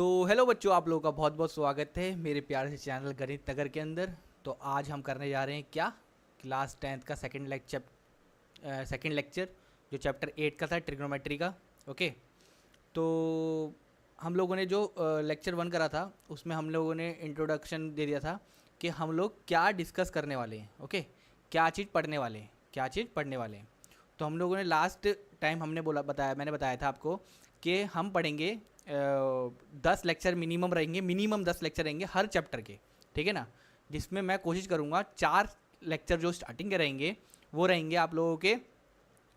तो हेलो बच्चों, आप लोगों का बहुत बहुत स्वागत है मेरे प्यारे से चैनल गणित नगर के अंदर। तो आज हम करने जा रहे हैं क्या, क्लास 10th का सेकंड लेक्चर जो चैप्टर 8 का था, ट्रिग्नोमेट्री का। ओके, तो हम लोगों ने जो लेक्चर 1 करा था उसमें हम लोगों ने इंट्रोडक्शन दे दिया था कि हम लोग क्या डिस्कस करने वाले हैं। ओके, क्या चीज़ पढ़ने वाले हैं, क्या चीज़ पढ़ने वाले हैं। तो हम लोगों ने लास्ट टाइम मैंने बताया था आपको कि हम पढ़ेंगे 10 लेक्चर मिनिमम 10 लेक्चर रहेंगे हर चैप्टर के, ठीक है ना। जिसमें मैं कोशिश करूँगा 4 लेक्चर जो स्टार्टिंग के रहेंगे वो रहेंगे आप लोगों के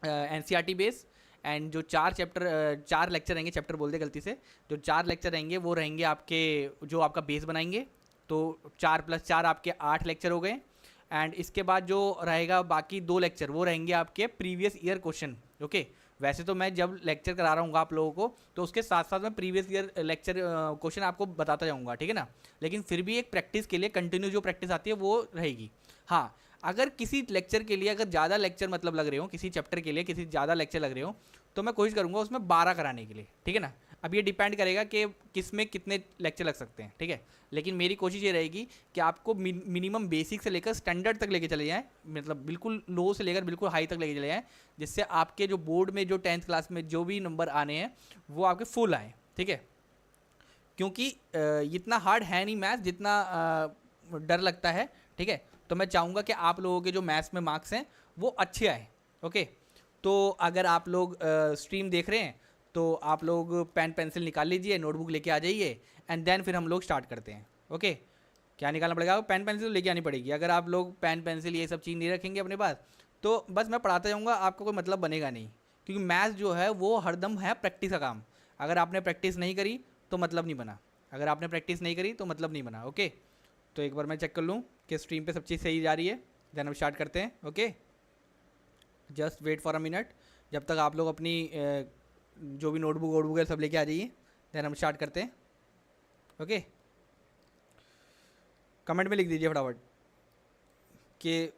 एनसीईआरटी बेस, एंड जो 4 लेक्चर रहेंगे, चैप्टर बोल दे गलती से, जो 4 लेक्चर रहेंगे वो रहेंगे आपके जो आपका बेस बनाएंगे। तो 4+4 आपके 8 लेक्चर हो गए। एंड इसके बाद जो रहेगा बाकी 2 लेक्चर वो रहेंगे आपके प्रीवियस ईयर क्वेश्चन। ओके, वैसे तो मैं जब लेक्चर करा रहा हूँ आप लोगों को तो उसके साथ साथ मैं प्रीवियस ईयर लेक्चर क्वेश्चन आपको बताता जाऊँगा, ठीक है ना। लेकिन फिर भी एक प्रैक्टिस के लिए कंटिन्यू जो प्रैक्टिस आती है वो रहेगी। हाँ, अगर किसी लेक्चर के लिए अगर ज़्यादा लेक्चर मतलब लग रहे हो, किसी चैप्टर के लिए किसी ज़्यादा लेक्चर लग रहे हो, तो मैं कोशिश करूँगा उसमें 12 कराने के लिए, ठीक है ना। अब ये डिपेंड करेगा कि किस में कितने लेक्चर लग सकते हैं, ठीक है। लेकिन मेरी कोशिश ये रहेगी कि आपको मिनिमम बेसिक से लेकर स्टैंडर्ड तक लेके चले जाएँ, मतलब बिल्कुल लो से लेकर बिल्कुल हाई तक लेके चले जाएँ, जिससे आपके जो बोर्ड में जो 10th क्लास में जो भी नंबर आने हैं वो आपके फुल आए, ठीक है। क्योंकि इतना हार्ड है नहीं मैथ्स जितना डर लगता है, ठीक है। तो मैं चाहूँगा कि आप लोगों के जो मैथ्स में मार्क्स हैं वो अच्छे आए। ओके, तो अगर आप लोग स्ट्रीम देख रहे हैं तो आप लोग पेन पेंसिल निकाल लीजिए, नोटबुक लेके आ जाइए, एंड देन फिर हम लोग स्टार्ट करते हैं। ओके, क्या निकालना पड़ेगा? पेन पेंसिल लेके आनी पड़ेगी। अगर आप लोग पेन पेंसिल ये सब चीज़ नहीं रखेंगे अपने पास तो बस मैं पढ़ाता जाऊँगा, आपको कोई मतलब बनेगा नहीं। क्योंकि मैथ्स जो है वो हरदम है प्रैक्टिस का काम। अगर आपने प्रैक्टिस नहीं करी तो मतलब नहीं बना, अगर आपने प्रैक्टिस नहीं करी तो मतलब नहीं बना। ओके, तो एक बार मैं चेक कर लूँ कि स्ट्रीम पे सब चीज़ सही जा रही है, देन हम स्टार्ट करते हैं। Okay, just wait for a minute, जब तक आप लोग अपनी जो भी नोटबुक वोटबुक है सब लेके आ जाइए, देन हम स्टार्ट करते हैं। ओके, कमेंट में लिख दीजिए फटाफट कि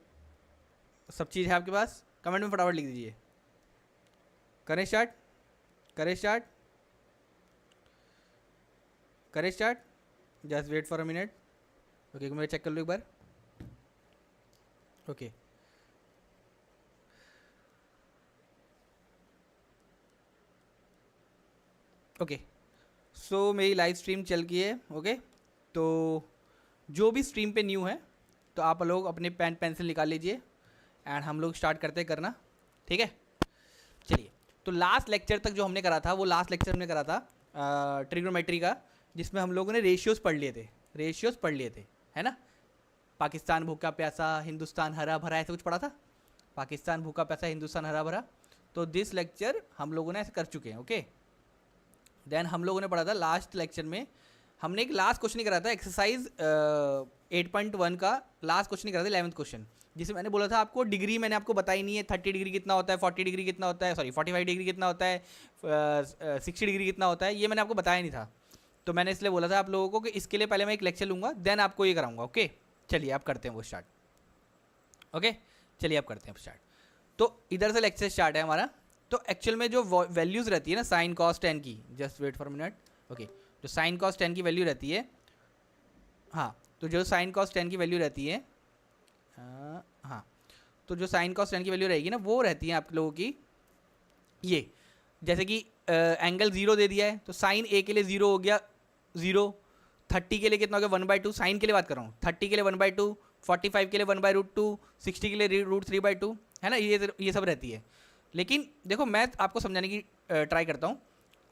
सब चीज़ है आपके पास। कमेंट में फटाफट लिख दीजिए। करें स्टार्ट, करें स्टार्ट, करें start, just wait for a minute. Okay, मैं चेक कर लूँ एक बार। ओके, ओके, सो मेरी लाइव स्ट्रीम चल गई है। ओके, तो जो भी स्ट्रीम पे न्यू है तो आप लोग अपने पेन पेंसिल निकाल लीजिए एंड हम लोग स्टार्ट करते हैं करना, ठीक है। चलिए, तो लास्ट लेक्चर तक जो हमने करा था वो लास्ट लेक्चर हमने करा था ट्रिग्नोमेट्री का, जिसमें हम लोगों ने रेशियोज़ पढ़ लिए थे, रेशियोज़ पढ़ लिए थे, है ना। पाकिस्तान भूखा प्यासा, हिंदुस्तान हरा भरा, ऐसे कुछ पढ़ा था। पाकिस्तान भूखा प्यासा, हिंदुस्तान हरा भरा। तो दिस लेक्चर हम लोगों ने ऐसे कर चुके हैं। ओके, देन हम लोगों ने पढ़ा था लास्ट लेक्चर में, हमने एक लास्ट क्वेश्चन करा था एक्सरसाइज 8.1 का लास्ट क्वेश्चन करा था, 11th क्वेश्चन, जिसे मैंने बोला था आपको डिग्री मैंने आपको बताई नहीं है। 30 डिग्री कितना होता है, 40 डिग्री कितना होता है, सॉरी 45 डिग्री कितना होता है, 60 डिग्री कितना होता है, ये मैंने आपको बताया नहीं था। तो मैंने इसलिए बोला था आप लोगों को कि इसके लिए पहले मैं एक लेक्चर लूँगा, देन आपको ये कराऊंगा। ओके, चलिए आप करते हैं वो स्टार्ट। ओके, चलिए आप करते हैं स्टार्ट। तो इधर से लेक्चर स्टार्ट है हमारा। तो एक्चुअल में जो वैल्यूज़ रहती है ना साइन कॉस टेन की, just wait for minute. Okay, जो साइन कॉस टेन की वैल्यू रहती है, हाँ, तो जो साइन कॉस टेन की वैल्यू रहती है, हाँ, तो जो साइन कॉस टेन की वैल्यू रहेगी ना वो रहती है आप लोगों की ये, जैसे कि एंगल 0 दे दिया है तो साइन ए के लिए 0 हो गया 0, 30 के लिए कितना हो गया 1/2, साइन के लिए बात कर रहा हूँ, 30 के लिए 1/2, 45 के लिए 1/√2, 60 के लिए √3/2, है ना। ये सब रहती है। लेकिन देखो मैं आपको समझाने की ट्राई करता हूँ।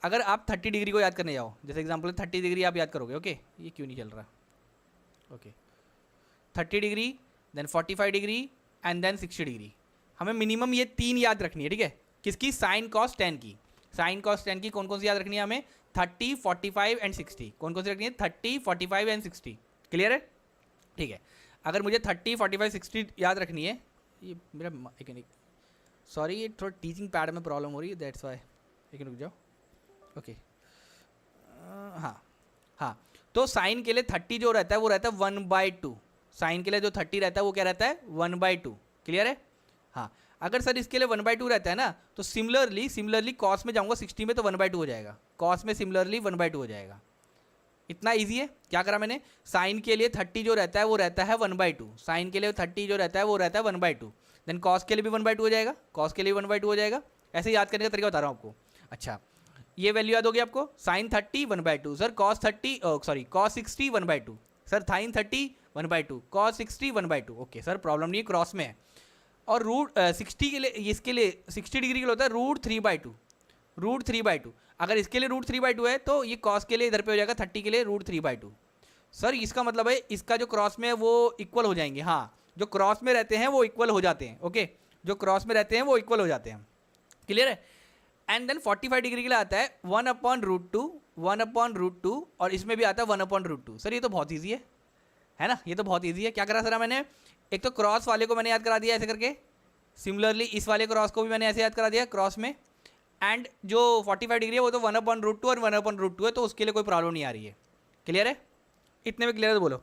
अगर आप 30 डिग्री को याद करने जाओ, जैसे एग्जांपल 30 डिग्री आप याद करोगे। ओके, ये क्यों नहीं चल रहा। Okay, 30 degree, then 45 degree and then 60 degree. हमें मिनिमम ये 3 याद रखनी है, ठीक है। किसकी? साइन कॉस टेन की। साइन कॉस टेन की कौन कौन सी याद रखनी है हमें? 30, 45 एंड 60। कौन कौन सी रखनी है? 30, 45 एंड 60। क्लियर है? ठीक है। अगर मुझे 30, 45, 60 याद रखनी है, ये मेरा एक सॉरी ये थोड़ा टीचिंग पैड में प्रॉब्लम हो रही है, दैट्स वाई। लेकिन रुक जाओ। ओके, हाँ हाँ, तो साइन के लिए 30 जो रहता है वो रहता है 1/2। साइन के लिए जो 30 रहता है वो क्या रहता है? 1/2। क्लियर है? हाँ, अगर सर इसके लिए 1/2 रहता है ना तो सिमिलरली कॉस में जाऊंगा 60 में तो 1/2 हो जाएगा। कॉस में सिमिलरली 1/2 हो जाएगा। इतना ईजी है। क्या करा मैंने, साइन के लिए 30 जो रहता है वो रहता है 1/2, साइन के लिए 30 जो रहता है वो रहता है 1/2, देन कॉस के लिए भी 1/2 हो जाएगा, कॉस के लिए 1/2 हो जाएगा। ऐसे याद करने का तरीका बता रहा हूँ आपको। अच्छा, ये वैल्यू याद होगी आपको, sine 30 1/2, sir cos 30 sorry cos 60 1/2, sir sine 30 1/2, cos 60 1/2। Okay sir, problem नहीं है, क्रॉस में है। और रूट 60 के लिए, इसके लिए 60 डिग्री के लिए होता है √3/2, √3/2। अगर इसके लिए √3/2 है तो ये कॉस के लिए इधर पे हो जाएगा 30 के लिए √3/2। सर इसका मतलब है इसका जो क्रॉस में है वो इक्वल हो जाएंगे। हाँ, जो क्रॉस में रहते हैं वो इक्वल हो जाते हैं। ओके, जो क्रॉस में रहते हैं वो इक्वल हो जाते हैं। क्लियर है। एंड देन 45 डिग्री के लिए आता है 1/√2, 1/√2, और इसमें भी आता है 1/√2। सर ये तो बहुत ईजी है ना, ये तो बहुत ईजी है। क्या करा सर मैंने, एक तो क्रॉस वाले को मैंने याद करा दिया ऐसे करके, सिमिलरली इस वाले क्रॉस को भी मैंने ऐसे याद करा दिया क्रॉस में, एंड जो 45 डिग्री है वो तो 1/√2 और 1/√2 है, तो उसके लिए कोई प्रॉब्लम नहीं आ रही है। क्लियर है, इतने में क्लियर है तो बोलो।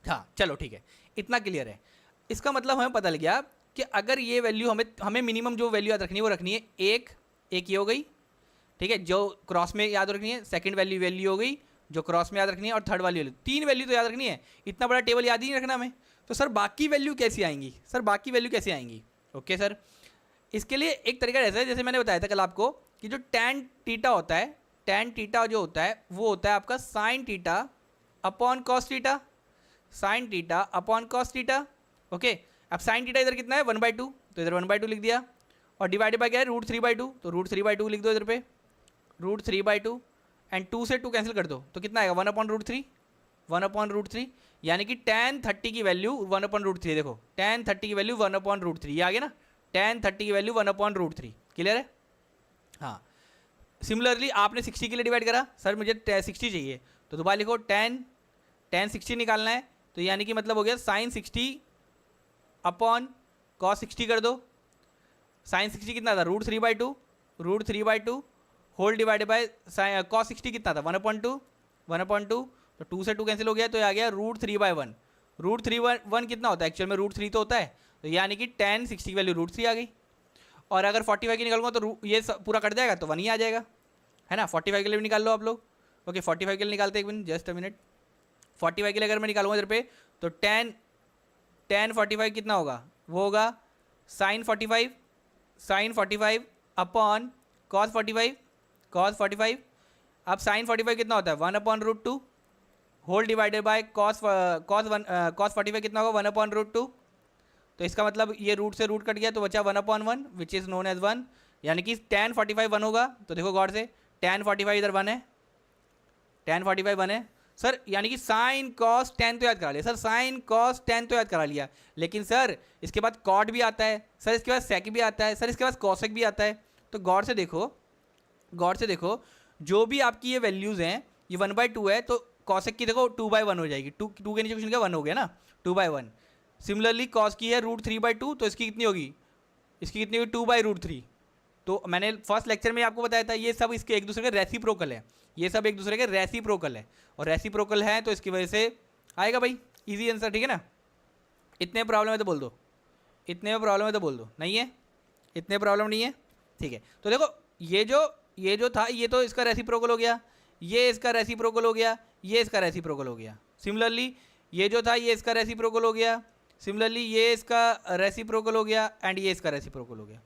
हाँ चलो ठीक है, इतना क्लियर है। इसका मतलब हमें पता लग गया कि अगर ये वैल्यू हमें मिनिमम जो वैल्यू याद रखनी है वो रखनी है एक ये हो गई, ठीक है, जो क्रॉस में याद रखनी है। सेकंड वैल्यू हो गई जो क्रॉस में याद रखनी है, और थर्ड वैल्यू, 3 वैल्यू तो याद रखनी है। इतना बड़ा टेबल याद ही नहीं रखना हमें, तो सर बाकी वैल्यू कैसी आएंगी, सर बाकी वैल्यू कैसे आएंगी। ओके सर, इसके लिए एक तरीका ऐसा है, जैसे मैंने बताया था कल आपको कि जो tan थीटा होता है, tan थीटा जो होता है वो होता है आपका sin theta upon cos theta, sin theta upon cos theta. Okay, अब sin थीटा इधर कितना है 1/2, तो इधर 1/2 लिख दिया, और डिवाइडेड बाय क्या है √3/2, तो √3/2 लिख दो इधर पे, √3/2, एंड 2 से 2 कैंसिल कर दो तो कितना आएगा 1/√3, 1/√3, यानी कि tan 30 की वैल्यू 1/√3। देखो tan 30 की वैल्यू 1/√3, ये आ गया ना, tan 30 की वैल्यू 1/√3। क्लियर है। हाँ, सिमिलरली आपने 60 के लिए डिवाइड करा, सर मुझे 60 चाहिए, तो दोबारा लिखो tan 60 निकालना है, तो यानी कि मतलब हो गया sin 60 अपॉन cos 60 कर दो। sin 60 कितना था √3/2 होल डिवाइडेड बाय cos 60 कितना था 1/2, तो 2 से 2 कैंसिल हो गया, तो ये आ गया √3/1। √3/1 कितना होता है एक्चुअल में, √3 तो होता है, तो यानी कि tan 60 की वैल्यू √3 आ गई। और अगर 45 की निकालूंगा तो ये पूरा कट जाएगा तो 1 ही आ जाएगा, है ना। 45 के लिए भी निकाल लो आप लोग। ओके 45 के लिए निकालते एक मिनट, जस्ट अ मिनट। 45 के लिए अगर मैं निकालूंगा इधर पे तो tan 45 कितना होगा, वो होगा sin 45 अपॉन cos 45। अब sin 45 कितना होता है 1/√2 होल डिवाइडेड बाय cos 45 कितना होगा 1/√2, तो इसका मतलब ये रूट से रूट कट गया तो बचा 1/1 विच इज़ नोन एज 1, यानी कि tan 45 1 होगा। तो देखो गौर से tan 45 इधर 1 है, tan 45 1 है सर, यानी कि sin cos tan तो याद करा लिया सर, sin cos tan तो याद करा लिया, लेकिन सर इसके बाद cot भी आता है सर, इसके बाद sec भी आता है सर, इसके बाद cosec भी आता है। तो गौर से देखो जो भी आपकी ये वैल्यूज़ हैं, ये 1/2 है तो cosec की देखो 2/1 हो जाएगी, 2 के नीचे कुछ नहीं क्या 1 हो गया ना, 2/1। सिमिलरली cos की है √3/2, तो इसकी कितनी होगी, इसकी कितनी होगी 2/√3। तो मैंने फर्स्ट लेक्चर में आपको बताया था ये सब इसके एक दूसरे के रेसिप्रोकल है, ये सब एक दूसरे के रेसिप्रोकल है, और रेसिप्रोकल है तो इसकी वजह से आएगा भाई इजी आंसर, ठीक है ना। इतने प्रॉब्लम है तो बोल दो, इतने में प्रॉब्लम है तो बोल दो, नहीं है इतने प्रॉब्लम नहीं है, ठीक है। तो देखो ये जो था ये तो इसका रेसिप्रोकल हो गया, ये इसका रेसिप्रोकल हो गया, ये इसका रेसिप्रोकल हो गया। सिमिलरली ये जो था ये इसका रेसिप्रोकल हो गया, सिमिलरली ये इसका रेसिप्रोकल हो गया, एंड ये इसका रेसिप्रोकल हो गया।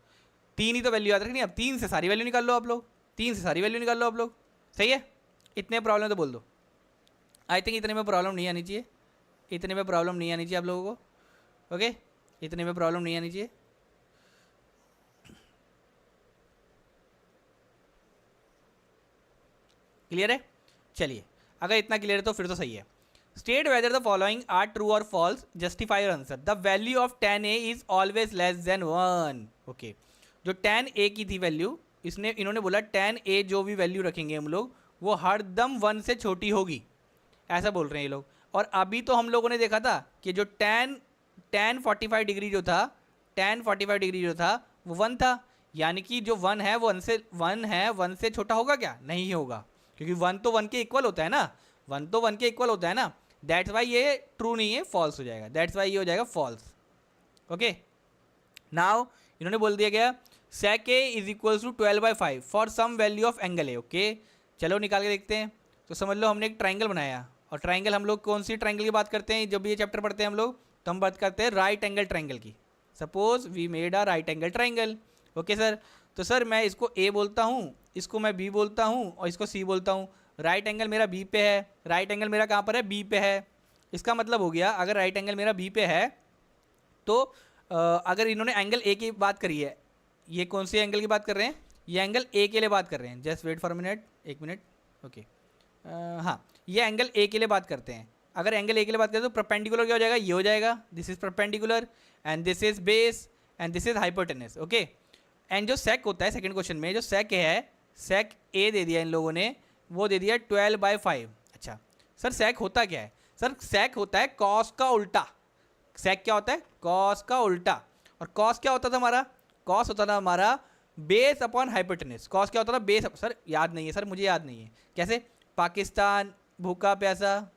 3 ही तो वैल्यू याद रखनी है, अब 3 से सारी वैल्यू निकाल लो आप लोग, 3 से सारी वैल्यू निकाल लो आप लोग, सही है। इतने प्रॉब्लम तो बोल दो, आई थिंक इतने में प्रॉब्लम नहीं आनी चाहिए, इतने में प्रॉब्लम नहीं आनी चाहिए आप लोगों को। ओके इतने में प्रॉब्लम नहीं आनी चाहिए। क्लियर है, चलिए अगर इतना क्लियर है तो फिर तो सही है। State whether the following are true और false, justify your answer. The value of tan a is always less than 1। Okay, जो tan a की थी वैल्यू, इन्होंने बोला tan a जो भी वैल्यू रखेंगे हम लोग वो हरदम 1 से छोटी होगी, ऐसा बोल रहे हैं ये लोग। और अभी तो हम लोगों ने देखा था कि जो tan 45 डिग्री जो था, tan 45 डिग्री जो था वो 1 था, यानी कि जो 1 है वो 1 से छोटा होगा क्या, नहीं होगा, क्योंकि 1 तो 1 के इक्वल होता है ना, 1 तो 1 के इक्वल होता है ना। दैट्स वाई ये ट्रू नहीं है, फॉल्स हो जाएगा, दैट्स वाई ये हो जाएगा फॉल्स। ओके नाउ इन्होंने बोल दिया गया sec a is equals to 12/5 for some value of angle A. Okay चलो निकाल के देखते हैं। तो समझ लो हमने एक ट्राइंगल बनाया, और ट्राइंगल हम लोग कौन सी ट्राइंगल की बात करते हैं जब ये चैप्टर पढ़ते हैं हम लोग, तो हम बात करते हैं राइट एंगल ट्राइंगल की। Suppose we made a right angle triangle. Okay sir, तो सर मैं इसको ए बोलता हूँ, इसको मैं बी बोलता हूँ, और इसको सी बोलता हूँ। राइट एंगल मेरा बी पे है, राइट एंगल मेरा कहाँ पर है, बी पे है। इसका मतलब हो गया अगर राइट एंगल मेरा बी पे है तो अगर इन्होंने एंगल ए की बात करी है, ये कौन सी एंगल की बात कर रहे हैं, ये एंगल ए के लिए बात कर रहे हैं। जस्ट वेट फॉर मिनट, एक मिनट। ओके हाँ, ये एंगल ए के लिए बात करते हैं। अगर एंगल ए के लिए बात करें तो परपेंडिकुलर क्या हो जाएगा, ये हो जाएगा, this is perpendicular and this is base and this is hypotenuse. Okay, and जो सेक होता है सेकंड क्वेश्चन में, जो सेक है, सेक ए दे दिया इन लोगों ने, वो दे दिया 12/5। अच्छा सर सेक होता क्या है, सर सेक होता है कॉस का उल्टा। सेक क्या होता है, कॉस का उल्टा। और कॉस क्या होता था हमारा, कॉस होता था हमारा बेस अपॉन हाइपोटेनस। कॉस क्या होता था, बेस। सर याद नहीं है, सर मुझे याद नहीं है। कैसे, पाकिस्तान भूखा प्यासा,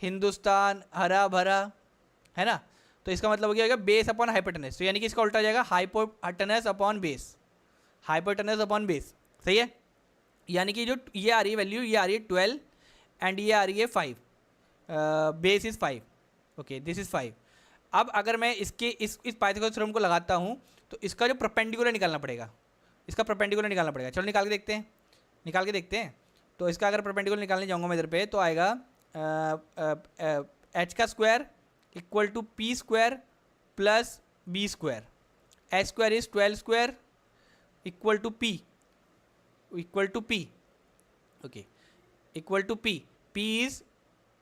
हिंदुस्तान हरा भरा, है ना। तो इसका मतलब हो गया बेस अपॉन हाइपोटेनस, तो यानी कि इसका उल्टा जाएगा hypotenuse upon base, hypotenuse upon base. सही है, यानी कि जो ये आ रही है वैल्यू, ये आ रही है 12 एंड ये आ रही है 5, base is 5। Okay this is 5। अब अगर मैं इसके इस पाइथागोरस थ्योरम को लगाता हूँ तो इसका जो परपेंडिकुलर निकालना पड़ेगा, इसका परपेंडिकुलर निकालना पड़ेगा। चलो निकाल के देखते हैं, निकाल के देखते हैं। तो इसका अगर परपेंडिकुलर निकालने जाऊँगा मैं इधर पे, तो आएगा एच का square equal to P square plus B square. H square is 12 square equal to P, equal to P. Okay, equal to p. P is,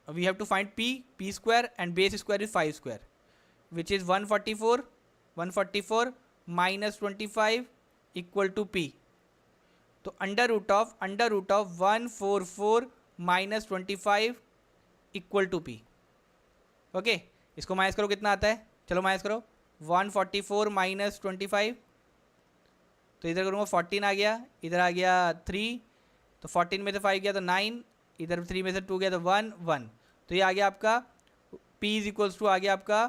we have to find p square, and base square is 5 square, which is 144. 144 minus 25 equal to p. तो under root of 144 minus 25 equal to P. Okay, इसको minus करो, कितना आता है, चलो minus करो। 144 minus 25, तो इधर करूँगा 14 आ गया, इधर आ गया 3, तो 14 में से 5 गया तो 9, इधर 3 में से 2 गया तो 1 1। तो ये आ गया आपका p इज इक्वल्स टू आ गया आपका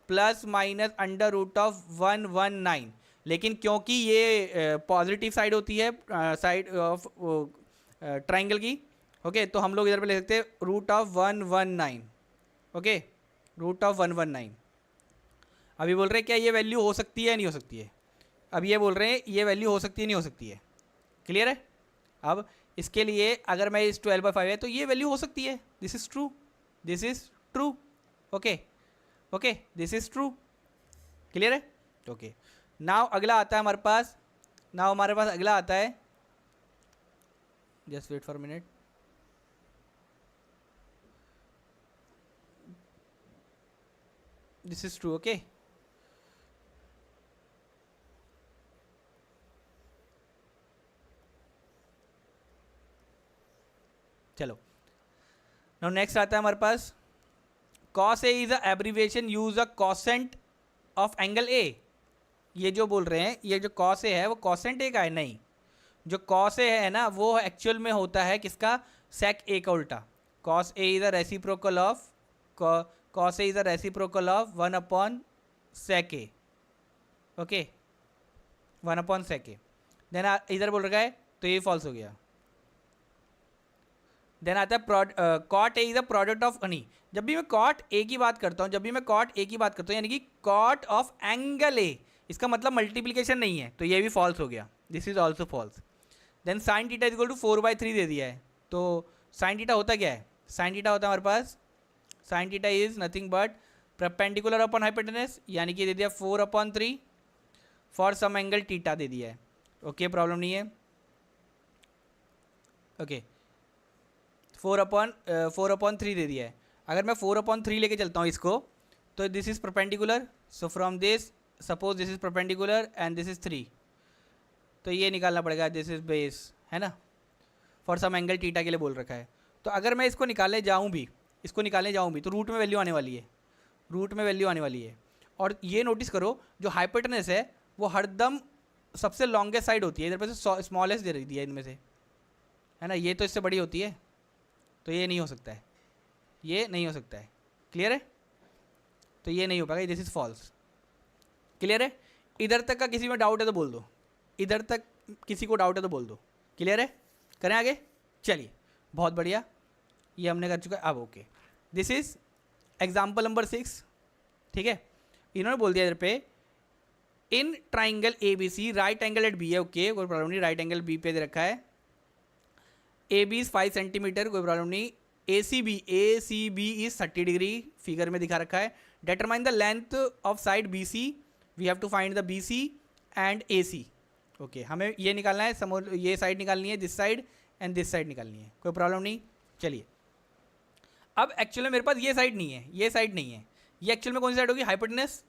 plus minus under root of 119। लेकिन क्योंकि ये पॉजिटिव साइड होती है, साइड ऑफ ट्राइंगल की, ओके, तो हम लोग इधर पे ले सकते हैं root of 119। Okay, root of 119। अभी बोल रहे हैं क्या ये वैल्यू हो सकती है या नहीं हो सकती है, अब ये बोल रहे हैं ये वैल्यू हो सकती है नहीं हो सकती है। क्लियर है। अब इसके लिए अगर मैं इस 12/5 है तो ये वैल्यू हो सकती है, this is true, this is true. Okay okay, this is true. Clear है। ओके, नाउ अगला आता है हमारे पास, नाउ हमारे पास अगला आता है, just wait for minute. This is true. Okay, चलो नाउ नेक्स्ट आता है हमारे पास, cos A is a abbreviation use a cosine of angle A. ये जो बोल रहे हैं, ये जो कॉस ए है वो कॉसेंट ए का है, नहीं, जो कॉस ए है ना वो एक्चुअल में होता है किसका, सेक ए का उल्टा। Cos A is a reciprocal of, cos A is a reciprocal of 1 upon sec A. Okay, 1 upon sec A. Then इधर बोल रखा है तो ये फॉल्स हो गया। देन आता है cot A is a product of नहीं, जब भी मैं कॉट ए की बात करता हूँ, जब भी मैं कॉट ए की बात करता हूँ यानी कि कॉट ऑफ एंगल ए, इसका मतलब मल्टीप्लीकेशन नहीं है, तो ये भी फॉल्स हो गया, this is also false. Then sine theta is equal to 4/3 दे दिया है, तो साइन थीटा होता क्या है, साइन थीटा होता है हमारे पास, sine theta is nothing but perpendicular upon hypotenuse, यानी कि दे दिया 4/3 फॉर सम एंगल थीटा दे दिया है। ओके, प्रॉब्लम नहीं है। ओके, 4/3 दे दिया है। अगर मैं 4/3 लेके चलता हूँ इसको, तो this is perpendicular, so from this suppose this is perpendicular and this is 3, तो ये निकालना पड़ेगा, दिस इज बेस, है ना, फॉर सम एंगल थीटा के लिए बोल रखा है। तो अगर मैं इसको निकालने जाऊँ भी, इसको निकालने जाऊँ भी, तो रूट में वैल्यू आने वाली है, रूट में वैल्यू आने वाली है। और ये नोटिस करो जो हाइपोटेनस है वो हरदम सबसे लॉन्गेस्ट साइड होती है, इधर पे से स्मॉलेस्ट दे दिया इनमें से, है ना, ये तो इससे बड़ी होती है, तो ये नहीं हो सकता है, ये नहीं हो सकता है। क्लियर है, तो ये नहीं हो पाएगा, दिस इज फॉल्स। क्लियर है। इधर तक का किसी में डाउट है तो बोल दो, इधर तक किसी को डाउट है तो बोल दो। क्लियर है, करें आगे, चलिए बहुत बढ़िया, ये हमने कर चुका है। अब okay, this is example number 6, ठीक है। इन्होंने बोल दिया इधर पे in triangle A B C right angle at B है, ओके कोई प्रॉब्लम नहीं, राइट एंगल बी पे दे रखा है। ए बी इज 5 सेंटीमीटर, कोई प्रॉब्लम नहीं। A C B is 30 degree, figure में दिखा रखा है। Determine the length of side B C, we have to find the B C and A C, okay हमें ये निकालना है, ये साइड निकालनी है, this side and this side निकालनी है, कोई प्रॉब्लम नहीं। चलिए, अब एक्चुअल में मेरे पास ये साइड नहीं है, ये साइड नहीं है, ये एक्चुअल में कौन सी साइड होगी, हाइपोटेनस।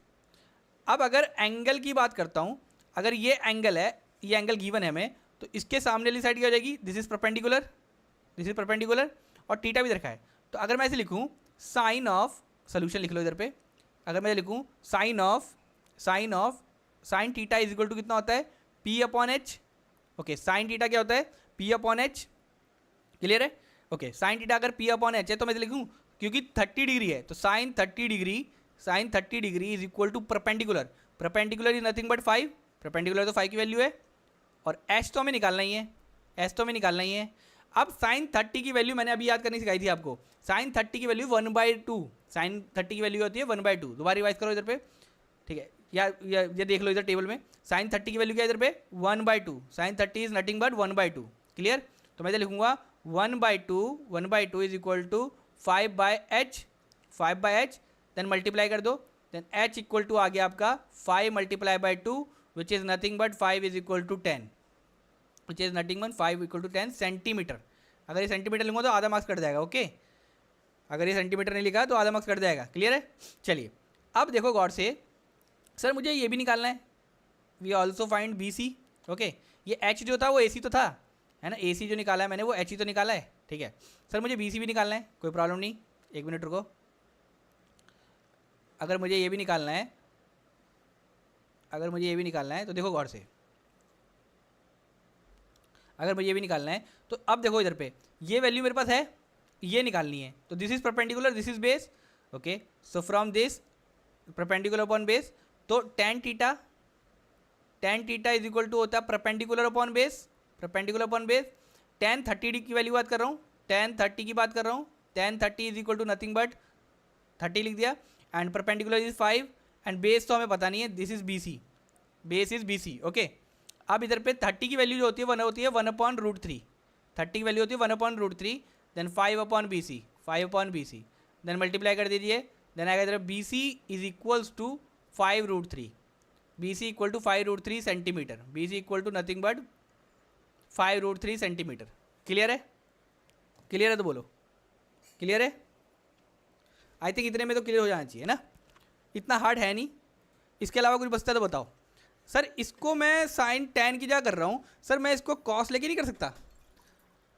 अब अगर एंगल की बात करता हूँ, अगर ये एंगल है, ये एंगल गिवन है हमें, तो इसके सामने वाली साइड क्या हो जाएगी, this is perpendicular, this is perpendicular, और टीटा भी रखा है। तो अगर मैं ऐसे लिखूँ साइन ऑफ, सोल्यूशन लिख लो इधर पे, अगर मैं लिखूँ sine theta is equal to कितना होता है, P upon H, okay sine theta क्या होता है, पी अपॉन एच, क्लियर है। ओके साइन टीटा अगर पी अपॉन एच है तो मैं लिखूँ, क्योंकि 30 डिग्री है तो sine 30 degree is equal to perpendicular, perpendicular is nothing but 5, perpendicular तो 5 की वैल्यू है, और एच तो हमें निकालना ही है, एच तो हमें निकालना ही है। अब साइन 30 की वैल्यू मैंने अभी याद करनी सिखाई थी आपको, साइन 30 की वैल्यू 1/2, साइन 30 की वैल्यू होती है 1/2, दोबारा रिवाइज करो इधर पे, ठीक है, या ये देख लो इधर टेबल में, साइन 30 की वैल्यू क्या है इधर पे 1/2, sine 30 is nothing but 1/2, clear. तो मैं इधर लिखूंगा 1/2 is equal to 5/h, then multiply कर दो, देन h इक्वल टू आ गया आपका 5 multiply by 2 which is nothing but 5 is equal to 10, which is nothing but 5 equal to 10 centimetre. अगर ये सेंटीमीटर लूँगा तो आधा मार्क्स कट जाएगा, ओके अगर ये सेंटीमीटर नहीं लिखा तो आधा मार्क्स कट जाएगा, क्लियर है। चलिए अब देखो गौर से, सर मुझे ये भी निकालना है, we also find B C, okay ये एच जो था वो ए सी तो था, है ना, ए सी जो निकाला है मैंने वो एच ही तो निकाला है, ठीक है। सर मुझे बी सी भी निकालना है, कोई प्रॉब्लम नहीं, एक मिनट रुको। अगर मुझे ये भी निकालना है, तो देखो गौर से, अगर मुझे ये भी निकालना है तो अब देखो इधर पे ये वैल्यू मेरे पास है, ये निकालनी है, तो this is perpendicular, this is base, okay so from this perpendicular upon base, तो tan theta is equal to होता है परपेंडिकुलर अपॉन बेस, टेन 30 की वैल्यू बात कर रहा हूँ, टेन 30 की बात कर रहा हूँ, tan 30 is equal to nothing but 30 लिख दिया, and perpendicular is 5, and base तो हमें पता नहीं है, this is B C, base is B C, okay. अब इधर पे 30 की वैल्यू जो होती है 1/√3, 30 की वैल्यू होती है 1/√3, देन 5/BC, देन मल्टीप्लाई कर दीजिए, देन आएगा इधर B C is equals to 5√3, B C equal to 5√3 centimetre, B C equal to nothing but 5√3 centimetre, clear है, क्लियर है तो बोलो क्लियर है। आई थिंक इतने में तो क्लियर हो जाना चाहिए ना, इतना हार्ड है नहीं, इसके अलावा कुछ बचता है तो बताओ। सर इसको मैं साइन 10 की जगह कर रहा हूँ, सर मैं इसको कॉस लेके नहीं कर सकता,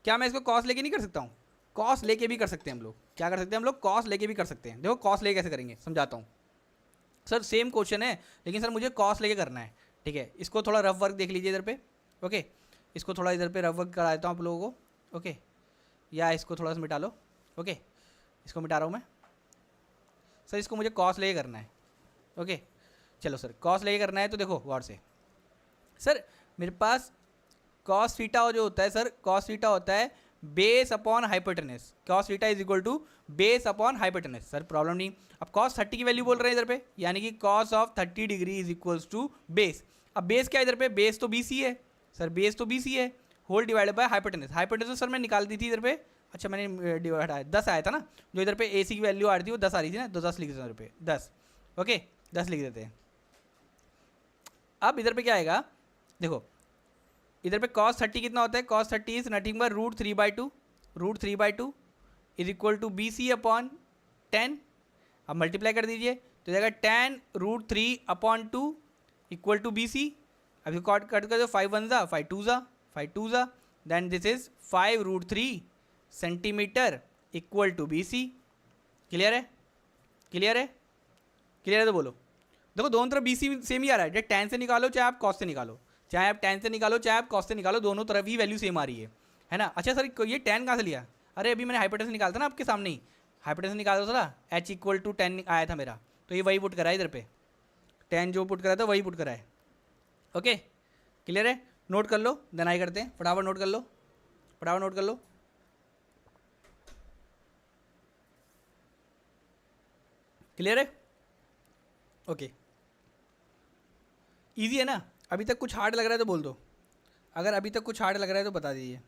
क्या मैं इसको कॉस लेके नहीं कर सकता हूँ, कॉस लेके भी कर सकते हैं हम लोग, क्या कर सकते हैं हम लोग, कॉस लेके भी कर सकते हैं। देखो कॉस लेके कैसे करेंगे समझाता हूँ, सर सेम क्वेश्चन है लेकिन सर मुझे कॉस लेके करना है, ठीक है। इसको थोड़ा रफ वर्क देख लीजिए इधर पे, ओके इसको थोड़ा इधर पे रफ वर्क करा देता हूँ आप लोगों को, ओके या इसको थोड़ा सा मिटा लो, ओके इसको मिटा रहा हूँ मैं। सर इसको मुझे कॉस लेके करना है, ओके चलो सर कॉस लेके करना है, तो देखो गौर से, सर मेरे पास कॉस थीटा जो होता है, सर कॉस थीटा होता है base upon hypotenuse, cos theta is equal to base upon hypotenuse, sir problem नहीं। अब कॉस 30 की वैल्यू बोल रहे हैं इधर पे, यानी कि cos of 30 degree is equals to base. अब बेस क्या है इधर पे, बेस तो BC है सर, बेस तो BC है, whole divided by hypotenuse, hypotenuse sir मैं निकाल दी थी इधर पे, अच्छा मैंने डिवाइड आया 10 आया था ना, जो इधर पे AC की वैल्यू आ रही थी वो 10 आ रही थी ना, तो 10 लिख देते हैं इधर पे 10, ओके 10 लिख देते हैं। अब इधर पे क्या आएगा, देखो इधर पे cos 30 कितना होता है, cos 30 is nothing but √3/2 is equal to BC upon 10, अब मल्टीप्लाई कर दीजिए तो जाएगा tan √3/2 इक्वल टू BC, अभी कट कर दो 5 1 जा 5 2 जा, then this is 5√3 centimetre equal to BC, clear है, क्लियर है, क्लियर है तो बोलो। देखो दोनों तरफ BC सेम ही आ रहा है, चाहे tan से निकालो चाहे आप cos से निकालो, चाहे आप tan से निकालो चाहे आप cos से निकालो, दोनों तरफ ही वैल्यू सेम आ रही है ना। अच्छा सर ये tan कहाँ से लिया, अरे अभी मैंने हाइपोटेनस निकाला था ना आपके सामने ही, हाइपोटेनस निकाला था, h इक्वल टू 10 आया था मेरा, तो ये वही पुट करा है इधर पे, tan जो पुट करा था वही पुट करा है, ओके क्लियर है। नोट कर लो, देन आई करते हैं, फटाफट नोट कर लो, क्लियर है? ओके, इजी है ना? अभी तक कुछ हार्ड लग रहा है तो बोल दो, अगर अभी तक कुछ हार्ड लग रहा है तो बता दीजिए।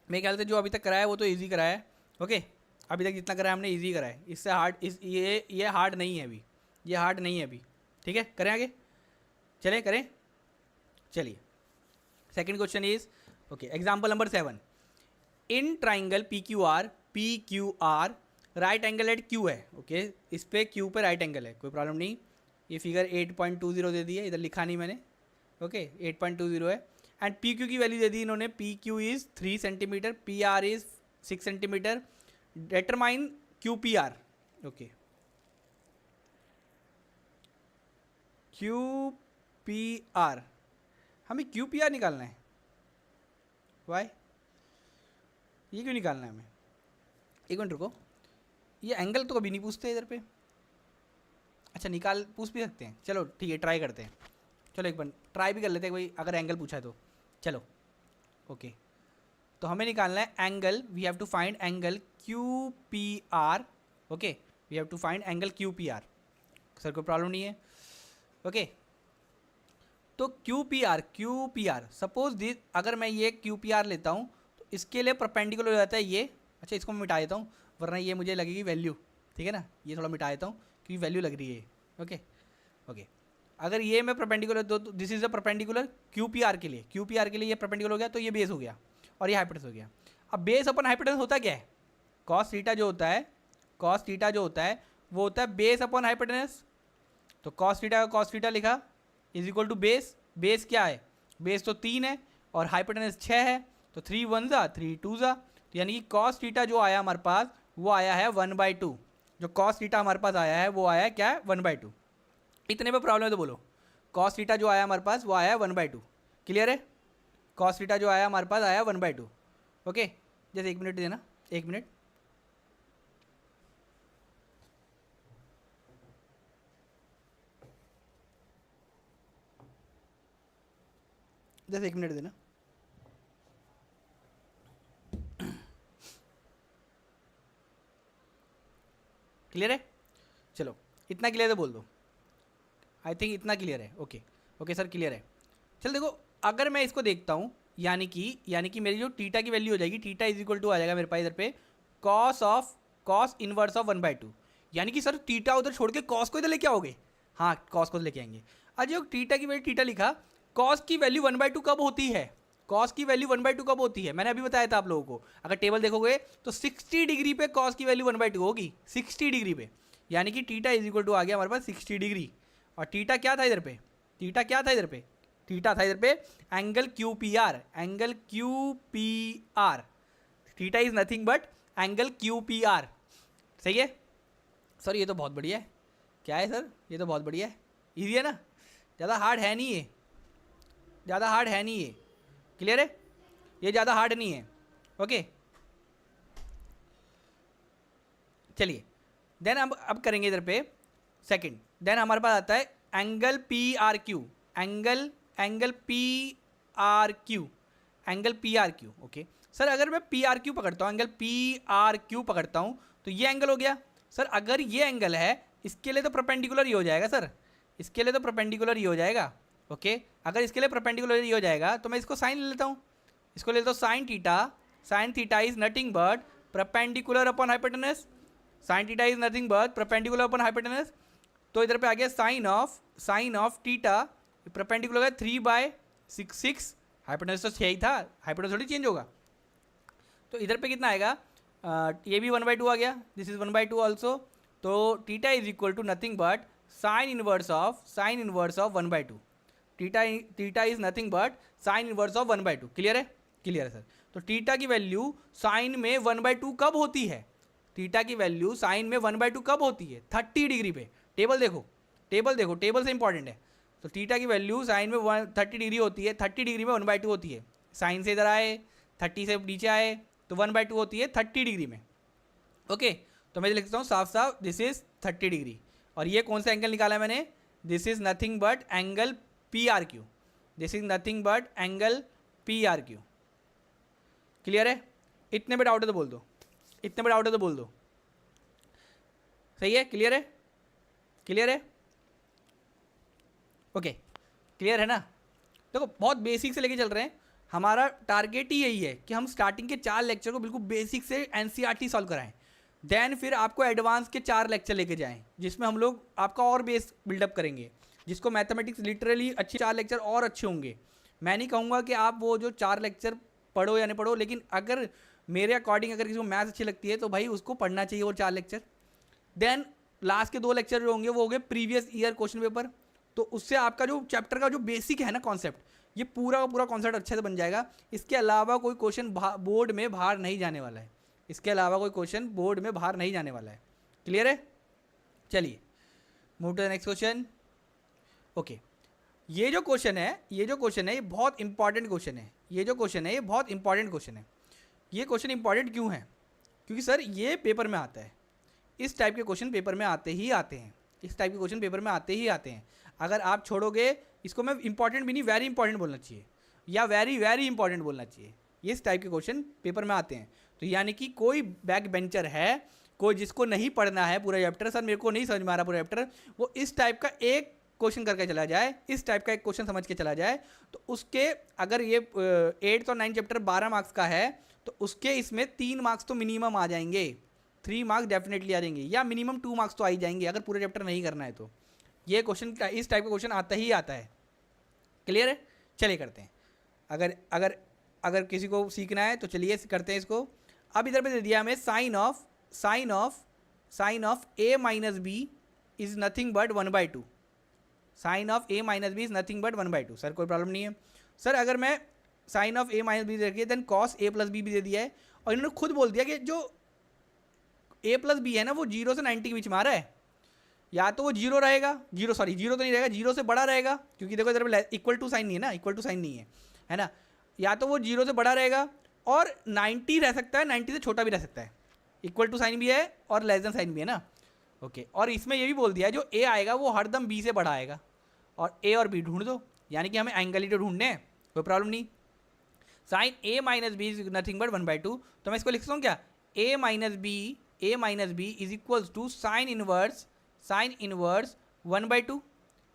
मेरे ख्याल से जो अभी तक कराया है वो तो इजी कराया है। ओके, अभी तक जितना कराया हमने इजी कराया है, इससे हार्ड ये हार्ड नहीं है अभी, ये हार्ड नहीं है अभी। ठीक है, करें आगे, चलें करें, चलिए। Second question is, okay, example number 7। In triangle P Q R right angle at Q है। ओके, इस पे क्यू पे राइट एंगल है, कोई प्रॉब्लम नहीं। ये फिगर 8.20 दे दी है, इधर लिखा नहीं मैंने। ओके, 8.20 है। एंड पी क्यू की वैल्यू दे दी इन्होंने, P Q is 3 centimetre, P R is 6 centimetre. Determine Q P R. Okay, Q P are, हमें क्यू पी आर निकालना है। वाई, ये क्यों निकालना है हमें? एक मिनट रुको, ये एंगल तो कभी नहीं पूछते इधर पे। अच्छा, पूछ भी सकते हैं, चलो ठीक है, ट्राई करते हैं। चलो एक बार ट्राई भी कर लेते हैं भाई, अगर एंगल पूछा है तो। चलो ओके, तो हमें निकालना है angle, we have to find angle Q P R. Okay, we have to find angle Q P R. Sir कोई प्रॉब्लम नहीं है। ओके, तो Q P R suppose this, अगर मैं ये क्यू पी आर लेता हूँ तो इसके लिए परपेंडिकुलर हो जाता है ये। अच्छा, इसको मैं मिटा देता हूँ, वरना ये मुझे लगेगी वैल्यू। ठीक है ना, ये थोड़ा मिटा देता हूँ क्योंकि वैल्यू लग रही है। ओके ओके, अगर ये मैं परपेंडिकुलर तो this is a perpendicular Q P are के लिए, क्यू पी आर के लिए ये परपेंडिकुलर हो गया, तो ये बेस हो गया और ये हाइपोटेनस हो गया। अब बेस अपन हाइपोटेनस होता क्या है? कॉस थीटा जो होता है, कॉस थीटा जो होता है वो होता है बेस अपॉन हाइपोटेनस। तो कॉस थीटा का कॉस थीटा लिखा is equal to base. Base क्या है? बेस तो 3 है और हाइपोटेनस 6 है, तो 3 1 जा 3 2 जा, तो यानी कि कॉस थीटा जो आया हमारे पास वो आया है 1/2। जो कॉस थीटा हमारे पास आया है वो आया है क्या है? 1/2। इतने पे प्रॉब्लम है तो बोलो। कॉस थीटा जो आया हमारे पास वो आया है 1/2। क्लियर है? कॉस थीटा जो आया हमारे पास आया 1/2। ओके, जैसे 1 मिनट देना, 1 मिनट। जैसे 1 मिनट देना। क्लियर है? चलो, इतना क्लियर है तो बोल दो। आई थिंक इतना क्लियर है। ओके ओके सर, क्लियर है। चल देखो, अगर मैं इसको देखता हूँ, यानी कि मेरी जो टीटा की वैल्यू हो जाएगी, टीटा इज इक्वल टू आ जाएगा मेरे पास इधर पे कॉस इनवर्स ऑफ 1/2। यानी कि सर टीटा उधर छोड़ के कॉस को इधर लेके आओगे? हाँ, कॉस को लेके आएंगे। आज जो टीटा की वैल्यू टीटा लिखा, कॉस की वैल्यू 1/2 कब होती है? कॉस की वैल्यू 1/2 कब होती है? मैंने अभी बताया था आप लोगों को, अगर टेबल देखोगे तो 60 डिग्री पे कॉस की वैल्यू 1/2 होगी, 60 डिग्री पे। यानी कि टीटा इज इक्वल टू आ गया हमारे पास 60 डिग्री। और टीटा क्या था इधर पे? टीटा क्या था इधर पे? टीटा था इधर पे angle Q P are, angle Q P are. Theta is nothing but angle Q P are. सही है सर? ये तो बहुत बढ़िया है। क्या है सर? ये तो बहुत बढ़िया है, इजी है ना, ज़्यादा हार्ड है नहीं ये, ज़्यादा हार्ड है नहीं ये। क्लियर है? ये ज़्यादा हार्ड नहीं है। ओके, चलिए देन अब करेंगे इधर पे सेकंड। देन हमारे पास आता है angle P R Q, angle P R Q, angle P R Q. Okay sir, अगर मैं पी आर क्यू पकड़ता हूँ, एंगल पी आर क्यू पकड़ता हूँ, तो ये एंगल हो गया। सर अगर ये एंगल है, इसके लिए तो परपेंडिकुलर ही हो जाएगा सर, इसके लिए तो परपेंडिकुलर ही हो जाएगा। ओके, अगर इसके लिए परपेंडिकुलर ही हो जाएगा तो मैं इसको साइन ले लेता हूँ, इसको ले लेता हूँ sine theta. Sign theta is nothing but perpendicular upon hypotenuse, sign theta is nothing but perpendicular upon hypotenuse. तो इधर पे आ गया साइन ऑफ थीटा, परपेंडिकुलर है 3/6, हाइपोटेनस तो 6 ही था, हाइपोटेनस थोड़ी चेंज होगा। तो इधर पे कितना आएगा? ये भी 1/2 आ गया, दिस इज 1/2 ऑल्सो। तो theta is equal to nothing but sine inverse of 1/2। Theta is nothing but sine inverse of 1/2। Clear है? क्लियर है सर। तो थीटा की वैल्यू साइन में 1/2 कब होती है? थीटा की वैल्यू साइन में 1/2 कब होती है? 30 डिग्री पे। टेबल देखो, टेबल देखो, टेबल से इंपॉर्टेंट है। तो थीटा की वैल्यू साइन में 30 डिग्री होती है, 30 डिग्री में 1/2 होती है। साइन से इधर आए, 30 से नीचे आए तो 1/2 होती है 30 डिग्री में। ओके, तो मैं लिखता हूँ साफ साफ, दिस इज 30 डिग्री। और ये कौन सा एंगल निकाला है मैंने? This is nothing but angle P R Q, this is nothing but angle P R Q. Clear है? इतने पे डाउट है तो बोल दो, इतने पे डाउट है तो बोल दो। सही है, क्लियर है, क्लियर है, ओके, क्लियर है ना। देखो बहुत बेसिक से लेके चल रहे हैं, हमारा टारगेट ही यही है कि हम स्टार्टिंग के 4 लेक्चर को बिल्कुल बेसिक से एनसीईआरटी सॉल्व कराएं, देन फिर आपको एडवांस के 4 लेक्चर लेके जाएं जिसमें हम लोग आपका और बेस बिल्डअप करेंगे, जिसको मैथमेटिक्स लिटरली अच्छे 4 लेक्चर और अच्छे होंगे। मैं नहीं कहूँगा कि आप वो जो 4 लेक्चर पढ़ो या नहीं पढ़ो, लेकिन अगर मेरे अकॉर्डिंग अगर किसी को मैथ्स अच्छी लगती है तो भाई उसको पढ़ना चाहिए वो 4 लेक्चर। देन लास्ट के 2 लेक्चर जो होंगे वो हो गए प्रीवियस ईयर क्वेश्चन पेपर, तो उससे आपका जो चैप्टर का जो बेसिक है ना कॉन्सेप्ट, ये पूरा का पूरा कॉन्सेप्ट अच्छे से बन जाएगा। इसके अलावा कोई क्वेश्चन बोर्ड में बाहर नहीं जाने वाला है, इसके अलावा कोई क्वेश्चन बोर्ड में बाहर नहीं जाने वाला है, क्लियर है। चलिए move to the next question. Okay, ये जो क्वेश्चन है ये बहुत इंपॉर्टेंट क्वेश्चन है, ये बहुत इंपॉर्टेंट क्वेश्चन है। ये क्वेश्चन इंपॉर्टेंट क्यों है? क्योंकि सर ये पेपर में आता है, इस टाइप के क्वेश्चन पेपर में आते ही आते हैं, इस टाइप के क्वेश्चन पेपर में आते ही आते हैं। अगर आप छोड़ोगे इसको, मैं इंपॉर्टेंट भी नहीं, वेरी इंपॉर्टेंट बोलना चाहिए या वेरी वेरी इंपॉर्टेंट बोलना चाहिए, ये इस टाइप के क्वेश्चन पेपर में आते हैं। तो यानी कि कोई बैक बेंचर है, कोई जिसको नहीं पढ़ना है पूरा चैप्टर, सर मेरे को नहीं समझ में आ रहा पूरा चैप्टर, वो इस टाइप का एक क्वेश्चन करके चला जाए, इस टाइप का एक क्वेश्चन समझ के चला जाए, तो उसके अगर ये 8th और 9th चैप्टर 12 मार्क्स का है तो उसके इसमें 3 मार्क्स तो मिनिमम आ जाएंगे, 3 मार्क्स डेफिनेटली आ जाएंगे, या मिनिमम 2 मार्क्स तो आ ही जाएंगे अगर पूरे चैप्टर नहीं करना है तो। ये क्वेश्चन इस टाइप का क्वेश्चन आता ही आता है, क्लियर है। चलिए करते हैं, अगर अगर अगर किसी को सीखना है तो चलिए करते हैं इसको। अब इधर पे दे दिया हमें sine of a minus B is nothing but 1/2, sine of a minus B is nothing but 1/2। Sir कोई प्रॉब्लम नहीं है सर, अगर मैं sine of a minus B दे रखी है then cos a plus B भी दे दिया है, और इन्होंने खुद बोल दिया कि जो a प्लस बी है ना वो 0 से 90 के बीच में आ रहा है, या तो वो 0 रहेगा, 0 तो नहीं रहेगा, 0 से बड़ा रहेगा, क्योंकि देखो इधर पे इक्वल टू साइन नहीं है ना, इक्वल टू साइन नहीं है ना, या तो वो 0 से बड़ा रहेगा और 90 रह सकता है, 90 से छोटा भी रह सकता है, इक्वल टू साइन भी है और लेस देन साइन भी है ना। ओके, और इसमें ये भी बोल दिया है जो a आएगा वो हरदम b से बड़ा आएगा, और a और b ढूंढ दो, यानी कि हमें एंगल ही तो ढूंढने हैं, कोई प्रॉब्लम नहीं। Sine a minus B is nothing but 1/2, तो मैं इसको लिख सकता हूँ क्या, a minus B is equals to sine inverse 1/2,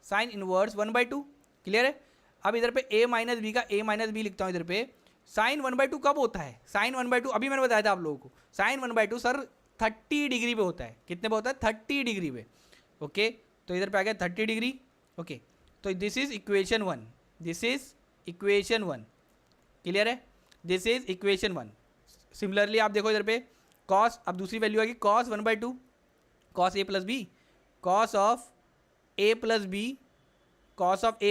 sine inverse 1/2, clear है। अब इधर पे a माइनस बी का a माइनस बी लिखता हूँ इधर पे, साइन 1/2 कब होता है, साइन 1/2 अभी मैंने बताया था आप लोगों को, साइन 1/2 सर 30 डिग्री पे होता है, कितने पे होता है, 30 डिग्री पे। ओके, तो इधर पे आ गया 30 डिग्री। ओके, तो this is equation 1, this is equation 1, clear है, दिस इज इक्वेशन 1। सिमिलरली आप देखो इधर पे कॉस, अब दूसरी वैल्यू आएगी cos 1/2, cos A plus B, cos of A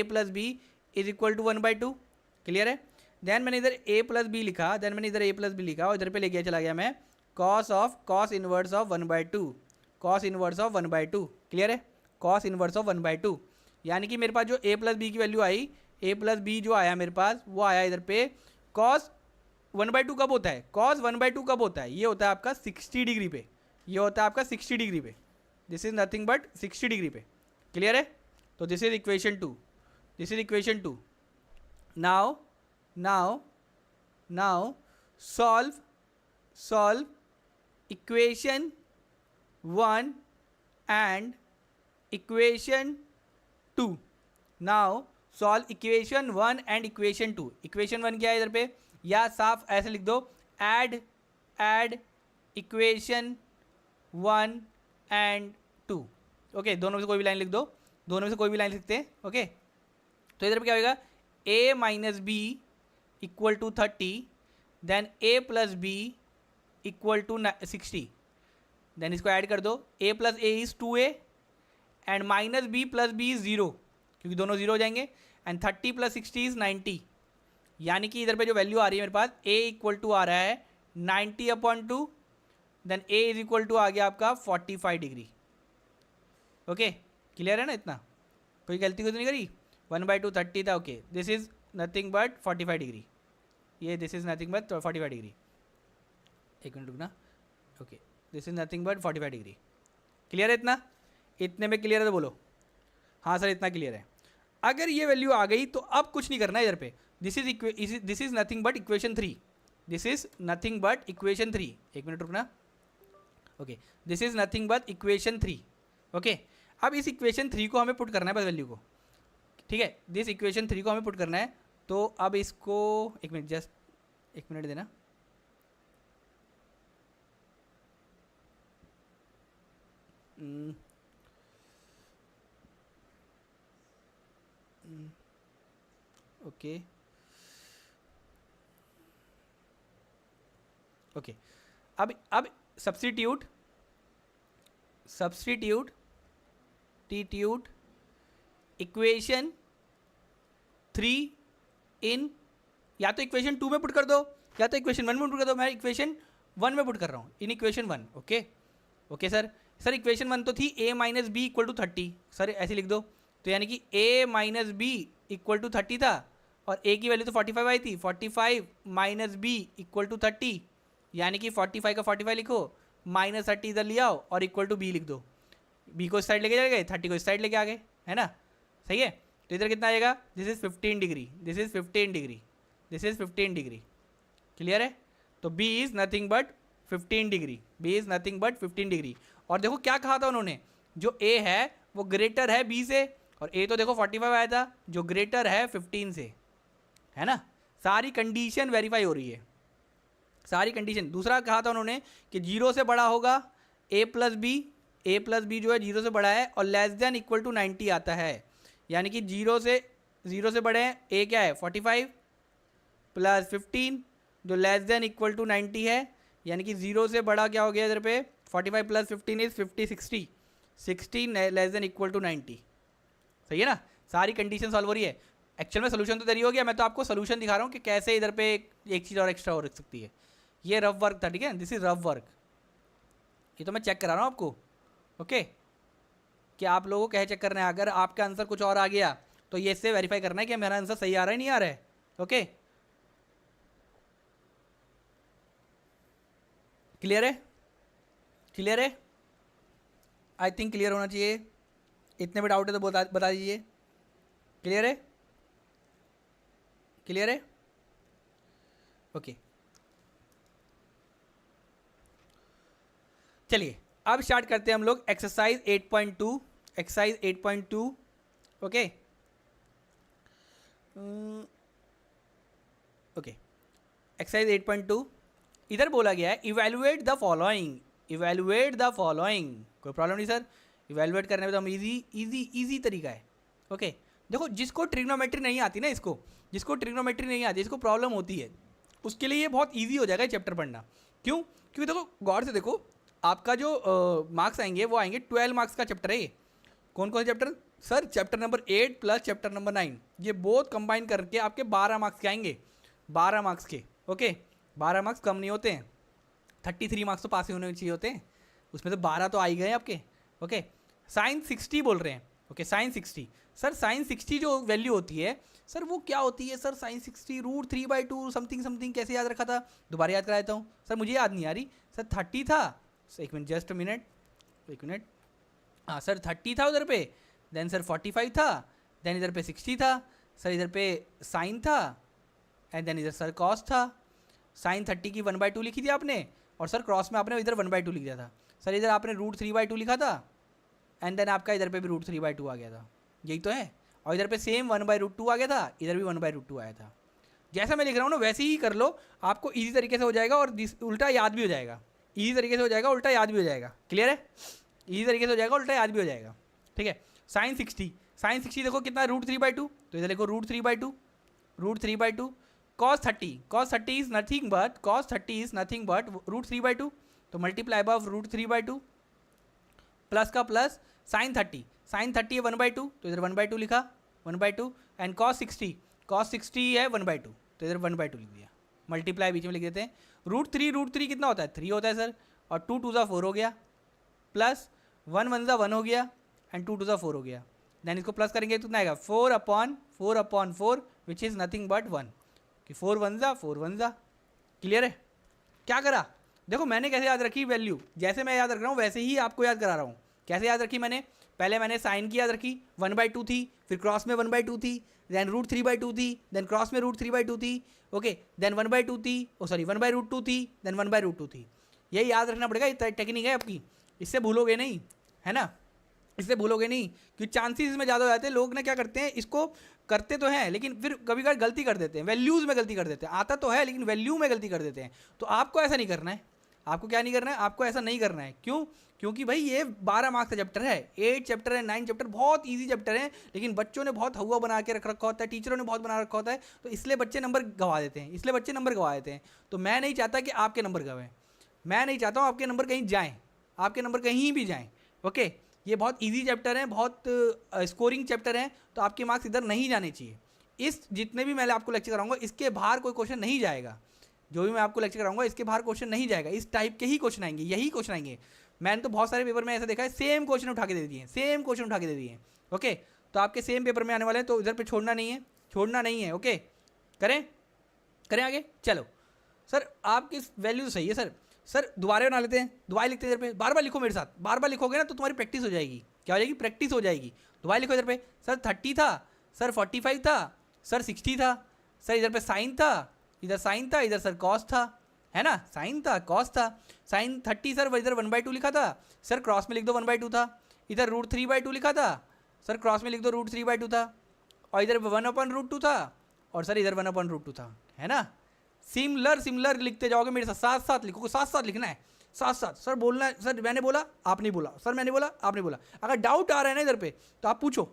plus B is equal to 1/2, clear है। देन मैंने इधर a प्लस बी लिखा, और इधर पे ले गया चला गया मैं कॉस इनवर्स ऑफ 1/2, क्लियर है, कॉस इनवर्स ऑफ 1/2, यानी कि मेरे पास जो a प्लस बी की वैल्यू आई, a प्लस बी जो आया मेरे पास वो आया इधर पे कॉस 1/2 कब होता है, कॉस 1/2 कब होता है, ये होता है आपका 60 डिग्री पे, ये होता है आपका 60 डिग्री पे, this is nothing but 60 degree पे, क्लियर है। तो this is equation 2, this is equation 2। Now solve equation 1 and equation 2। Now solve equation 1 and equation 2। Equation 1 क्या है इधर पे, या साफ ऐसे लिख दो, ऐड इक्वेशन 1 एंड 2। ओके, दोनों में से कोई भी लाइन लिख दो, दोनों में से कोई भी लाइन लिखते हैं। ओके, तो इधर पे क्या होगा, a minus B equal to 30, then a plus B equal to 60, then इसको ऐड कर दो, a plus A is 2a and minus B plus B is 0, क्योंकि दोनों 0 हो जाएंगे, एंड 30 प्लस 60 इज 90, यानी कि इधर पे जो वैल्यू आ रही है मेरे पास a इक्वल टू आ रहा है 90/2, then a is equal to आ गया आपका 45 डिग्री। ओके, क्लियर है ना, इतना कोई गलती तो नहीं करी, 1/2 30 था। Okay, this is nothing but 45 degree, ये this is nothing but 45 degree, एक मिनट रुकना। Okay, this is nothing but 45 degree, clear है इतना, इतने में क्लियर है तो बोलो हाँ सर इतना क्लियर है। अगर ये वैल्यू आ गई तो अब कुछ नहीं करना है इधर पे, this is nothing but equation 3, this is nothing but equation 3, एक मिनट रुकना। Okay, this is nothing but equation 3। Okay, अब इस इक्वेशन 3 को हमें पुट करना है बस वैल्यू को, ठीक है, दिस इक्वेशन 3 को हमें पुट करना है। तो अब इसको एक मिनट, जस्ट एक मिनट देना। ओके ओके, अब सब्स्टिट्यूट टीट्यूट इक्वेशन 3 इन, या तो इक्वेशन 2 में पुट कर दो या तो इक्वेशन 1 में पुट कर दो। मैं इक्वेशन 1 में पुट कर रहा हूँ, in equation 1। Okay okay sir equation 1 तो थी a minus B equal to 30, sir ऐसे लिख दो। तो यानी कि a minus B equal to 30 था और a की वैल्यू तो 45 आई थी, 45 माइनस बी इक्वल टू 30, यानी कि 45 का 45 लिखो, माइनस 30 इधर ले आओ और इक्वल टू b लिख दो। b को इस साइड लेके चले गए, 30 को इस साइड लेके आ गए, है ना, सही है। तो इधर कितना आएगा, this is 15 degree, this is 15 degree, this is 15 degree, clear है। तो b is nothing but 15 degree, b is nothing but 15 degree. और देखो क्या कहा था उन्होंने, जो a है वो ग्रेटर है b से, और a तो देखो 45 आया था जो ग्रेटर है 15 से, है ना। सारी कंडीशन वेरीफाई हो रही है, सारी कंडीशन। दूसरा कहा था उन्होंने कि 0 से बड़ा होगा a प्लस बी जो है 0 से बड़ा है और लेस देन इक्वल टू 90 आता है, यानी कि 0 से बड़े हैं, a क्या है 45 प्लस 15 जो लेस देन इक्वल टू 90 है, यानी कि 0 से बड़ा क्या हो गया इधर पे 45 plus 15 is 50, 60 less than equal to 90, सही है ना। सारी कंडीशन सॉल्व हो रही है। एक्चुअल में सोल्यूशन तो तैयारी हो गया, मैं तो आपको सोल्यूशन दिखा रहा हूँ कि कैसे इधर पे एक चीज़ और एक्स्ट्रा हो सकती है। ये रफ वर्क था, ठीक है, दिस इज रफ वर्क, ये तो मैं चेक करा रहा हूँ आपको। ओके, कि आप लोगों को क्या चेक करना है, अगर आपका आंसर कुछ और आ गया तो ये इससे वेरीफाई करना है कि मेरा आंसर सही आ रहा है नहीं आ रहा है। ओके, क्लियर है, क्लियर है, आई थिंक क्लियर होना चाहिए। इतने भी डाउट है तो बता दीजिए। क्लियर है, क्लियर है, ओके। चलिए अब स्टार्ट करते हैं हम लोग exercise 8.2, exercise 8.2। Okay okay, exercise 8.2 इधर बोला गया है evaluate the following, evaluate the following. कोई प्रॉब्लम नहीं सर, इवेलुएट करने में तो हम इजी तरीका है। ओके, देखो जिसको ट्रिग्नोमेट्री नहीं आती ना, जिसको ट्रिग्नोमेट्री नहीं आती, जिसको प्रॉब्लम होती है, उसके लिए ये बहुत ईजी हो जाएगा चैप्टर पढ़ना। क्यों? क्योंकि देखो गौर से देखो, आपका जो मार्क्स आएंगे वो आएंगे 12 मार्क्स का चैप्टर है ये। कौन कौन से chapter sir? Chapter number 8 plus chapter number 9, ये बोथ कंबाइन करके आपके 12 मार्क्स के आएंगे, 12 मार्क्स के। ओके, 12 मार्क्स कम नहीं होते हैं, 33 मार्क्स तो पास ही होने चाहिए होते हैं, उसमें तो 12 तो आ ही गए आपके। ओके, साइन 60 बोल रहे हैं। ओके, साइन 60, सर साइन 60 जो वैल्यू होती है सर वो क्या होती है सर? साइन 60 √3/2 समथिंग कैसे याद रखा था? दोबारा याद करा देता हूँ सर, मुझे याद नहीं आ रही सर। 30 था, एक मिनट, जस्ट एक मिनट, हाँ सर 30 था उधर पे, देन सर 45 था, देन इधर पे 60 था सर, इधर पे साइन था, एंड देन इधर सर कॉस था। साइन 30 की 1/2 लिखी थी आपने, और सर क्रॉस में आपने इधर 1/2 लिख दिया था सर। इधर आपने √3/2 लिखा था, एंड देन आपका इधर पे भी √3/2 आ गया था, यही तो है। और इधर पे सेम 1/√2 आ गया था, इधर भी 1/√2 आया था। जैसा मैं लिख रहा हूँ ना वैसे ही कर लो, आपको ईजी तरीके से हो जाएगा और उल्टा याद भी हो जाएगा, ईजी तरीके से हो जाएगा, उल्टा याद भी हो जाएगा। क्लियर है? ईजी तरीके से हो जाएगा, उल्टा याद भी हो जाएगा, ठीक है। साइन 60 देखो कितना √3/2, तो इधर देखो √3/2 cos 30 इज नथिंग बट √3/2, तो मल्टीप्लाई बाय √3/2 प्लस का प्लस साइन 30 है 1/2, तो इधर 1/2 लिखा, 1/2, एंड cos 60 है 1/2, तो इधर 1/2 लिख दिया, मल्टीप्लाई बीच में लिख देते हैं। √3 कितना होता है? 3 होता है सर, और 2 2 4 हो गया, प्लस 1 1 1 हो गया, एंड 2 2 4 हो गया। देन इसको प्लस करेंगे तो कितना आएगा? 4/4 विच इज़ नथिंग बट 1, कि 4 1 जा। क्लियर है? क्या करा देखो, मैंने कैसे याद रखी वैल्यू, जैसे मैं याद रख रहा हूँ वैसे ही आपको याद करा रहा हूँ। कैसे याद रखी मैंने? पहले मैंने साइन की याद रखी, 1/2 थी, फिर क्रॉस में 1/2 थी, देन √3/2 थी, देन क्रॉस में √3/2 थी, ओके, देन 1/2 थी, 1/2 थी, देन 1/2 थी, ये याद रखना पड़ेगा, ये टेक्निक है आपकी, इससे भूलोगे नहीं, है ना, इससे भूलोगे नहीं, क्योंकि चांसेस इसमें ज़्यादा हो जाते हैं। लोग ना क्या करते हैं, इसको करते तो हैं लेकिन फिर कभी कभी गलती कर देते हैं, वैल्यूज़ में गलती कर देते हैं, आता तो है लेकिन वैल्यू में गलती कर देते हैं। तो आपको ऐसा नहीं करना है, आपको क्या नहीं करना है, आपको ऐसा नहीं करना है। क्यों? क्योंकि भाई ये 12 मार्क्स का चैप्टर है, 8 चैप्टर है, 9 चैप्टर, बहुत ईजी चैप्टर है, लेकिन बच्चों ने बहुत हवा बना के रख रखा होता है, टीचरों ने बहुत बना रखा होता है, तो इसलिए बच्चे नंबर गंवा देते हैं, इसलिए बच्चे नंबर गंवा देते हैं। तो मैं नहीं चाहता कि आपके नंबर गंवें, मैं नहीं चाहता हूँ आपके नंबर कहीं जाएँ, आपके नंबर कहीं भी जाएँ। ओके, ये बहुत ईजी चैप्टर है, बहुत स्कोरिंग चैप्टर है, तो आपके मार्क्स इधर नहीं जाने चाहिए। इस जितने भी मैं आपको लेक्चर कराऊंगा इसके बाहर कोई क्वेश्चन नहीं जाएगा, जो भी मैं आपको लेक्चर कराऊंगा इसके बाहर क्वेश्चन नहीं जाएगा, इस टाइप के ही क्वेश्चन आएंगे, यही क्वेश्चन आएंगे। मैंने तो बहुत सारे पेपर में ऐसा देखा है, सेम क्वेश्चन उठा के दे दिए, सेम क्वेश्चन उठा के दे दिए। ओके, तो आपके सेम पेपर में आने वाले हैं, तो इधर पे छोड़ना नहीं है, छोड़ना नहीं है। ओके, करें करें आगे। चलो सर आपकी वैल्यू तो सही है सर, सर दोबारा बना लेते हैं, दोबारा लिखते हैं इधर पे, बार बार लिखो मेरे साथ, बार बार लिखोगे ना तो तुम्हारी प्रैक्टिस हो जाएगी। क्या हो जाएगी? प्रैक्टिस हो जाएगी। दोबारा लिखो इधर पे, सर 30 था, सर 45 था, सर 60 था, सर इधर पे साइन था, इधर साइन था, इधर सर कॉस था, है ना, साइन था कॉस था, साइन 30 सर इधर 1/2 लिखा था, सर क्रॉस में लिख दो 1/2 था, इधर √3/2 लिखा था, सर क्रॉस में लिख दो √3/2 था, और इधर 1/√2 था, और सर इधर 1/√2 था, है ना। सिमिलर सिमिलर लिखते जाओगे मेरे साथ, साथ साथ लिखोगे, साथ साथ लिखना है, साथ साथ। सर बोलना है, सर मैंने बोला आप नहीं बोला, सर मैंने बोला आप नहीं बोला। अगर डाउट आ रहा है ना इधर पे तो आप पूछो,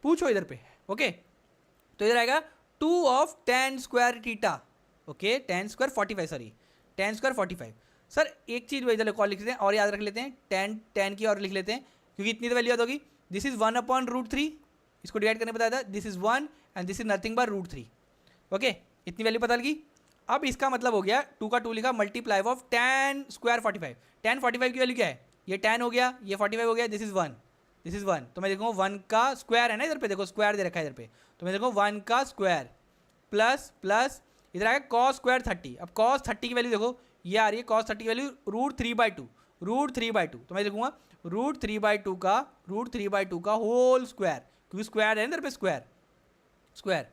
पूछो इधर पे। ओके, तो इधर आएगा 2 of tan square theta. Okay, tan square 45, sorry tan square 45। Sir एक चीज़ इधर और लिख लेते हैं, और याद रख लेते हैं, tan की और लिख लेते हैं, क्योंकि इतनी तो वैल्यू याद होगी। दिस इज 1/√3, इसको डिवाइड करने बताया था, this is 1 and this is nothing but √3। Okay, इतनी वैल्यू पता लगी। अब इसका मतलब हो गया 2 का 2 लिखा, multiply of tan square 45। tan 45 की वैल्यू क्या है? ये tan हो गया, ये 45 हो गया, दिस इज 1, दिस इज 1। तो मैं देखूँगा 1 का स्क्वायर है ना इधर पे, देखो स्क्वायर दे रखा है इधर पे, तो मैं देखूँ 1 का स्क्वायर प्लस प्लस इधर आएगा cos स्क्वायर 30। अब cos 30 की वैल्यू देखो, ये आ रही है cos 30 की वैल्यू √3/2, √3/2। तो मैं देखूँगा √3/2 का होल स्क्वायर, क्योंकि स्क्वायर है इधर पे, square square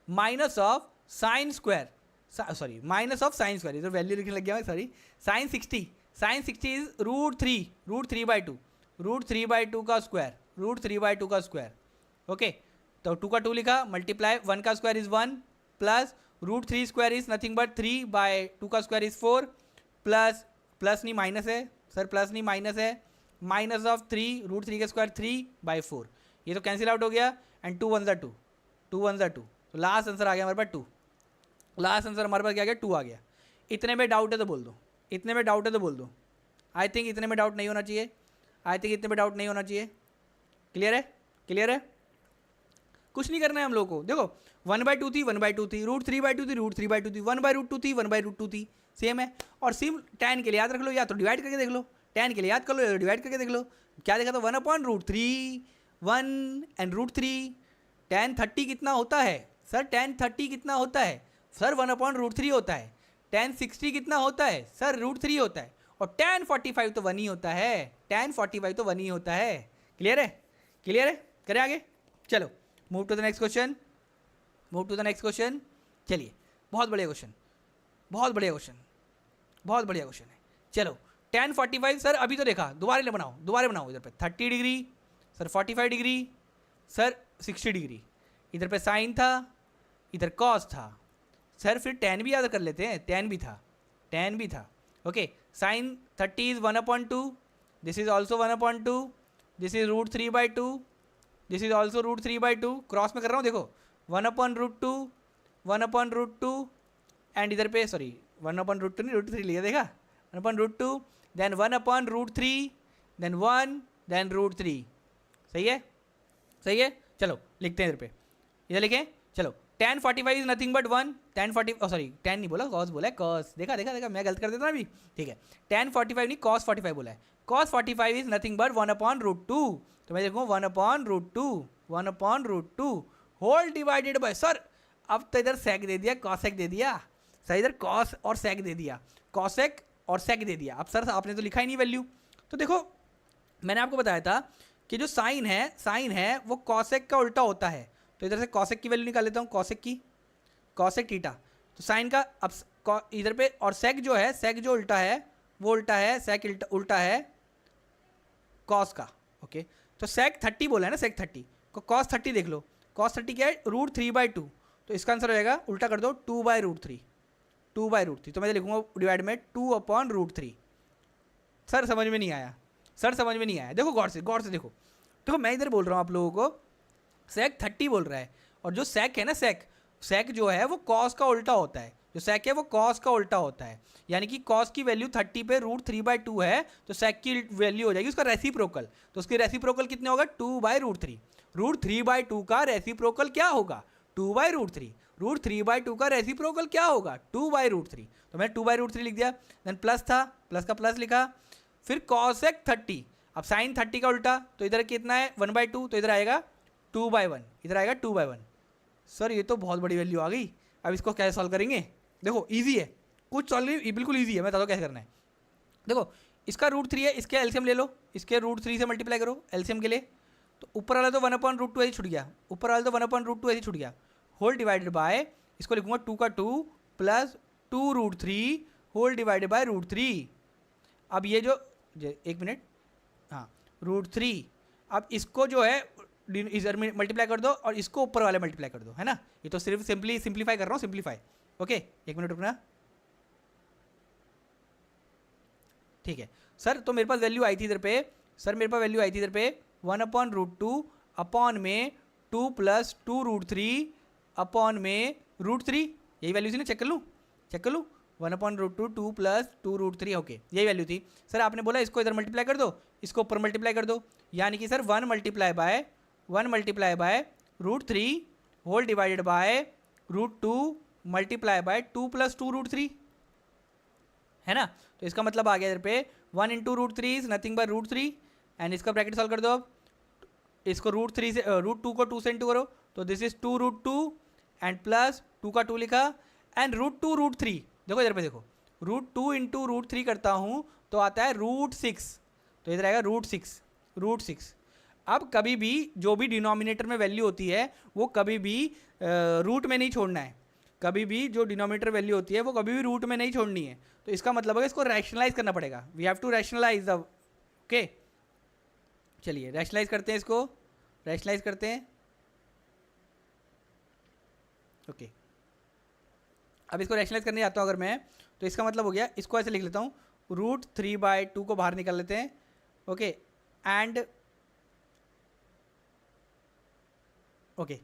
minus of sine square, sorry minus of sine square, इधर वैल्यू लिखने लग गया मैं, सॉरी, साइन 60, साइन 60 इज √3/2, √3/2 का स्क्वायर, √3/2 का स्क्वायर। ओके, तो 2 का 2 लिखा, मल्टीप्लाई 1 का square is 1 plus √3 square is nothing but 3/2 का स्क्वायर इज 4 प्लस प्लस नहीं माइनस है सर, प्लस नहीं माइनस है, माइनस ऑफ 3, √3 का स्क्वायर 3/4, ये तो कैंसिल आउट हो गया, एंड 2 1 2, 2 1 2, तो लास्ट आंसर आ गया हमारे पास 2, लास्ट आंसर हमारे पास क्या आ गया? 2 आ गया। इतने में डाउट है तो बोल दो, इतने में डाउट है तो बोल दो। आई थिंक इतने में डाउट नहीं होना चाहिए, आई थिंक इतने में डाउट नहीं होना चाहिए। क्लियर है? क्लियर है? कुछ नहीं करना है हम लोग को। देखो 1/2 थी, 1/2 थी, √3/2 थी, √3/2 थी, 1/√2 थी, 1/√2 थी, सेम है। और सिम tan के लिए याद रख लो, या तो डिवाइड करके देख लो, tan के लिए याद कर लो या डिवाइड करके देख लो। क्या देखा था? 1/√3, 1 एंड √3। tan 30 कितना होता है सर? tan 30 कितना होता है सर? 1/√3 होता है। tan 60 कितना होता है सर? √3 होता है। और tan 45 तो 1 ही होता है, tan 45 तो 1 ही होता है। क्लियर है? क्लियर है? करें आगे? चलो move to the next question, move to the next question. चलिए, बहुत बढ़िया क्वेश्चन, बहुत बढ़िया क्वेश्चन, बहुत बढ़िया क्वेश्चन है। चलो tan 45 सर अभी तो देखा, दोबारा बनाओ, दोबारा बनाओ। इधर पे 30 degree sir, 45 degree sir, 60 degree, इधर पे साइन था, इधर कॉस था सर, फिर tan भी याद कर लेते हैं, tan भी था, tan भी था। Okay, sine 30 is 1/2, this is also 1/2, this is √3/2, this is also √3/2, cross में कर रहा हूँ देखो, 1/√2, 1/√2, एंड इधर पे सॉरी 1/√2 नहीं, √3 लिया, देखा, 1/√2, देन 1/√3, देन 1, देन √3। सही है? सही है? चलो लिखते हैं इधर पे, इधर लिखें। चलो tan 45 is nothing but 1, tan 40 sorry tan नहीं बोला, cos बोला है, cos, देखा देखा देखा, मैं गलत कर देता ना अभी। ठीक है, tan 45 नहीं cos 45 बोला है। cos 45 इज नथिंग बट 1/√2, तो मैं देखूँ 1/√2, 1/√2 होल डिवाइडेड बाय, सर अब तो इधर sec दे दिया, cosec दे दिया सर, इधर cos और sec दे दिया, cosec और sec दे दिया। अब सर आपने तो लिखा ही नहीं वैल्यू। तो देखो मैंने आपको बताया था कि जो साइन है वो cosec का उल्टा होता है, तो इधर से cosec की वैल्यू निकाल लेता हूँ, cosec की, cosec थीटा, तो साइन का अब इधर पे, और sec जो है, sec जो उल्टा है वो उल्टा है, सेक उल्टा है कॉस का। ओके, तो सेक 30 बोला है ना, सेक 30 को कॉस 30 देख लो, कॉस 30 क्या है, √3/2, तो इसका आंसर हो जाएगा, उल्टा कर दो, 2/√3, 2/√3, तो मैं लिखूंगा डिवाइड में 2/√3। सर समझ में नहीं आया, सर समझ में नहीं आया, देखो गौर से देखो, देखो मैं इधर बोल रहा हूँ आप लोगों को सेक 30 बोल रहा है, और जो सेक है ना, सेक जो है वो कॉस का उल्टा होता है, जो सेक है वो कॉस का उल्टा होता है, यानी कि कॉस की वैल्यू 30 पे √3/2 है, तो सेक की वैल्यू हो जाएगी उसका रेसिप्रोकल, तो उसकी रेसिप्रोकल कितने होगा, 2/√3, √3/2 का रेसिप्रोकल क्या होगा, 2/√3, √3/2 का रेसिप्रोकल क्या होगा, 2/√3, तो मैंने 2/√3 लिख दिया, देन प्लस था, प्लस का प्लस लिखा, फिर कॉसेक 30, अब साइन 30 का उल्टा, तो इधर कितना है 1/2, तो इधर आएगा 2/1, इधर आएगा 2/1। सर ये तो बहुत बड़ी वैल्यू आ गई, अब इसको कैसे सॉल्व करेंगे, देखो इजी है, कुछ सॉल्व नहीं, बिल्कुल इजी है, मैं बता दो कैसे करना है। देखो इसका √3 है, इसके एलसीएम ले लो, इसके √3 से मल्टीप्लाई करो एलसीएम के लिए, तो ऊपर वाला तो 1/√2 ऐसे छूट गया, ऊपर वाला तो 1/√2 ऐसे छूट गया, होल डिवाइडेड बाय, इसको लिखूंगा 2 का 2 प्लस 2√3 होल डिवाइडेड बाय √3। अब ये जो, एक मिनट, हाँ √3, अब इसको जो है इधर में मल्टीप्लाई कर दो और इसको ऊपर वाले मल्टीप्लाई कर दो, है ना, ये तो सिर्फ सिंप्लीफाई कर रहा हूँ, सिंप्लीफाई। ओके, एक मिनट रुकना, ठीक है सर, तो मेरे पास वैल्यू आई थी इधर पे, सर मेरे पास वैल्यू आई थी इधर पे 1/√2 अपॉन में 2 प्लस 2√3 अपॉन में √3, यही वैल्यू थी ना, चेक कर लूँ 1/√2 2 प्लस 2√3, ओके यही वैल्यू थी। सर आपने बोला इसको इधर मल्टीप्लाई कर दो, इसको ऊपर मल्टीप्लाई कर दो, यानी कि sir 1 multiply by √3 whole divided by √2 multiply by 2 plus 2√3, है ना, तो इसका मतलब आ गया इधर पे 1 into √3 is nothing by √3, and इसका ब्रैकेट सॉल्व कर दो, अब इसको √3 से √2 को 2 से इंटू करो, तो दिस इज 2√2 एंड प्लस 2 का 2 लिखा, एंड √2√3, देखो इधर पे देखो, √2 इंटू √3 करता हूँ तो आता है √6, तो इधर आएगा √6। अब कभी भी जो भी डिनोमिनेटर में वैल्यू होती है वो कभी भी रूट में नहीं छोड़ना है, कभी भी जो डिनोमिनेटर वैल्यू होती है वो कभी भी रूट में नहीं छोड़नी है, तो इसका मतलब है इसको रैशनलाइज करना पड़ेगा, we have to rationalise the, okay चलिए रैशनलाइज करते हैं, इसको रैशनलाइज करते हैं। ओके, अब इसको रैशनलाइज करने जाता हूँ अगर मैं, तो इसका मतलब हो गया, इसको ऐसे लिख लेता हूँ, √3/2 को बाहर निकाल लेते हैं, ओके एंड ओके,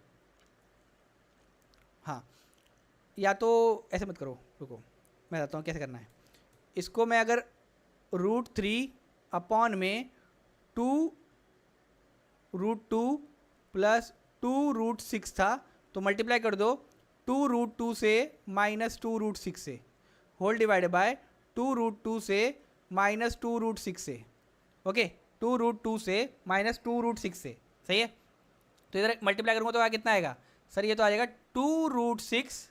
हाँ या तो ऐसे मत करो, रुको मैं बताता हूँ कैसे करना है, इसको मैं अगर √3 अपॉन में 2√2 प्लस 2√6 था, तो मल्टीप्लाई कर दो 2√2 से माइनस 2√6 से, होल डिवाइडेड बाय 2√2 से माइनस 2√6 से, ओके 2√2 से माइनस 2√6 से, सही है, तो इधर मल्टीप्लाई करूँगा तो कितना आएगा, सर ये तो आ जाएगा 2√6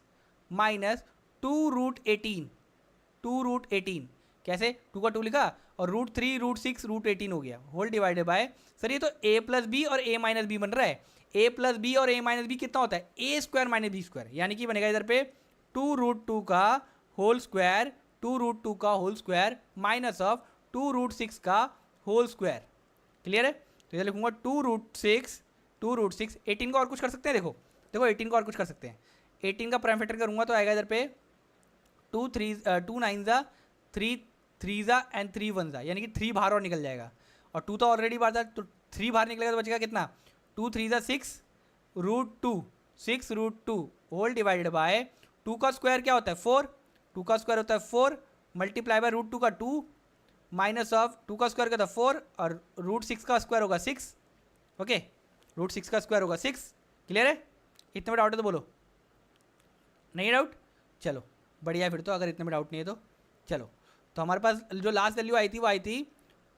माइनस 2√18, कैसे 2 का 2 लिखा और √3 √6 √18 हो गया, होल डिवाइडेड बाय, सर ये तो a प्लस बी और a माइनस बी बन रहा है, a प्लस बी और a माइनस बी कितना होता है, a square minus B square, यानी कि बनेगा इधर पे 2√2 का होल स्क्वायर माइनस ऑफ 2√6 का होल स्क्वायर, क्लियर है, तो इधर लिखूंगा 2√6 18 का और कुछ कर सकते हैं, देखो 18 का और कुछ कर सकते हैं, 18 का प्राइम फैक्टर करूंगा तो आएगा इधर पे 2 9 ज़ा 3 3 ज़ा एंड 3 1 ज़ा, यानी कि 3 बाहर और निकल जाएगा, और 2 तो ऑलरेडी बाहर था, तो 3 बाहर निकलेगा तो बचेगा कितना, 2 3 ज़ा 6 √2 होल डिवाइडेड बाय 2 का स्क्वायर क्या होता है 4, 2 का स्क्वायर होता है 4 मल्टीप्लाई बाय √2 का 2 माइनस ऑफ 2 का स्क्वायर का था 4 और √6 का स्क्वायर होगा 6, ओके √6 का स्क्वायर होगा 6, क्लियर है, इतने में डाउट है तो बोलो, नहीं डाउट, चलो बढ़िया, फिर तो अगर इतने में डाउट नहीं है तो चलो, तो हमारे पास जो लास्ट वैल्यू आई थी वो आई थी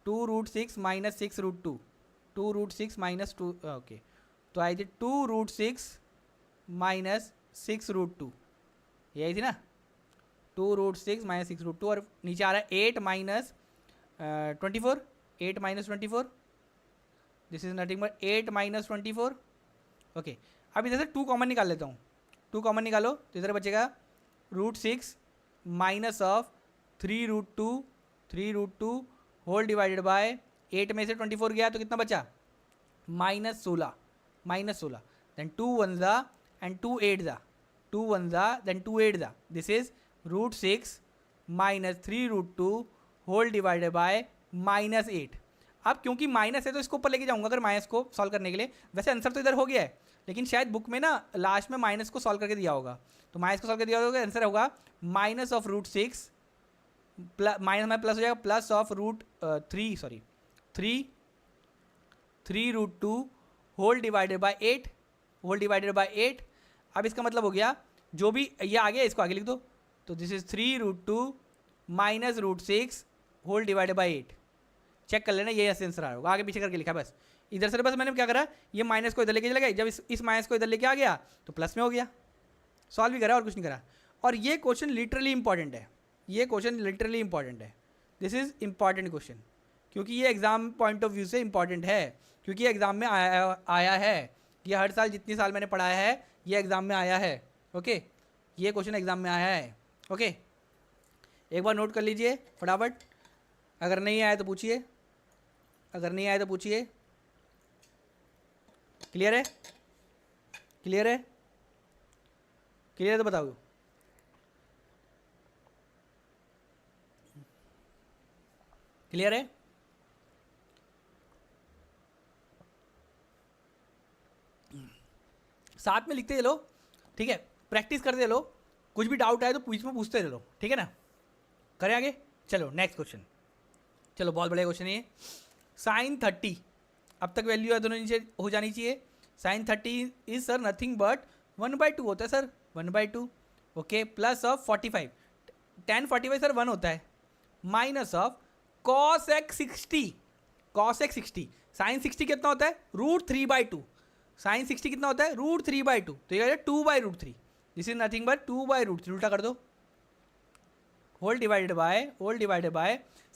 2√6 माइनस 6√2, 2√6 माइनस 2, ओके तो आई थी 2√6 माइनस 6√2, ये आई थी ना, 2√6 माइनस 6√2, और नीचे आ रहा है 8 minus 24, 8 minus 24, this is nothing but 8 minus 24, okay अब इधर से 2 कॉमन निकाल लेता हूँ, 2 कॉमन निकालो तो इधर बचेगा √6 minus of 3√2 3√2 whole divided by 8 में से 24 गया तो कितना बचा, -16 देन 2 1 ज़ा एंड 2 8 ज़ा, 2 1 ज़ा देन 2 8 ज़ा, this is √6 minus 3√2 whole divided by -8। अब क्योंकि माइनस है तो इसको ऊपर लेके जाऊंगा अगर माइनस को सॉल्व करने के लिए। वैसे आंसर तो इधर हो गया है, लेकिन शायद बुक में ना लास्ट में माइनस को सॉल्व करके दिया होगा, तो माइनस को सॉल्व करके दिया होगा, आंसर होगा माइनस ऑफ √6 माइनस में प्लस हो जाएगा plus of √3 whole divided by 8 अब इसका मतलब हो गया जो भी ये आ गया इसको आगे लिख दो, तो this is 3√2 minus √6 whole divided by 8। Check कर लेना, ये ऐसे आंसर आ होगा, आगे पीछे करके लिखा बस। इधर से बस मैंने क्या करा, ये माइनस को इधर लेके चला गया, जब इस माइनस को इधर लेके आ गया तो प्लस में हो गया, सॉल्व भी करा और कुछ नहीं करा। और ये क्वेश्चन लिटरली इंपॉर्टेंट है, दिस इज इंपॉर्टेंट क्वेश्चन, क्योंकि ये एग्जाम पॉइंट ऑफ व्यू से इंपॉर्टेंट है, क्योंकि एग्जाम में आया है, ये हर साल जितनी साल मैंने पढ़ाया है ये एग्जाम में आया है। ओके, ये क्वेश्चन एग्जाम में आया है। ओके, एक बार नोट कर लीजिए फटाफट, अगर नहीं आया तो पूछिए, क्लियर है तो बताओ। क्लियर है? साथ में लिखते चलो, ठीक है, प्रैक्टिस करते चलो, कुछ भी डाउट आए तो बीच में पूछते चलो, ठीक है ना। करें आगे, चलो नेक्स्ट क्वेश्चन, चलो बहुत बढ़िया क्वेश्चन है ये। sin 30, अब तक वैल्यू है दोनों नीचे हो जानी चाहिए। sin 30 is sir nothing but 1/2 होता है sir, 1/2। Okay, plus of 45, tan 45 sir 1 होता है, minus of cos x 60, sin 60 कितना होता है, √3/2, sin 60 कितना होता है, √3/2, तो ये 2/√3, दिस इज नथिंग बट 2/√3, उल्टा कर दो, whole divided by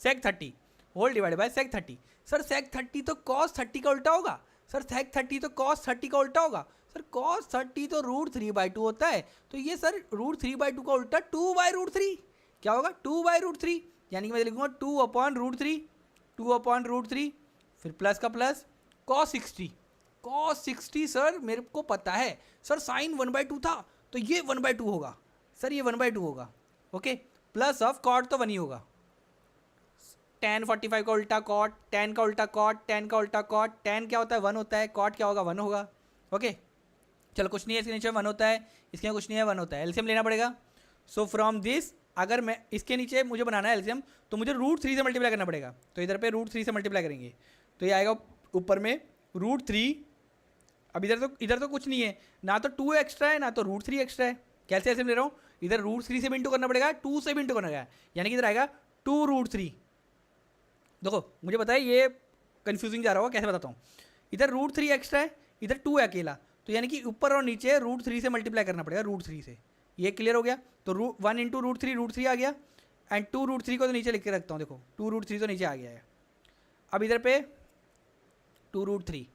sec 30 whole divided by sec 30। Sir sec 30 तो cos 30 का उल्टा होगा, सर sec 30 तो cos 30 का उल्टा होगा, सर cos 30 तो √3/2 होता है, तो ये सर √3/2 का उल्टा 2/√3 क्या होगा, 2/√3, यानी कि मैं लिखूंगा 2/√3, फिर प्लस का प्लस cos 60 सर मेरे को पता है सर sin 1/2 था तो ये 1/2 होगा, सर ये 1/2 होगा। ओके, प्लस ऑफ cot तो 1 ही होगा, tan 45 का उल्टा cot, tan का उल्टा cot, tan का उल्टा cot, tan क्या होता है 1 होता है, cot क्या होगा 1 होगा। ओके, चलो कुछ नहीं है, इसके नीचे 1 होता है, इसके कुछ नहीं है 1 होता है, एलसीएम लेना पड़ेगा। सो फ्रॉम दिस अगर मैं इसके नीचे मुझे बनाना है एलसीएम तो मुझे √3 से मल्टीप्लाई करना पड़ेगा, तो इधर पे √3 से मल्टीप्लाई करेंगे तो ये आएगा ऊपर में √3। अब इधर तो कुछ नहीं है, ना तो 2 एक्स्ट्रा है ना तो √3 एक्स्ट्रा है, कैसे ऐसे ले रहा हूँ, इधर √3 से भी इंटू करना पड़ेगा, 2 से भी इंटू करना पड़ेगा, यानी कि इधर आएगा 2√3। देखो मुझे पता है ये कंफ्यूजिंग जा रहा होगा, कैसे बताता हूँ, इधर √3 एक्स्ट्रा है, इधर 2 है अकेला, तो यानी कि ऊपर और नीचे √3 से मल्टीप्लाई करना पड़ेगा, √3 से, ये क्लियर हो गया। तो 1 × √3 आ गया, एंड 2√3 को तो नीचे लिख के रखता हूँ, देखो 2√3 तो नीचे आ गया है। अब इधर पे 2√3,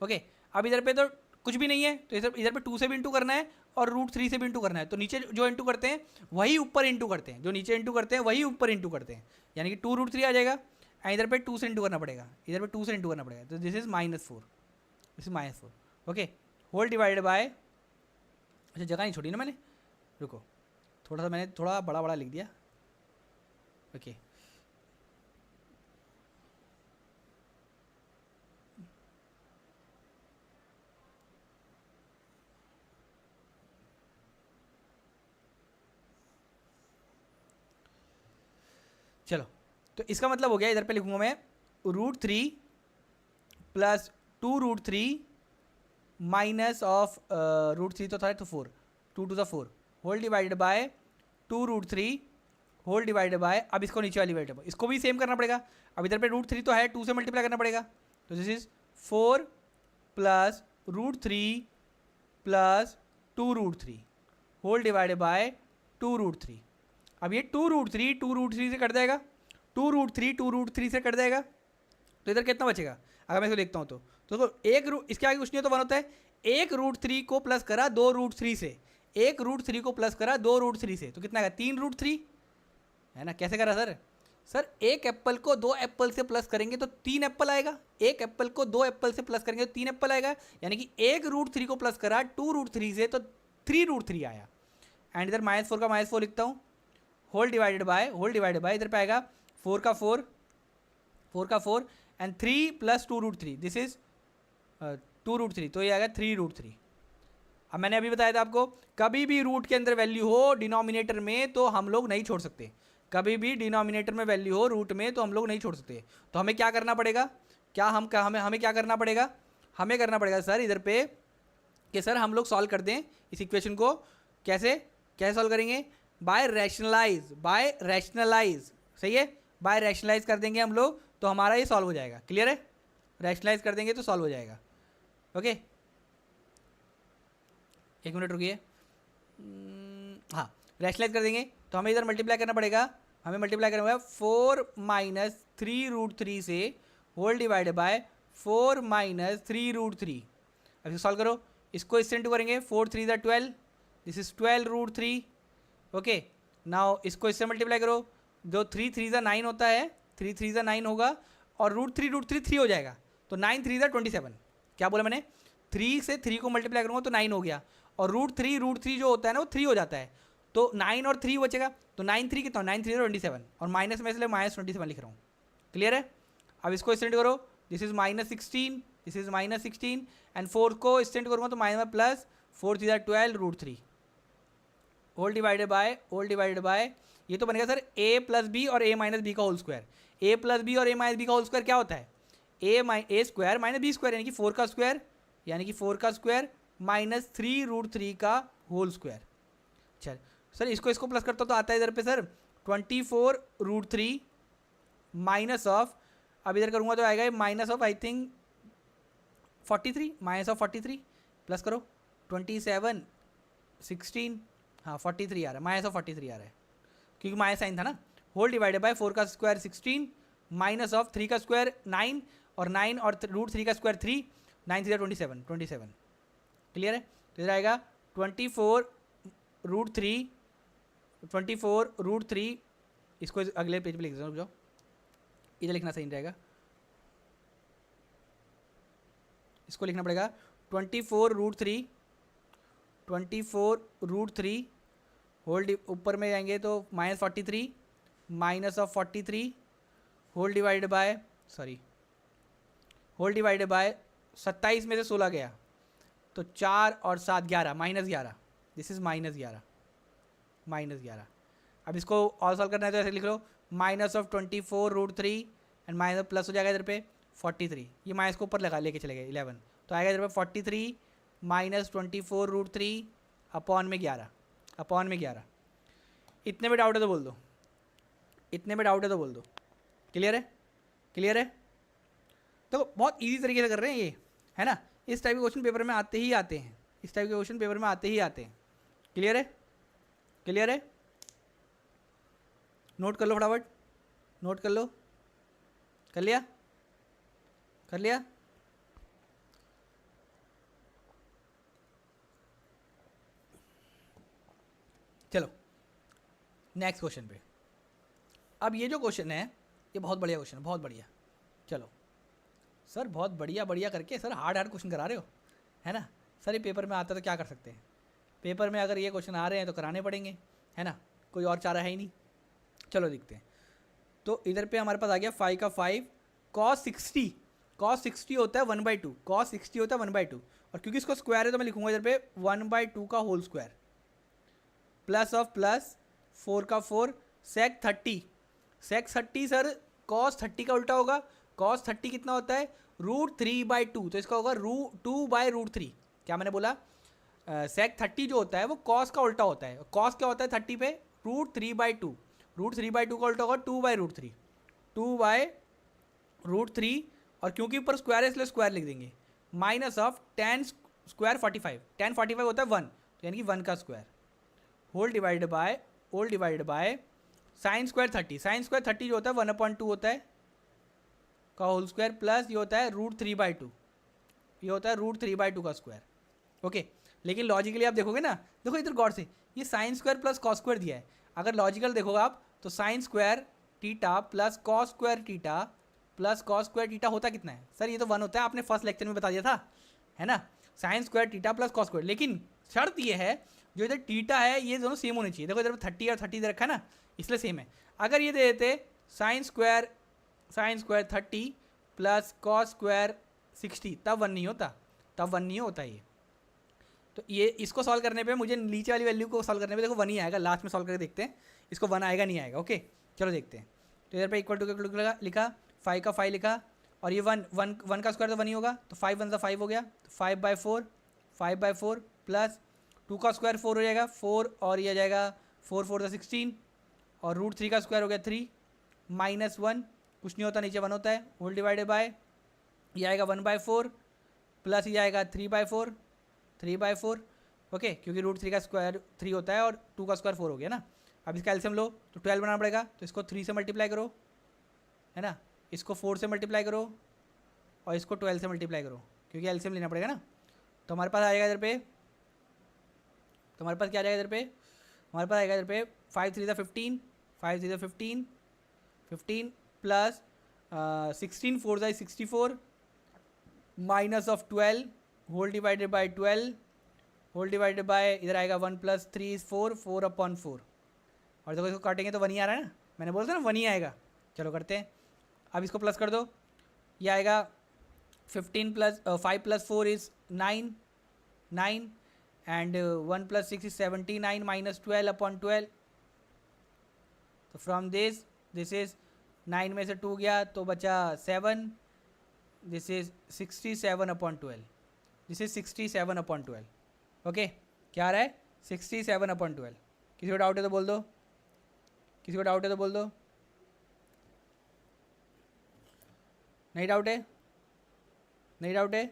ओके, अब इधर पे तो कुछ भी नहीं है, तो इधर पे 2 से भी इंटू करना है और √3 से भी इंटू करना है, तो नीचे जो इंटू करते हैं वही ऊपर इंटू करते हैं, जो नीचे इंटू करते हैं वही ऊपर इंटू करते हैं, यानी कि 2√3 आ जाएगा, एंड इधर पे 2 से इंटू करना पड़ेगा, इधर पे 2 से इंटू करना पड़ेगा, तो this is -4, okay, whole divided by, अच्छा जगह नहीं छोड़ी ना मैंने, रुको थोड़ा सा मैंने थोड़ा बड़ा लिख दिया। ओके, चलो तो इसका मतलब हो गया, इधर पे लिखूंगा मैं √3 प्लस 2√3 माइनस ऑफ √3 तो था तो 4, 2 to the 4 whole divided by 2√3 whole divided by, अब इसको नीचे वाली वेरिएबल इसको भी सेम करना पड़ेगा, अब इधर पे √3 तो है, 2 से मल्टीप्लाई करना पड़ेगा, तो this is 4 plus √3 plus 2√3 whole divided by 2√3। अब ये 2√3 से कट जाएगा, 2√3 से कट जाएगा, तो इधर कितना बचेगा, अगर मैं इसको देखता हूँ तो देखो इसके आगे कुछ नहीं है तो 1 होता है, 1 √3 को प्लस करा 2 √3 से, 1 √3 को प्लस करा 2 √3 से, तो कितना आएगा 3 √3 है ना, कैसे करा सर, सर एक एप्पल को 2 एप्पल से प्लस करेंगे तो 3 एप्पल आएगा, एक एप्पल को 2 एप्पल से प्लस करेंगे तो 3 एप्पल आएगा, यानी कि एक रूट 3 को प्लस करा 2 रूट 3 से तो 3 रूट 3 आया। एंड इधर -4 का -4 लिखता हूँ, होल डिवाइडेड बाय इधर पे आएगा 4 का 4 and 3 plus 2 root 3, this is 2 root 3, तो ये आएगा 3 रूट 3। अब मैंने अभी बताया था आपको, कभी भी रूट के अंदर वैल्यू हो डिनोमिनेटर में तो हम लोग नहीं छोड़ सकते, कभी भी डिनोमिनेटर में वैल्यू हो रूट में तो हम लोग नहीं छोड़ सकते। तो हमें क्या करना पड़ेगा, हमें क्या करना पड़ेगा, हमें करना पड़ेगा सर इधर पे कि सर हम लोग सॉल्व कर दें इस इक्वेशन को। कैसे सॉल्व करेंगे, बाय रैशनलाइज, सही है, बाय रैशनलाइज कर देंगे हम लोग तो हमारा ये सॉल्व हो जाएगा। क्लियर है, रैशनलाइज कर देंगे तो सॉल्व हो जाएगा। ओके, एक मिनट रुकिए। हाँ, रैशनलाइज कर देंगे तो हमें इधर मल्टीप्लाई करना पड़ेगा, हमें मल्टीप्लाई करना होगा 4 माइनस 3 रूट 3 से whole divided by 4 minus 3 root 3। अब इसको सॉल्व करो, इसको इससे इंटू करेंगे, 4 3 ज़ा 12, this is 12 root 3। Okay, now इसको इससे मल्टीप्लाई करो, जो 3 3 ज़ा 9 होता है, 3 3 ज़ा 9 होगा और रूट 3 3 हो जाएगा, तो 9 3 ज़ा 27। क्या बोला मैंने, 3 से 3 को मल्टीप्लाई करूँगा तो 9 हो गया, और रूट 3 जो होता है ना वो 3 हो जाता है, तो 9 और 3 बचेगा, तो 9 3 कितना, 9 3 27, और माइनस में इसलिए -27 लिख रहा हूँ। क्लियर है, अब इसको स्टेंड करो, this is -16, this is -16 and 4 को स्टेंड करूँगा तो माइनस में plus 4 3 12 root 3 whole divided by ये तो बनेगा सर a प्लस बी और a माइनस बी का whole square. a plus B और a माइनस बी का होल स्क्वायर क्या होता है, a square minus B square, यानी कि 4 का स्क्वायर माइनस 3 रूट 3 का होल स्क्वायर। चल सर इसको प्लस करता तो आता है इधर पे सर 24 रूट 3 माइनस ऑफ, अब इधर करूँगा तो आएगा minus of I think 43, minus of 43 plus करो 27 16, हाँ 43 आ रहा है, माइनस ऑफ 43 आ रहा है क्योंकि माइनस साइन था ना। होल डिवाइडेड बाय 4 का स्क्वायर 16 माइनस ऑफ 3 का स्क्वायर 9 और 9 और रूट 3 का स्क्वायर 3, 9 3 27। क्लियर है, तो इधर आएगा 24 रूट 3, इसको अगले पेज पे लिख दो, जाओ इधर लिखना सही रहेगा, इसको लिखना पड़ेगा 24 रूट 3 होल ऊपर में जाएंगे तो -43 minus of 43 whole divided by 27 में से 16 गया तो 4 और 7 11, -11, दिस इज -11। अब इसको और सॉल्व करना है तो ऐसे लिख लो minus of 24 root 3 and minus plus हो जाएगा इधर पे 43, ये माइनस को ऊपर लगा लेके चले गए 11, तो आएगा इधर पे 43 माइनस 24 रूट 3 अपॉन में 11। इतने में डाउट है तो बोल दो, क्लियर है। तो बहुत इजी तरीके से कर रहे हैं ये, है ना, इस टाइप के क्वेश्चन पेपर में आते ही आते हैं, क्लियर है। नोट कर लो फटाफट, कर लिया। चलो नेक्स्ट क्वेश्चन पे। अब ये जो क्वेश्चन है ये बहुत बढ़िया क्वेश्चन है, बहुत बढ़िया। चलो सर बहुत बढ़िया करके सर हार्ड क्वेश्चन करा रहे हो, है ना सर, ये पेपर में आता तो क्या कर सकते हैं, पेपर में अगर ये क्वेश्चन आ रहे हैं तो कराने पड़ेंगे, है ना, कोई और चारा है ही नहीं। चलो देखते हैं, तो इधर पे हमारे पास आ गया 5 का 5 cos 60 होता है 1/2, cos 60 होता है 1/2, और क्योंकि इसको स्क्वायर है तो मैं लिखूंगा इधर पे 1/2 का whole square plus of plus 4 का 4 sec 30 सर cos 30 का उल्टा होगा, cos 30 कितना होता है √3/2, तो इसका होगा 2/√3। क्या मैंने बोला, sec 30 जो होता है वो cos का उल्टा होता है, cos क्या होता है 30 पे √3/2, √3/2 का उल्टा होगा 2/√3, और क्योंकि ऊपर स्क्वायर है इसलिए स्क्वायर लिख देंगे, माइनस ऑफ 10 स्क्वायर 45, 10 45 होता है 1, तो यानी कि 1 का square whole divided by sine square 30 जो होता है 1/2 होता है का होल स्क्वायर प्लस ये होता है √3/2, ये होता है √3/2 का स्क्वायर। ओके, लेकिन लॉजिकली आप देखोगे ना, देखो इधर गौर से, ये sine square plus cos square दिया है, अगर लॉजिकल देखोगे आप तो sine square theta plus cos square theta plus cos square theta होता कितना है सर? ये तो 1 होता है, आपने फर्स्ट लेक्चर में बता दिया था, है ना? Sine square theta plus cos square. लेकिन शर्त ये है जो इधर टीटा है ये दोनों सेम होने चाहिए। देखो इधर 30 और 30 रखा है ना, इसलिए सेम है। अगर ये दे देते sign square 30 plus cos square 60, तब 1 नहीं होता, तब 1 नहीं होता ये। तो ये इसको सॉल्व करने पे मुझे नीचे वाली वैल्यू को सॉल्व करने पे देखो 1 ही आएगा। लास्ट में सॉल्व करके देखते हैं इसको 1 आएगा नहीं आएगा। ओके चलो देखते हैं। तो इधर पे इक्वल टू लिखा, 5 का 5 लिखा, और ये 1 का स्क्वायर तो 1 ही होगा, तो 5 1 5 हो गया, तो 5/4 प्लस 2 का स्क्वायर 4 हो जाएगा 4, और ये आ जाएगा 4 4 16, और √3 का स्क्वायर हो गया 3 -1 कुछ नहीं होता, नीचे 1 होता है, होल डिवाइडेड बाय ये आएगा 1/4 प्लस ये आएगा 3/4 ओके, क्योंकि √3 का स्क्वायर 3 होता है और 2 का स्क्वायर 4 हो गया ना। अब इसका एलसीएम लो तो 12 बनाना पड़ेगा, तो इसको 3 से मल्टीप्लाई करो, है ना, इसको 4 से मल्टीप्लाई करो और इसको 12 से मल्टीप्लाई करो, क्योंकि एलसीएम लेना पड़ेगा ना। तो हमारे पास आएगा इधर पे, तो हमारे पास क्या आ जाएगा इधर पे, हमारे पास आएगा इधर पे 5 3 15 5 3 15 15 plus 16 4 64 minus of 12 whole divided by 12 whole divided by इधर आएगा 1 + 3 = 4 4/4, और देखो इसको काटेंगे तो 1 ही आ रहा है ना, मैंने बोला था ना 1 ही आएगा। चलो करते हैं, अब इसको प्लस कर दो, ये आएगा 5 + 4 = 9 एंड 1 + 6 = 79 - 12/12। तो फ्रॉम दिस इज 9 में से 2 गया तो बचा 7, this is 67/12, this is 67/12। Okay क्या आ रहा है 67/12। किसी को डाउट है तो बोल दो, किसी को डाउट है तो बोल दो, नहीं डाउट है, नहीं डाउट है?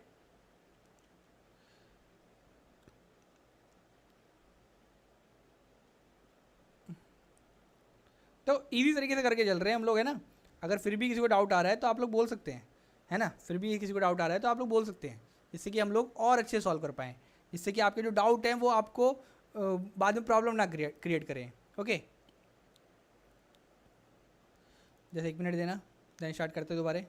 तो इजी तरीके से करके चल रहे हैं हम लोग, है ना। अगर फिर भी किसी को डाउट आ रहा है तो आप लोग बोल सकते हैं, है ना, फिर भी किसी को डाउट आ रहा है तो आप लोग बोल सकते हैं, जिससे कि हम लोग और अच्छे सॉल्व कर पाएँ, जिससे कि आपके जो डाउट हैं वो आपको बाद में प्रॉब्लम ना क्रिएट करें। ओके जैसे 1 मिनट देना, देन स्टार्ट करते दोबारा।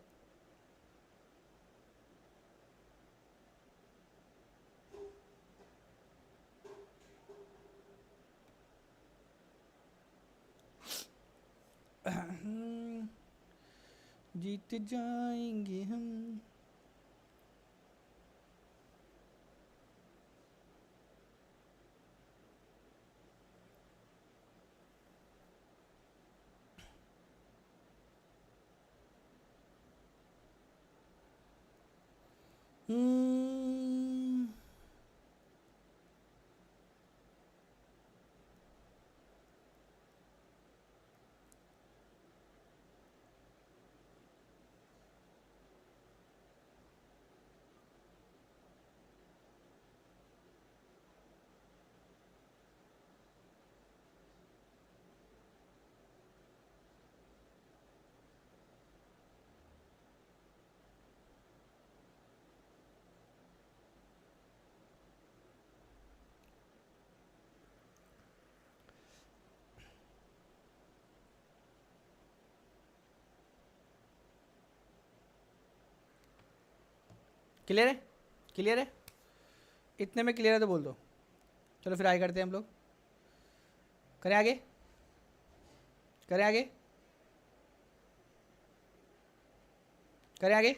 जीत जाएंगे हम। क्लियर है, क्लियर है, इतने में क्लियर है तो बोल दो। चलो फिर आगे करते हैं हम लोग, करें आगे, करें आगे, करें आगे।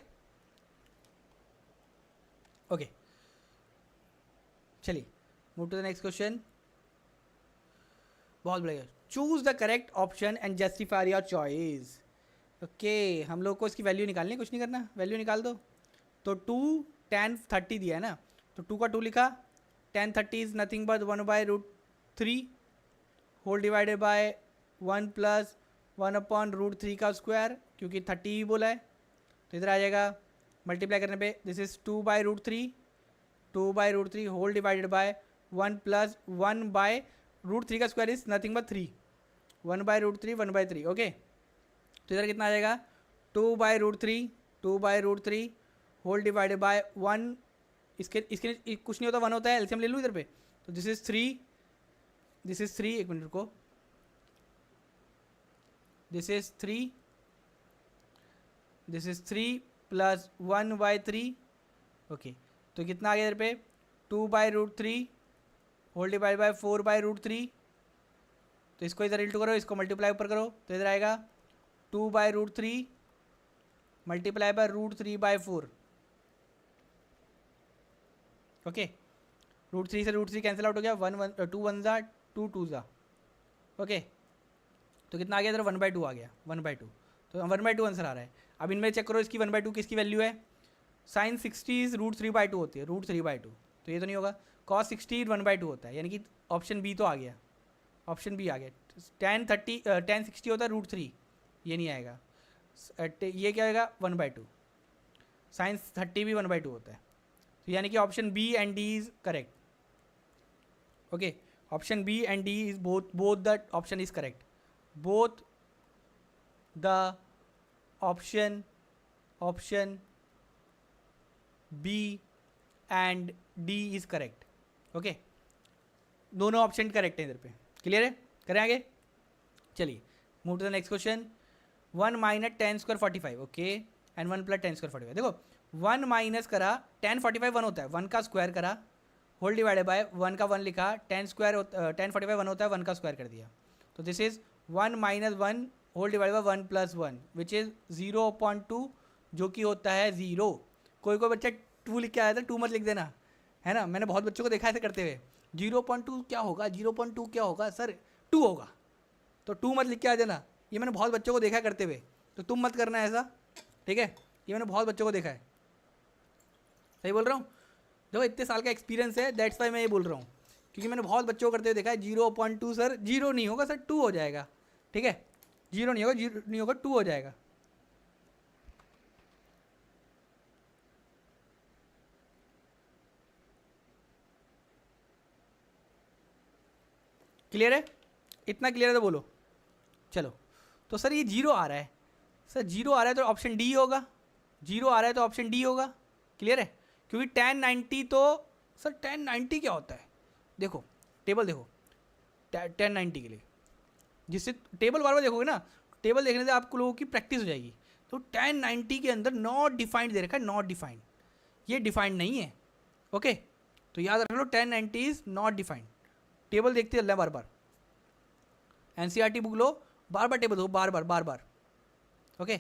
ओके चलिए move to the next question. बहुत बढ़िया, choose the correct option and justify your choice. Okay हम लोग को इसकी वैल्यू निकालनी, कुछ नहीं करना, वैल्यू निकाल दो। तो 2 tan 30 दिया है ना, तो 2 का 2 लिखा, tan 30 is nothing but 1/√3 whole divided by 1 + 1/√3 का स्क्वायर, क्योंकि 30 ही बोला है। तो इधर आ जाएगा मल्टीप्लाई करने पे, this is 2/√3 whole divided by 1 + 1/√3 का square is nothing but 3, 1/√3 okay. तो इधर कितना आ जाएगा 2/√3 होल डिवाइडेड बाय 1, इसके कुछ नहीं होता 1 होता है, एलसीएम ले लूँ इधर पे। तो दिस इज 3 1 मिनट को, this is 3, this is 3 plus 1/3। Okay, तो कितना आ गया इधर पे 2/√3 होल डिवाइड बाय 4/√3। तो इसको इधर इंटू करो, इसको मल्टीप्लाई ऊपर करो, तो इधर आएगा 2/√3 मल्टीप्लाई बाय √3/4। ओके, √3 से √3 कैंसिल आउट हो गया, 2 1 ज़ा 2 2 ज़ा। ओके, तो कितना आ गया इधर 1/2 आ गया, 1/2। तो 1/2 आंसर आ रहा है। अब इनमें चेक करो इसकी 1/2 किसकी वैल्यू है, साइन 60 √3/2 होती है, √3/2, तो ये तो नहीं होगा। कॉस 60 1/2 होता है, यानी कि ऑप्शन बी तो आ गया, ऑप्शन बी आ गया। tan 60 होता है √3, ये नहीं आएगा। ये क्या आएगा 1/2, साइन 30 भी 1/2 होता है, तो यानी कि option B and D is correct. Okay, option B and D is both the option is correct, both the option B and D is correct. Okay, दोनों ऑप्शन करेक्ट हैं इधर पे, क्लियर है। करें आगे, चलिए move to the next question. 1 minus 10 square 45, okay, and 1 plus 10 square 45। देखो 1 minus करा 10 45 1 होता है, 1 का स्क्वायर करा होल डिवाइडेड बाय 1 का 1 लिखा, 10 स्क्वायर 10 45 1 होता है, 1 का स्क्वायर कर दिया। तो this is 1 minus 1 whole divide by 1 plus 1 which is 0.2, जो कि होता है 0। कोई बच्चा 2 लिख के आया था, 2 मत लिख देना, है ना। मैंने बहुत बच्चों को देखा ऐसे करते हुए, 0.2 क्या होगा, 0.2 क्या होगा सर, 2 होगा, तो 2 मत लिख के आ जाना। ये मैंने बहुत बच्चों को देखा है करते हुए, तो तुम मत करना ऐसा, ठीक है। ये मैंने बहुत बच्चों को देखा है, सही बोल रहा हूँ। देखो इतने साल का एक्सपीरियंस है, दैट्स वाई मैं ये बोल रहा हूँ, क्योंकि मैंने बहुत बच्चों को करते हुए देखा है। 0.2 सर 0 नहीं होगा सर, 2 हो जाएगा, ठीक है। 0 नहीं होगा, 0 नहीं होगा, 2 हो जाएगा। क्लियर है, इतना क्लियर है तो बोलो। चलो, तो सर ये 0 आ रहा है, सर 0 आ रहा है तो ऑप्शन डी होगा, 0 आ रहा है तो ऑप्शन डी होगा, क्लियर है। क्योंकि tan 90, तो सर tan 90 क्या होता है, देखो टेबल देखो, tan 90 के लिए जिससे टेबल बार बार देखोगे ना, टेबल देखने से आपको लोगों की प्रैक्टिस हो जाएगी। तो tan 90 के अंदर नॉट डिफाइंड दे रखा है, नॉट डिफाइंड, ये डिफाइंड नहीं है। ओके, तो याद रख लो tan 90 is not defined. Table देखते चलना बार बार, एनसीईआरटी बुक लो, बार बार टेबल दो, बार बार। ओके,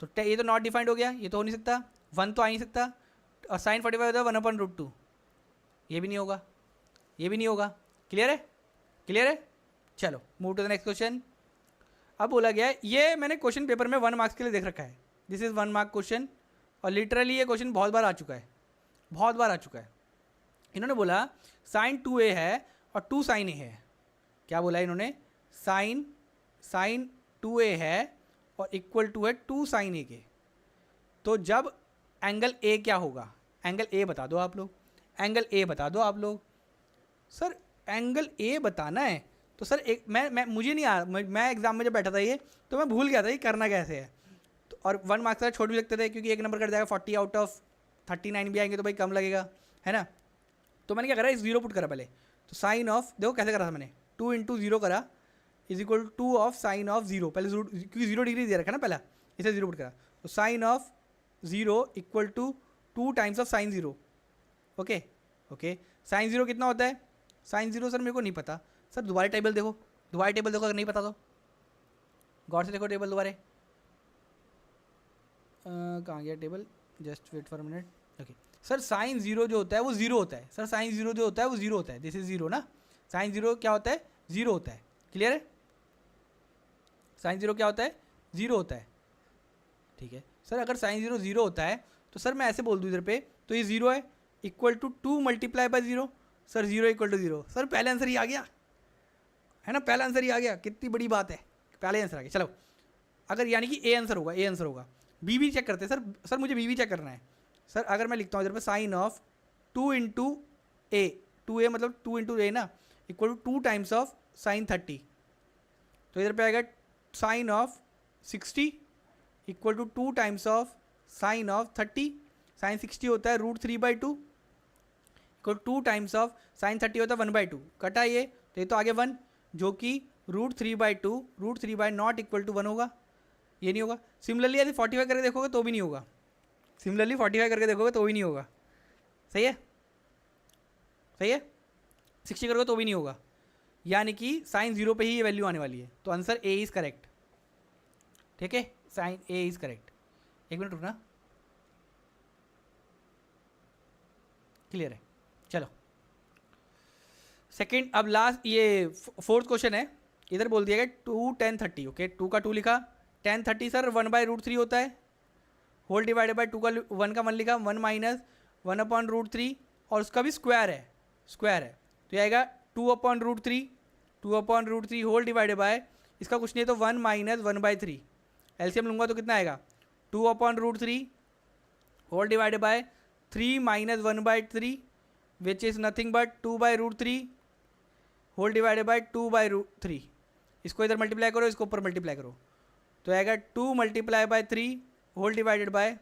तो ये तो नॉट डिफाइंड हो गया, ये तो हो नहीं सकता, 1 तो आ नहीं सकता, और साइन 45 होता है 1/√2, ये भी नहीं होगा, ये भी नहीं होगा। क्लियर है, क्लियर है। चलो move to the next question. अब बोला गया है, ये मैंने क्वेश्चन पेपर में 1 मार्क्स के लिए देख रखा है, दिस इज 1 मार्क क्वेश्चन, और लिटरली ये क्वेश्चन बहुत बार आ चुका है, बहुत बार आ चुका है। इन्होंने बोला साइन 2a है और 2 साइन a है। क्या बोला इन्होंने, साइन 2a है और इक्वल टू है 2 साइन a के। तो जब एंगल a क्या होगा, एंगल a बता दो आप लोग, एंगल a बता दो आप लोग। सर एंगल a बताना है, तो सर एक मैं मुझे नहीं आ, मैं एग्जाम में जब बैठा था ये, तो मैं भूल गया था ये करना कैसे है। तो और 1 मार्क्स का छोड़ भी सकते थे, क्योंकि 1 नंबर कट जाएगा, 40 आउट ऑफ 39 भी आएंगे तो भाई कम लगेगा, है ना। तो मैंने क्या करा, इस 0 पुट करा पहले, तो साइन ऑफ, देखो कैसे करा था मैंने, 2 × 0 करा is equal 2 of sine of 0, पहले क्योंकि 0 डिग्री दे रखा ना पहला, इसे 0 पुट करा, तो sine of 0 equal to 2 times of sine 0। Okay, sine 0 कितना होता है, साइन 0 सर मेरे को नहीं पता, सर दोबारा टेबल देखो, अगर नहीं पता तो गौर से देखो टेबल दोबारा। कहाँ गया table, just wait for minute. Okay, sir sine 0 जो होता है वो 0 होता है, सर साइन 0 जो होता है वो 0 होता है, दिस इज 0 ना, साइन 0 क्या होता है, 0 होता है, क्लियर है। साइन 0 क्या होता है, 0 होता है, ठीक है। सर अगर साइन 0 0 होता है, तो सर मैं ऐसे बोल दूँ इधर पे, तो ये 0 है, equal to 2 multiply by 0, sir 0 equal to 0, sir पहले आंसर ही आ गया, है ना, पहला आंसर ही आ गया, कितनी बड़ी बात है, पहले आंसर आ गया। चलो, अगर यानी कि ए आंसर होगा, बी भी चेक करते हैं सर मुझे बी भी चेक करना है। सर अगर मैं लिखता हूँ इधर पे साइन ऑफ 2 × a, 2a मतलब 2 × a ना, equal to 2 times of sine 30, तो इधर पे आएगा sine of 60 equal to 2 times of sine of 30, sine 60 होता है √3/2 इक्वल 2 टाइम्स ऑफ साइन 30 होता है 1/2, कटा ये, तो ये तो आगे 1, जो कि √3/2 √3 नॉट इक्वल टू 1 होगा, ये नहीं होगा। सिमिलरली यदि 45 करके देखोगे तो भी नहीं होगा, सिमिलरली 45 करके देखोगे तो भी नहीं होगा। सही है, सही है। 60 करोगे तो भी नहीं होगा, यानी कि साइन 0 पे ही ये वैल्यू आने वाली है। तो आंसर ए इज़ करेक्ट। ठीक है, साइन ए इज़ करेक्ट। एक मिनट रुकना, क्लियर है। चलो सेकंड, अब लास्ट ये फोर्थ क्वेश्चन है। इधर बोल दिया गया 2 10 30। ओके, 2 का 2 लिखा, 10 30 सर 1/√3 होता है, होल डिवाइडेड बाय 2 का 1 का 1 लिखा, 1 माइनस 1/√3 और उसका भी स्क्वायर है, स्क्वायर है तो ये आएगा 2/√3, 2/√3 होल डिवाइडेड बाय, इसका कुछ नहीं है तो 1 माइनस 1/3, एलसीएम लूँगा तो कितना आएगा 2/√3 whole divided by 3 minus 1/3 which is nothing but 2/√3 whole divided by 2/√3। इसको इधर मल्टीप्लाई करो, इसको ऊपर मल्टीप्लाई करो तो आएगा 2 multiply by 3 whole divided by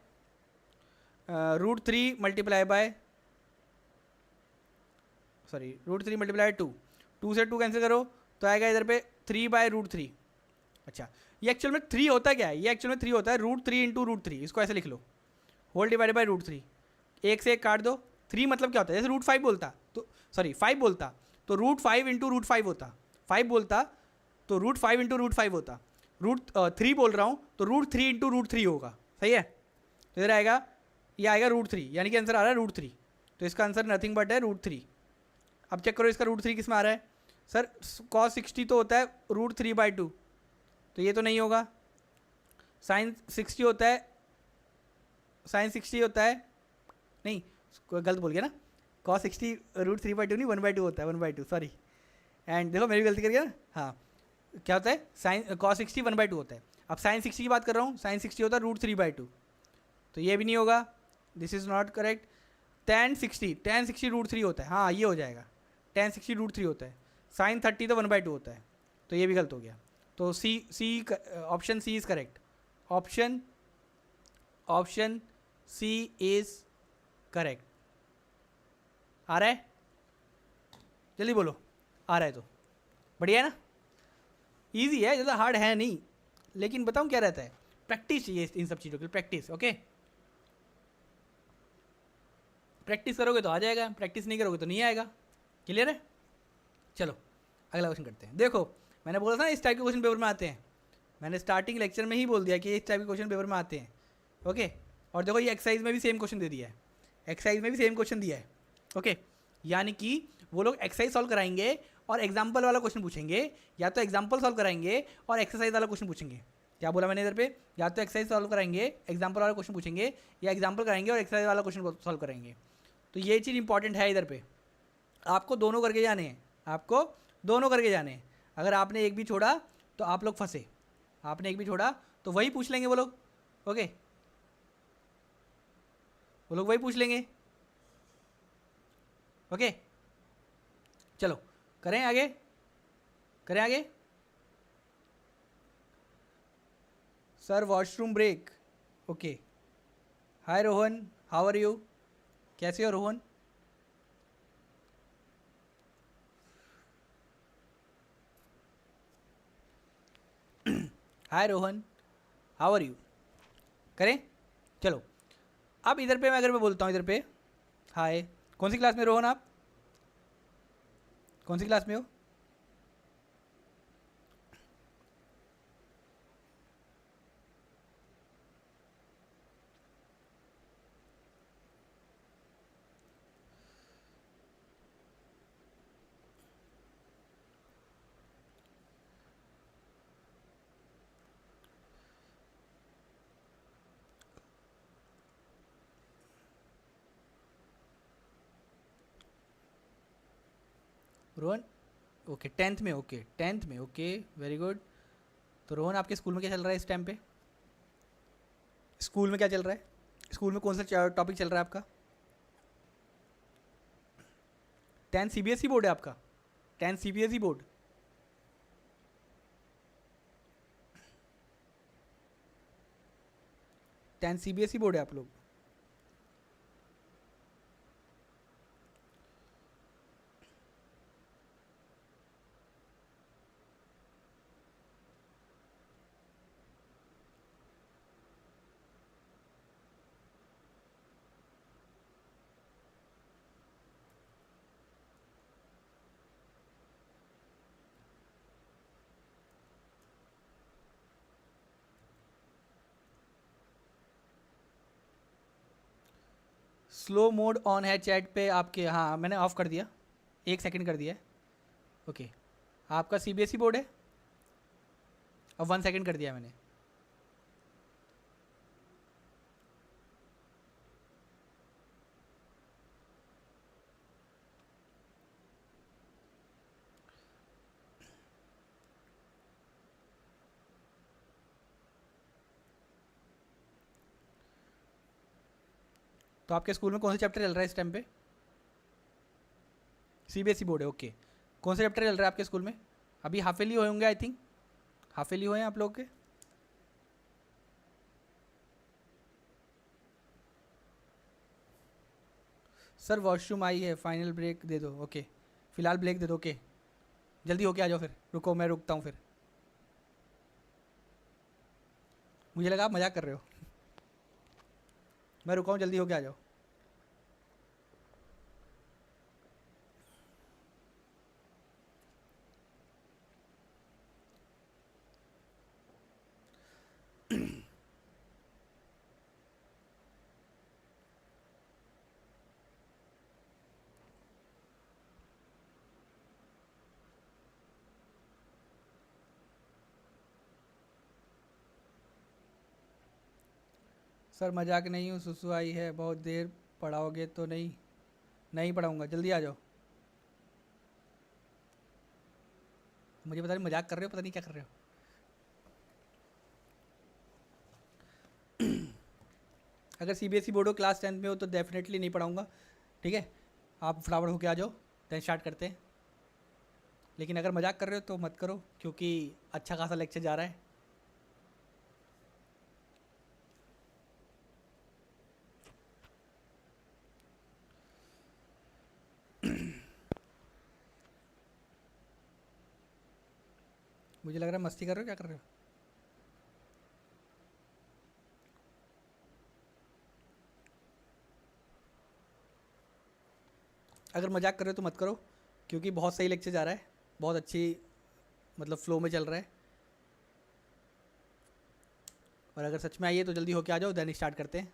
√3 multiply by, sorry √3 multiply 2, 2 से 2 कैंसिल करो तो आएगा इधर पे 3/√3। अच्छा, ये एक्चुअल में 3 होता क्या है, ये एक्चुअल में 3 होता है √3 इंटू √3, इसको ऐसे लिख लो होल डिवाइडेड बाय √3, एक से एक काट दो। 3 मतलब क्या होता है, जैसे √5 बोलता तो, सॉरी 5 बोलता तो √5 इंटू √5 होता, 5 बोलता तो √5 इंटू √5 होता, √3 बोल रहा हूँ तो √3 इंटू √3 होगा। सही है, तो इधर आएगा, ये आएगा √3, यानी कि आंसर आ रहा है √3, तो इसका आंसर नथिंग बट है √3। अब चेक करो इसका √3 किस में आ रहा है, सर cos 60 तो होता है √3/2, तो ये तो नहीं होगा। sin 60 होता है, sin 60 होता है, नहीं गलत बोल गया ना, cos 60 √3/2 नहीं 1/2 होता है, 1/2 सॉरी, एंड देखो मेरी गलती कर गया ना। हाँ, क्या होता है साइन cos 60 1/2 होता है। अब sin 60 की बात कर रहा हूँ, sin 60 होता है √3/2, तो ये भी नहीं होगा, this is not correct. tan 60 √3 होता है, हाँ ये हो जाएगा, tan 60 √3 होता है, sin 30 तो 1/2 होता है, तो ये भी गलत हो गया। तो C option C is correct, option C is correct. आ रहा है, जल्दी बोलो, आ रहा है तो बढ़िया है ना, इजी है, ज़्यादा हार्ड है नहीं, लेकिन बताऊँ क्या रहता है, प्रैक्टिस चाहिए इन सब चीज़ों की, प्रैक्टिस। ओके, प्रैक्टिस करोगे तो आ जाएगा, प्रैक्टिस नहीं करोगे तो नहीं आएगा। क्लियर है, चलो अगला क्वेश्चन करते हैं। देखो मैंने बोला था ना इस टाइप के क्वेश्चन पेपर में आते हैं, मैंने स्टार्टिंग लेक्चर में ही बोल दिया कि इस टाइप के क्वेश्चन पेपर में आते हैं। ओके, और देखो ये एक्सरसाइज में भी सेम क्वेश्चन दे दिया है, एक्सरसाइज में भी सेम क्वेश्चन दिया है। ओके, यानी कि वो लोग एक्सरसाइज सॉल्व कराएंगे और एग्जाम्पल वाला क्वेश्चन पूछेंगे, या तो एग्जाम्पल सॉल्व कराएंगे और एक्सरसाइज वाला क्वेश्चन पूछेंगे। क्या बोला मैंने इधर पे, या तो एक्सरसाइज सॉल्व कराएंगे एग्जाम्पल वाला क्वेश्चन पूछेंगे, या एग्जाम्पल कराएंगे और एक्सरसाइज वाला क्वेश्चन सॉल्व कराएंगे। तो ये चीज़ इंपॉर्टेंट है इधर पे, आपको दोनों करके जाने हैं, आपको दोनों करके जाने हैं। अगर आपने एक भी छोड़ा तो आप लोग फंसे, आपने एक भी छोड़ा तो वही पूछ लेंगे वो लोग। ओके, वो लोग वही पूछ लेंगे। ओके, चलो करें आगे, करें आगे। Sir washroom break. Okay, hi Rohan, how are you, कैसे हो Rohan? Hi Rohan, how are you. करें, चलो अब इधर पे मैं अगर मैं बोलता हूँ इधर पे, हाय, कौन सी क्लास में रोहन, आप कौन सी क्लास में हो? रोहन, ओके 10th में, ओके 10th में, ओके वेरी गुड। तो रोहन आपके स्कूल में क्या चल रहा है इस टाइम पे, स्कूल में क्या चल रहा है, स्कूल में कौन सा टॉपिक चल रहा है आपका? 10 सीबीएसई बोर्ड है आपका, 10 CBSE board. Tenth CBSE board है आप लोग। स्लो मोड ऑन है चैट पे आपके? हाँ मैंने ऑफ कर दिया, 1 सेकंड कर दिया है। ओके, आपका सीबीएसई बोर्ड है? अब 1 सेकंड कर दिया मैंने। तो आपके स्कूल में कौन सा चैप्टर चल रहा है इस टाइम पे? सीबीएसई बोर्ड है, ओके। कौन सा चैप्टर चल रहा है आपके स्कूल में? अभी हाफ ईयरली हुए होंगे आई थिंक, हाफ ईयरली हुए हैं आप लोग के? सर वॉशरूम आई है, फाइनल ब्रेक दे दो। ओके, फिलहाल ब्रेक दे दो। ओके, जल्दी होके आ जाओ फिर, रुको मैं रुकता हूँ फिर। मुझे लगा आप मजाक कर रहे हो। मैं रुका हूँ, जल्दी होके आ जाओ। सर मजाक नहीं हूँ, सुसु आई है, बहुत देर पढ़ाओगे तो नहीं? नहीं पढ़ाऊँगा, जल्दी आ जाओ। मुझे पता नहीं मजाक कर रहे हो, पता नहीं क्या कर रहे हो। अगर सीबीएसई बोर्ड हो, क्लास 10 में हो, तो डेफिनेटली नहीं पढ़ाऊँगा। ठीक है, आप फटाफट होके आ जाओ, देन स्टार्ट करते हैं। लेकिन अगर मजाक कर रहे हो तो मत करो, क्योंकि अच्छा खासा लेक्चर जा रहा है। मुझे लग रहा है मस्ती कर रहे हो, क्या कर रहे हो? अगर मजाक कर रहे हो तो मत करो, क्योंकि बहुत सही लेक्चर जा रहा है, बहुत अच्छी मतलब फ्लो में चल रहा है। और अगर सच में आई है तो जल्दी होके आ जाओ, देन स्टार्ट करते हैं।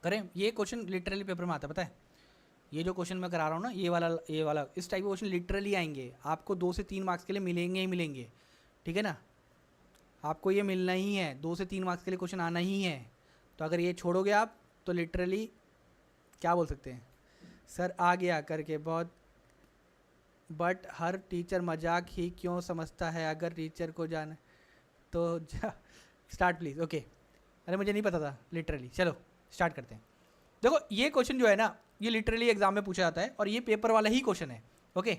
करें, ये क्वेश्चन लिटरली पेपर में आता है, पता है? ये जो क्वेश्चन मैं करा रहा हूँ ना, ये वाला इस टाइप के क्वेश्चन लिटरली आएंगे आपको, 2 से 3 मार्क्स के लिए मिलेंगे ही मिलेंगे। ठीक है ना, आपको ये मिलना ही है, 2 से 3 मार्क्स के लिए क्वेश्चन आना ही है। तो अगर ये छोड़ोगे आप तो लिटरली क्या बोल सकते हैं, सर आ गया करके बहुत, बट हर टीचर मजाक ही क्यों समझता है? अगर टीचर को जाना तो स्टार्ट प्लीज़। ओके, अरे मुझे नहीं पता था लिटरली। चलो स्टार्ट करते हैं। देखो ये क्वेश्चन जो है ना, ये लिटरली एग्जाम में पूछा जाता है और ये पेपर वाला ही क्वेश्चन है। ओके,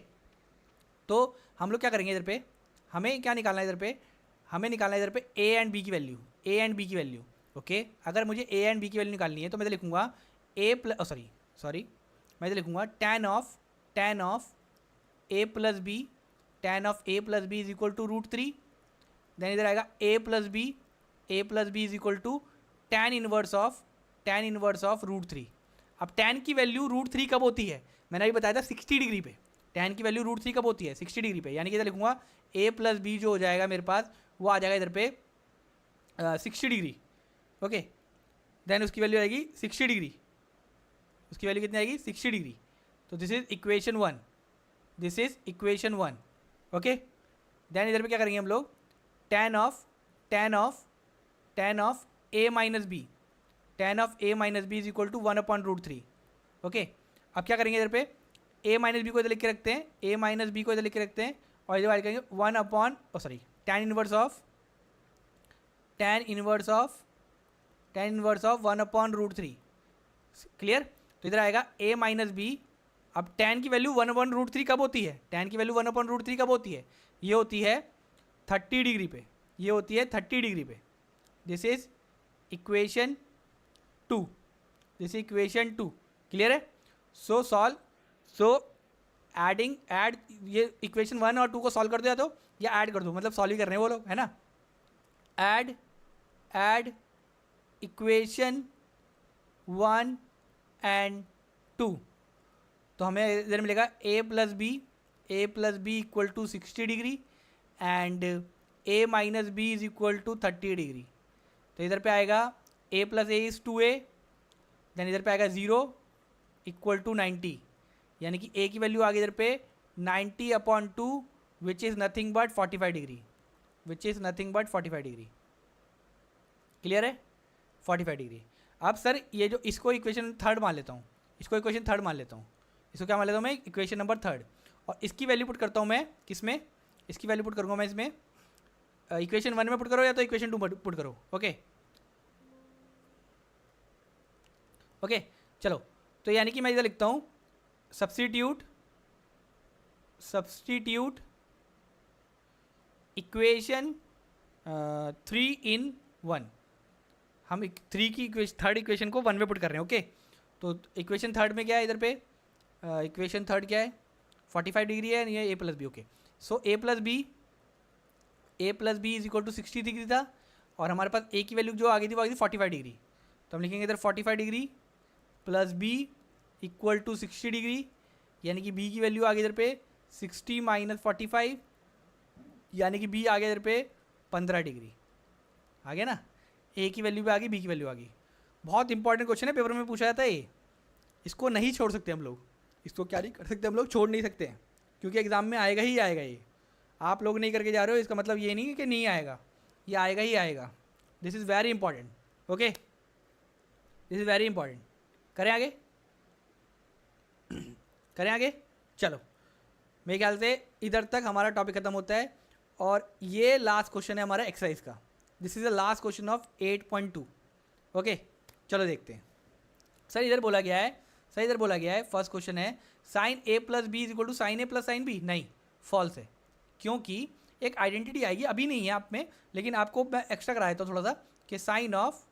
तो हम लोग क्या करेंगे इधर पे, हमें क्या निकालना है इधर पे, हमें निकालना है इधर पे ए एंड बी की वैल्यू, ए एंड बी की वैल्यू। ओके, अगर मुझे ए एंड बी की वैल्यू निकालनी है तो मैं तो लिखूंगा ए प्लस सॉरी मैं तो लिखूंगा tan of A plus B, tan of A plus B is equal to √3। Then इधर आएगा A plus B is equal to tan inverse of √3। अब tan की वैल्यू √3 कब होती है? मैंने अभी बताया था 60 डिग्री पे। tan की वैल्यू √3 कब होती है? 60 डिग्री पे। यानी कि इधर लिखूंगा a प्लस बी जो हो जाएगा मेरे पास, वो आ जाएगा इधर पे 60 डिग्री। ओके, देन उसकी वैल्यू आएगी 60 डिग्री। उसकी वैल्यू कितनी आएगी? 60 डिग्री। तो this is equation 1, this is equation 1। Okay, then इधर पे क्या करेंगे हम लोग, tan of a minus B, tan of a minus B is equal to 1/√3। Okay, अब क्या करेंगे इधर पे, a माइनस बी को इधर लिख के रखते हैं, a माइनस बी को इधर लिख के रखते हैं, और इधर करेंगे tan इनवर्स ऑफ 1/√3। क्लियर? तो इधर आएगा a माइनस बी। अब tan की वैल्यू 1/√3 कब होती है? tan की वैल्यू 1/√3 कब होती है? ये होती है 30 डिग्री पे, ये होती है 30 डिग्री पे। This is equation 2, this is equation 2। Clear है? सो ऐड ये इक्वेशन 1 और 2 को सॉल्व कर दो, या तो या ऐड कर दो, मतलब सॉल्व ही कर रहे हैं वो लोग, है ना। ऐड इक्वेशन 1 एंड 2, तो हमें इधर मिलेगा a plus B A plus B equal to 60 degree and A minus B is equal to 30 degree. तो इधर पे आएगा A plus A is 2a, then इधर पे आएगा 0 इक्वल टू 90, यानी कि ए की वैल्यू आ गई इधर पे 90/2 विच is nothing but 45 degree, which is nothing but 45 degree. Clear है? 45 डिग्री। अब सर ये जो इसको इक्वेशन थर्ड मान लेता हूँ, इसको इक्वेशन थर्ड मान लेता हूँ, इसको क्या मान लेता हूँ मैं? Equation number third. और इसकी वैल्यू पुट करता हूँ मैं किसमें? इसकी वैल्यू पुट करूँगा मैं इसमें, इक्वेशन 1 में पुट करो या तो इक्वेशन 2 पुट करो। ओके ओके चलो, तो यानी कि मैं इधर लिखता हूँ सब्स्टिट्यूट इक्वेशन 3 in 1। हम 3 की थर्ड इक्वेशन को 1 में पुट कर रहे हैं। ओके तो इक्वेशन थर्ड में क्या है इधर पे? इक्वेशन थर्ड क्या है? 45 डिग्री है, ये A plus B. Okay so A plus B is equal to 60 degree था, और हमारे पास ए की वैल्यू जो आ गई थी वो आ गई थी 45 डिग्री। तो हम लिखेंगे इधर 45 degree plus B equal to 60 degree, यानी कि बी की वैल्यू आ गई इधर पे 60 माइनस 45, यानी कि बी आ गया इधर पे 15 डिग्री। आ गया ना? ए की वैल्यू भी आ गई, बी की वैल्यू आ गई। बहुत इंपॉर्टेंट क्वेश्चन है, पेपर में पूछा जाता है ये, इसको नहीं छोड़ सकते हम लोग, इसको क्या नहीं कर सकते हम लोग, छोड़ नहीं सकते हैं, क्योंकि एग्जाम में आएगा ही आएगा ये। आप लोग नहीं करके जा रहे हो इसका मतलब ये नहीं कि नहीं आएगा, ये आएगा ही आएगा। This is very important. Okay this is very important. करें आगे? करें आगे? चलो, मेरे ख्याल से इधर तक हमारा टॉपिक खत्म होता है, और ये लास्ट क्वेश्चन है हमारा एक्सरसाइज का। This is the last question of 8.2। Okay चलो देखते हैं। सर इधर बोला गया है, फर्स्ट क्वेश्चन है sine A plus B is equal to sine A plus sine B. नहीं, फॉल्स है, क्योंकि एक आइडेंटिटी आएगी, अभी नहीं है आप में, लेकिन आपको मैं एक्स्ट्रा करा देता हूँ थोड़ा सा, कि sine of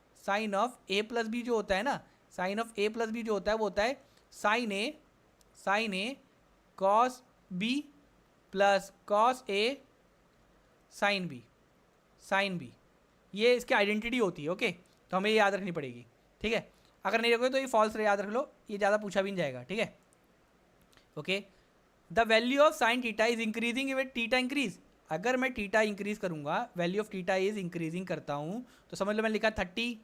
A plus B जो होता है ना, sine of A plus B जो होता है वो होता है sine A cos B plus cos A sine B, ये इसकी आइडेंटिटी होती है। ओके तो हमें ये याद रखनी पड़ेगी, ठीक है? अगर नहीं रखोगे तो ये फॉल्स याद रख लो, ये ज़्यादा पूछा भी नहीं जाएगा, ठीक है? Okay the value of sine theta is increasing with theta increase. अगर मैं थीटा इंक्रीज करूँगा, value of theta is increasing करता हूँ, तो समझ लो मैंने लिखा 30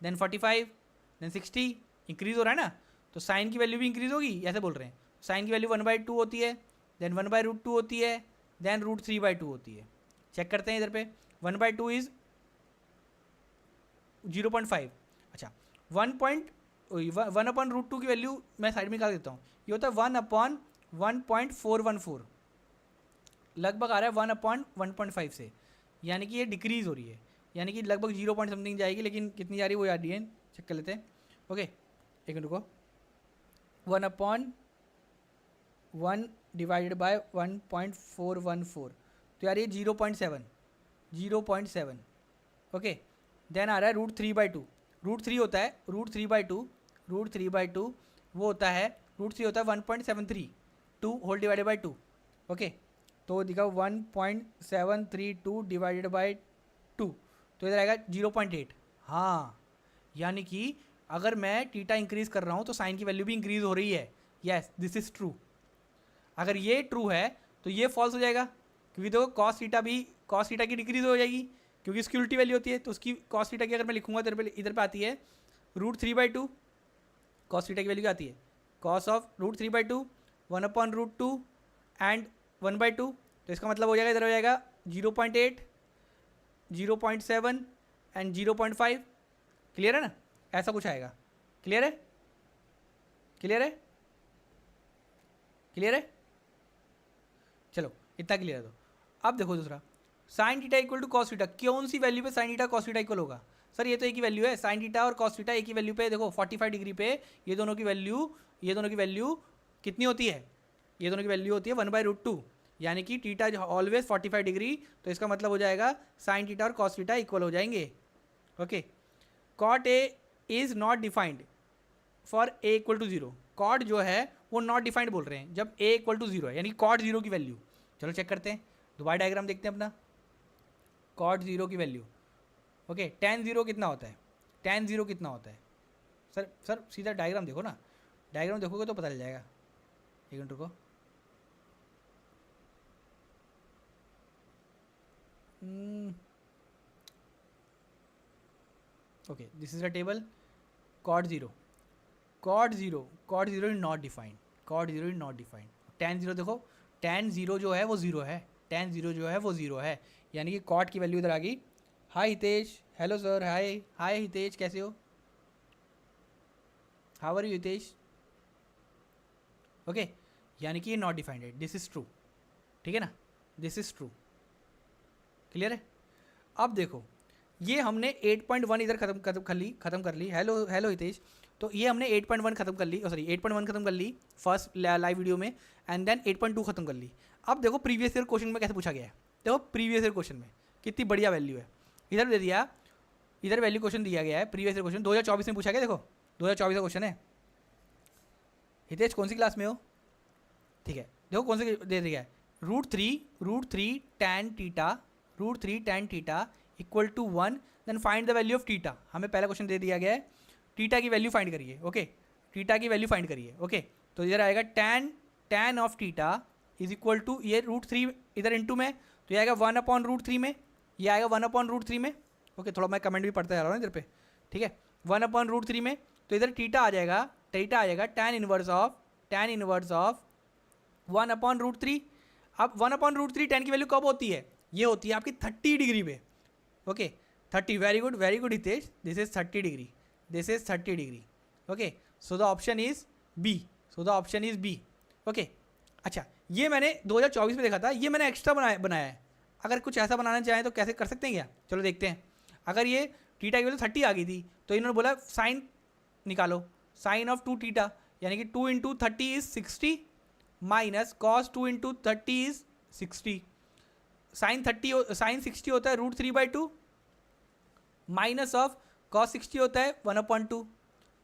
देन 45 देन 60, इंक्रीज हो रहा है ना, तो साइन की वैल्यू भी इंक्रीज होगी, ऐसे बोल रहे हैं। साइन की वैल्यू 1/2 होती है, देन 1/√2 होती है, देन √3/2 होती है। चेक करते हैं इधर पे, 1/2 इज 0.5। अच्छा 1/√2 की वैल्यू मैं साइड में निकाल देता हूँ, ये होता है 1/1.414, लगभग आ रहा है 1/1.5 से, यानी कि ये डिक्रीज हो रही है, यानी कि लगभग 0 पॉइंट समथिंग जाएगी, लेकिन कितनी जा रही है वो याद नहीं है, चेक कर लेते हैं। ओके एक मिनट रुको, 1/1 डिवाइडेड बाय 1.414, तो यार ये 0.7। ओके देन आ रहा है √3/2, √3 होता है √3/2 वो होता है √3 होता है 1.732 होल डिवाइडेड बाई 2। ओके तो दिखाओ 1.732 डिवाइडेड बाई 2, तो इधर आएगा 0.8। हाँ यानी कि अगर मैं थीटा इंक्रीज कर रहा हूँ तो साइन की वैल्यू भी इंक्रीज हो रही है। Yes this is true. अगर ये ट्रू है तो ये फॉल्स हो जाएगा, क्योंकि देखो कॉस थीटा की डिक्रीज हो जाएगी, क्योंकि इसकी उल्टी वैल्यू होती है, तो उसकी कॉस थीटा की अगर मैं लिखूंगा तो इधर पे आती है √3/2। कॉस थीटा की वैल्यू क्या आती है? कॉस ऑफ √3/2 1/√2 एंड 1/2, तो इसका मतलब हो जाएगा इधर हो जाएगा 0.8 0.7 एंड 0.5। क्लियर है ना? ऐसा कुछ आएगा। क्लियर है? चलो इतना क्लियर है। तो अब देखो दूसरा, sine theta equal to cos theta, कौन सी वैल्यू पे sine theta cos theta equal होगा? सर ये तो एक ही वैल्यू है, साइन थीटा और कॉस थीटा एक ही वैल्यू पे, देखो 45 डिग्री पे ये दोनों की वैल्यू कितनी होती है? ये दोनों की वैल्यू होती है 1/√2, यानी कि थीटा ऑलवेज 45 डिग्री, तो इसका मतलब हो जाएगा साइन थीटा और कॉस थीटा इक्वल हो जाएंगे। Okay cot A is not defined for A equal to 0। Cot जो है वो नॉट डिफाइंड बोल रहे हैं जब ए इक्वल टू 0 है, यानी कॉट 0 की वैल्यू। चलो चेक करते हैं, दोबारा डायग्राम देखते हैं अपना। कॉट 0 की वैल्यू, ओके tan 0 कितना होता है? tan 0 कितना होता है? सर सीधा डायग्राम देखो ना, डायग्राम देखोगे तो पता चल जाएगा। एक मिनट रुको, okay, this is a table cot 0, cot 0, cot 0 is not defined, cot 0 is not defined. tan 0 देखो, tan 0 जो है वो 0 है, tan 0 जो है वो 0 है, यानी कि cot की वैल्यू इधर आ गई। Hi Hitesh, hello sir, hi hi Hitesh, कैसे हो, how are you Hitesh? Okay, यानी कि ये नॉट डिफाइंड है, दिस इज ट्रू, ठीक है ना, दिस इज ट्रू, क्लियर है। अब देखो, ये हमने 8.1 इधर खत्म कर ली। हेलो हेलो हितेश, तो ये हमने 8.1 खत्म कर ली, सॉरी 8.1 खत्म कर ली फर्स्ट लाइव वीडियो में, एंड देन 8.2 खत्म कर ली। अब देखो प्रीवियस ईयर क्वेश्चन में कैसे पूछा गया है, देखो प्रीवियस ईयर क्वेश्चन में कितनी बढ़िया वैल्यू है, इधर दे दिया, इधर वैल्यू क्वेश्चन दिया गया है, प्रीवियस ईयर क्वेश्चन 2024 में पूछा गया, देखो 2024 का क्वेश्चन है। हितेश कौन सी क्लास में हो, ठीक है, देखो कौन सी दे दिया है, √3 tan theta, √3 tan theta equal to 1, then find the value of theta. हमें पहला क्वेश्चन दे दिया गया है, थीटा की वैल्यू फाइंड करिए, ओके, थीटा की वैल्यू फाइंड करिए, ओके। तो इधर आएगा tan of theta is equal to, ये √3 इधर इंटू में, तो ये आएगा 1/√3 में, ये आएगा 1/√3 में, ओके। थोड़ा मैं कमेंट भी पढ़ता जा रहा हूँ इधर पे, ठीक है, 1/√3 में, तो इधर थीटा आ जाएगा tan इनवर्स ऑफ 1/√3। अब 1/√3 tan की वैल्यू कब होती है, ये होती है आपकी 30 डिग्री पे, okay 30, very good Hitesh, this is 30 degree, this is 30 degree, okay. So the option is B, okay. अच्छा, ये मैंने 2024 में देखा था, ये मैंने एक्स्ट्रा बनाया है। अगर कुछ ऐसा बनाना चाहें तो कैसे कर सकते हैं क्या, चलो देखते हैं। अगर ये थीटा की वैल्यू 30 आ गई थी, तो इन्होंने बोला साइन निकालो, साइन ऑफ 2 थीटा, यानी कि 2 × 30 is 60 minus cos 2 × 30 is 60, sine 60 होता है √3/2 माइनस ऑफ कॉस 60 होता है 1/2,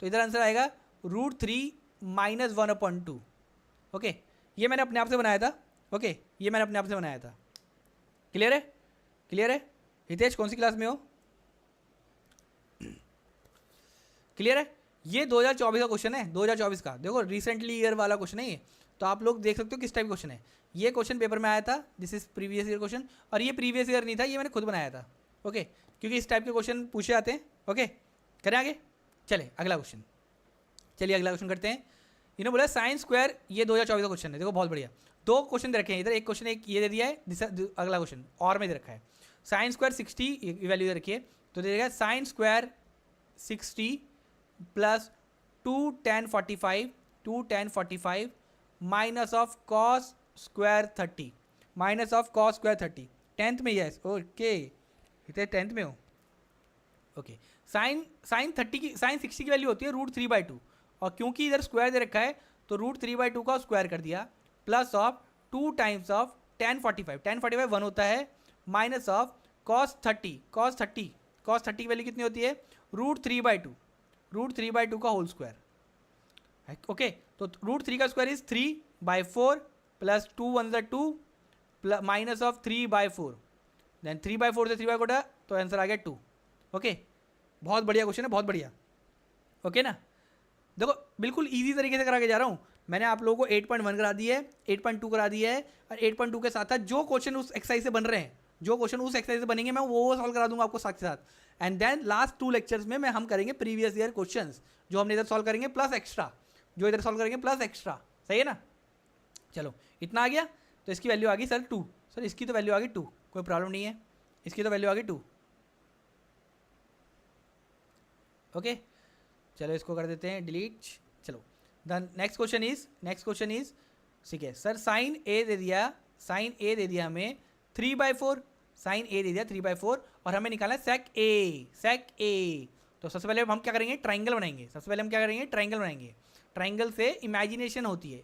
तो इधर आंसर आएगा √3 माइनस 1/2, ओके। ये मैंने अपने आप से बनाया था, ओके, ये मैंने अपने आप से बनाया था, क्लियर है। हितेश कौन सी क्लास में हो, क्लियर है। ये 2024 का क्वेश्चन है, 2024 का, देखो रिसेंटली ईयर वाला क्वेश्चन है ये, तो आप लोग देख सकते हो किस टाइप क्वेश्चन है। ये क्वेश्चन पेपर में आया था, this is previous year question, और ये प्रीवियस ईयर नहीं था, ये मैंने खुद बनाया था, ओके, क्योंकि इस टाइप के क्वेश्चन पूछे जाते हैं, ओके। करें आगे, चले अगला क्वेश्चन, चलिए अगला क्वेश्चन करते हैं। इन्होंने बोला साइन स्क्वायर, ये 2024 का क्वेश्चन है, देखो बहुत बढ़िया, 2 क्वेश्चन दे रखे हैं इधर, एक क्वेश्चन एक ये दे दिया है, अगला क्वेश्चन और में दे रखा है, साइन स्क्वायर 60 वैल्यू दे रखी है, तो दे देगा sine square 60 plus 2 tan 45 minus of cos square 30, minus of cos square 30, 10th में, यस, ओके, इतने 10th में हो, ओके। साइन 60 की वैल्यू होती है √3/2, और क्योंकि इधर स्क्वायर दे रखा है तो √3/2 का स्क्वायर कर दिया, plus of 2 times of tan 45 1 होता है, माइनस ऑफ कॉस 30 की वैल्यू कितनी होती है √3/2 का होल स्क्वायर, ओके। तो √3 का square is 3/4 plus 2 1 2 minus of 3/4, then 3/4 से 3/4 कटा, तो आंसर आ गया 2, ओके। बहुत बढ़िया क्वेश्चन है, बहुत बढ़िया, ओके ना। देखो बिल्कुल इजी तरीके से करा के जा रहा हूँ, मैंने आप लोगों को 8.1 करा दी है, 8.2 करा दी है, और 8.2 के साथ साथ जो क्वेश्चन उस एक्सरसाइज से बन रहे हैं, जो क्वेश्चन उस एक्सरसाइज से बनेंगे मैं वो सॉल्व करा दूंगा आपको साथ के साथ, एंड देन लास्ट 2 लेक्चर्स में हम करेंगे प्रीवियस ईयर क्वेश्चंस, जो हमने इधर सॉल्व करेंगे प्लस एक्स्ट्रा, जो इधर सॉल्व करेंगे प्लस एक्स्ट्रा, सही है ना। चलो इतना आ गया, तो इसकी वैल्यू आ गई सर 2, सर इसकी तो वैल्यू आ गई 2, कोई प्रॉब्लम नहीं है, इसकी तो वैल्यू आ गई 2, ओके। चलो इसको कर देते हैं डिलीट, चलो द नेक्स्ट क्वेश्चन इज ठीक है सर, साइन ए दे दिया हमें 3/4, साइन ए दे दिया 3/4, और हमें निकालना है सेक ए। तो सबसे पहले हम क्या करेंगे, ट्राइंगल बनाएंगे, ट्राइंगल से इमेजिनेशन होती है,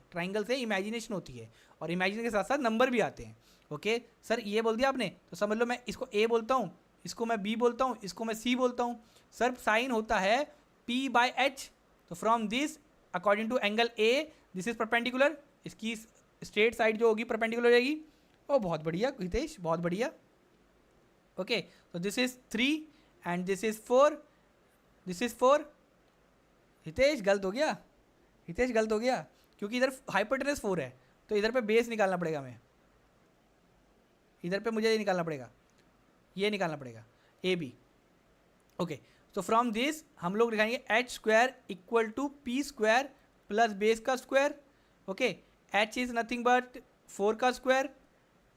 और इमेजिनेशन के साथ साथ नंबर भी आते हैं, ओके। सर ये बोल दिया आपने, तो समझ लो मैं इसको ए बोलता हूँ, इसको मैं बी बोलता हूँ, इसको मैं सी बोलता हूँ। सर साइन होता है P/H, तो from this according to angle A this is perpendicular, इसकी स्ट्रेट साइड जो होगी परपेंडिकुलर रहेगी। ओ बहुत बढ़िया हितेश, बहुत बढ़िया, ओके। तो this is 3 and this is 4, Hitesh गलत हो गया, क्योंकि इधर हाइपोटेनस 4 है, तो इधर पे बेस निकालना पड़ेगा, मैं इधर पे मुझे ये निकालना पड़ेगा, ये निकालना पड़ेगा ए बी। ओके, तो फ्रॉम दिस हम लोग लिखाएंगे H square equal to P square plus base का square. Okay, H is nothing but 4 का square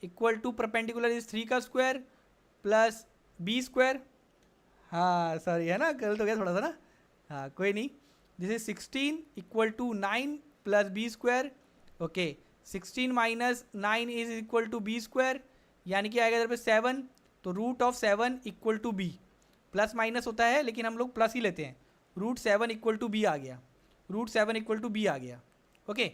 equal to perpendicular is 3 का स्क्वायर प्लस बी स्क्वायर। हाँ सॉरी, है ना, गलत हो गया थोड़ा सा ना, हाँ कोई नहीं। This is 16 equal to 9 plus B square. Okay, 16 minus 9 is equal to B square, यानी कि आएगा इधर पे 7, तो root of 7 equal to B. Plus minus होता है लेकिन हम लोग प्लस ही लेते हैं। रूट 7 इक्वल टू बी आ गया, रूट 7 इक्वल टू बी आ गया। Okay,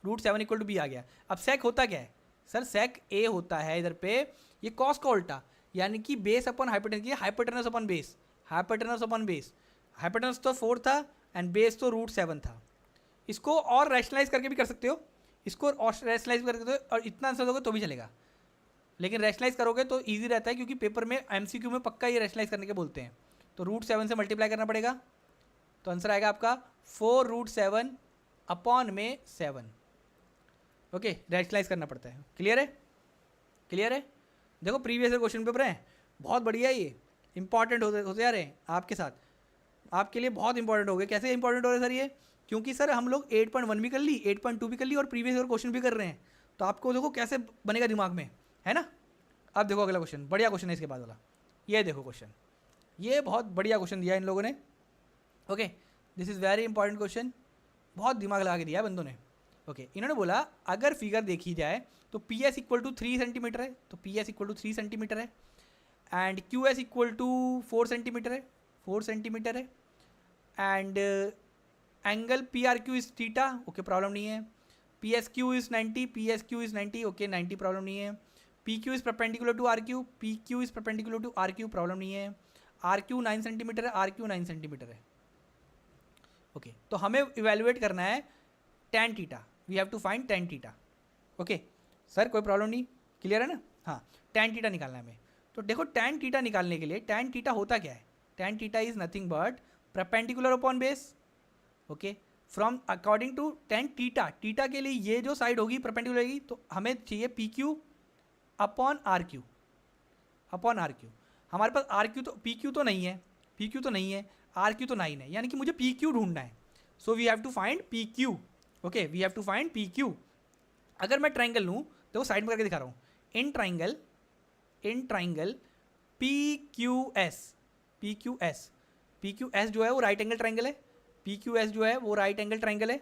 root 7 equal to B आ गया। अब सेक होता क्या है सर? सेक ए होता है इधर पे ये कॉस का उल्टा, यानी कि बेस अपन हाइपोटेनस, ये hypotenuse upon base, hypotenuse upon base. Hypotenuse तो 4 था एंड बेस तो रूट 7 था। इसको और रैशनलाइज करके भी कर सकते हो, इसको और रैशनलाइज कर सकते हो और इतना आंसर दोगे तो भी चलेगा, लेकिन रैशनलाइज करोगे तो ईजी रहता है क्योंकि पेपर में एमसीक्यू में पक्का ये रैशनलाइज करने के बोलते हैं। तो रूट 7 से मल्टीप्लाई करना पड़ेगा, तो आंसर आएगा आपका 4 रूट 7 अपॉन में 7। ओके, रैशनलाइज करना पड़ता है। क्लियर है? क्लियर है? देखो प्रीवियस क्वेश्चन पेपर है, बहुत बढ़िया, ये इंपॉर्टेंट होते जा रहे हैं आपके साथ, आपके लिए बहुत इंपॉर्टेंट हो गए। कैसे इंपॉर्टेंट हो रहे हैं सर ये? क्योंकि सर हम लोग 8.1 भी कर ली, 8.2 भी कर ली और प्रीवियस ईयर क्वेश्चन भी कर रहे हैं, तो आपको देखो कैसे बनेगा दिमाग में, है ना। अब देखो अगला क्वेश्चन, बढ़िया क्वेश्चन है इसके बाद वाला, ये देखो क्वेश्चन, ये बहुत बढ़िया क्वेश्चन दिया इन लोगों ने। Okay, this is very important question, बहुत दिमाग लगा के दिया है बंदों ने। ओके, इन्होंने बोला अगर फिगर देखी जाए तो P S equal to 3 centimetre है, तो P S equal to 3 centimetre है, and Q S equal to 4 centimetre है, 4 सेंटीमीटर है, and angle P R Q is theta, okay problem नहीं है। P S Q is 90, P S Q is 90, okay 90 problem नहीं है। P Q is perpendicular to R Q, P Q is perpendicular to R Q, problem नहीं है। R Q 9 centimetre है, R Q 9 centimetre है। Okay, तो हमें evaluate करना है tan theta, we have to find tan theta. Okay sir, कोई problem नहीं, क्लियर है ना। हाँ, tan थीटा निकालना है हमें। तो देखो tan थीटा निकालने के लिए tan थीटा होता क्या है? tan theta is nothing but perpendicular upon base. Okay, from according to tan theta, theta के लिए ये जो साइड होगी परपेंडिकुलर होगी, तो हमें चाहिए P Q upon R Q, upon R Q. हमारे पास आर क्यू तो, पी क्यू तो नहीं है, पी क्यू तो नहीं है, आर क्यू तो 9 है, यानी कि मुझे पी क्यू ढूंढना है। So we have to find P Q. Okay, we have to find P Q. अगर मैं ट्राइंगल लूँ, तो साइड में करके दिखा रहा हूँ, इन triangle P Q S, P Q S, P Q S जो है वो राइट एंगल ट्राइंगल है, पी क्यू एस जो है वो राइट एंगल ट्राइंगल है,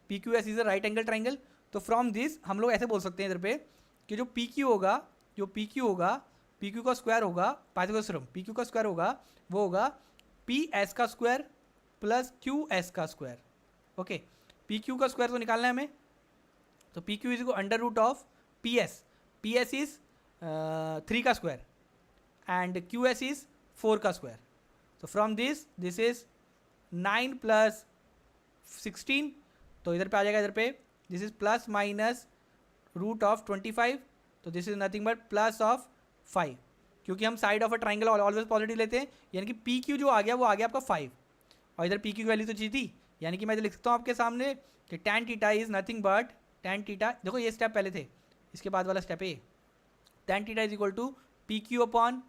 P Q S is a right angle triangle. तो फ्रॉम दिस हम लोग ऐसे बोल सकते हैं इधर पे कि जो पी क्यू होगा, जो पी क्यू होगा, पी क्यू का स्क्वायर होगा, पाइथागोरस थ्योरम, पी क्यू का स्क्वायर होगा वो होगा पी एस का स्क्वायर प्लस क्यू एस का स्क्वायर। ओके, पी क्यू का स्क्वायर तो निकालना है हमें, तो P Q is equal under root of P S, P S is 3 का square and Q S is 4 का स्क्वायर। तो from this this is 9 plus 16, तो इधर पे आ जाएगा, इधर पे this is plus minus root of 25, तो this is nothing but plus of 5, क्योंकि हम side of a triangle always positive लेते हैं, यानी कि पी क्यू जो आ गया वो आ गया आपका 5, और इधर पी क्यू की वैल्यू तो चाहिए थी, यानी कि मैं लिख सकता हूँ आपके सामने कि tan theta is nothing but tan theta, देखो ये स्टेप पहले थे, इसके बाद वाला स्टेप है tan theta is equal to P Q upon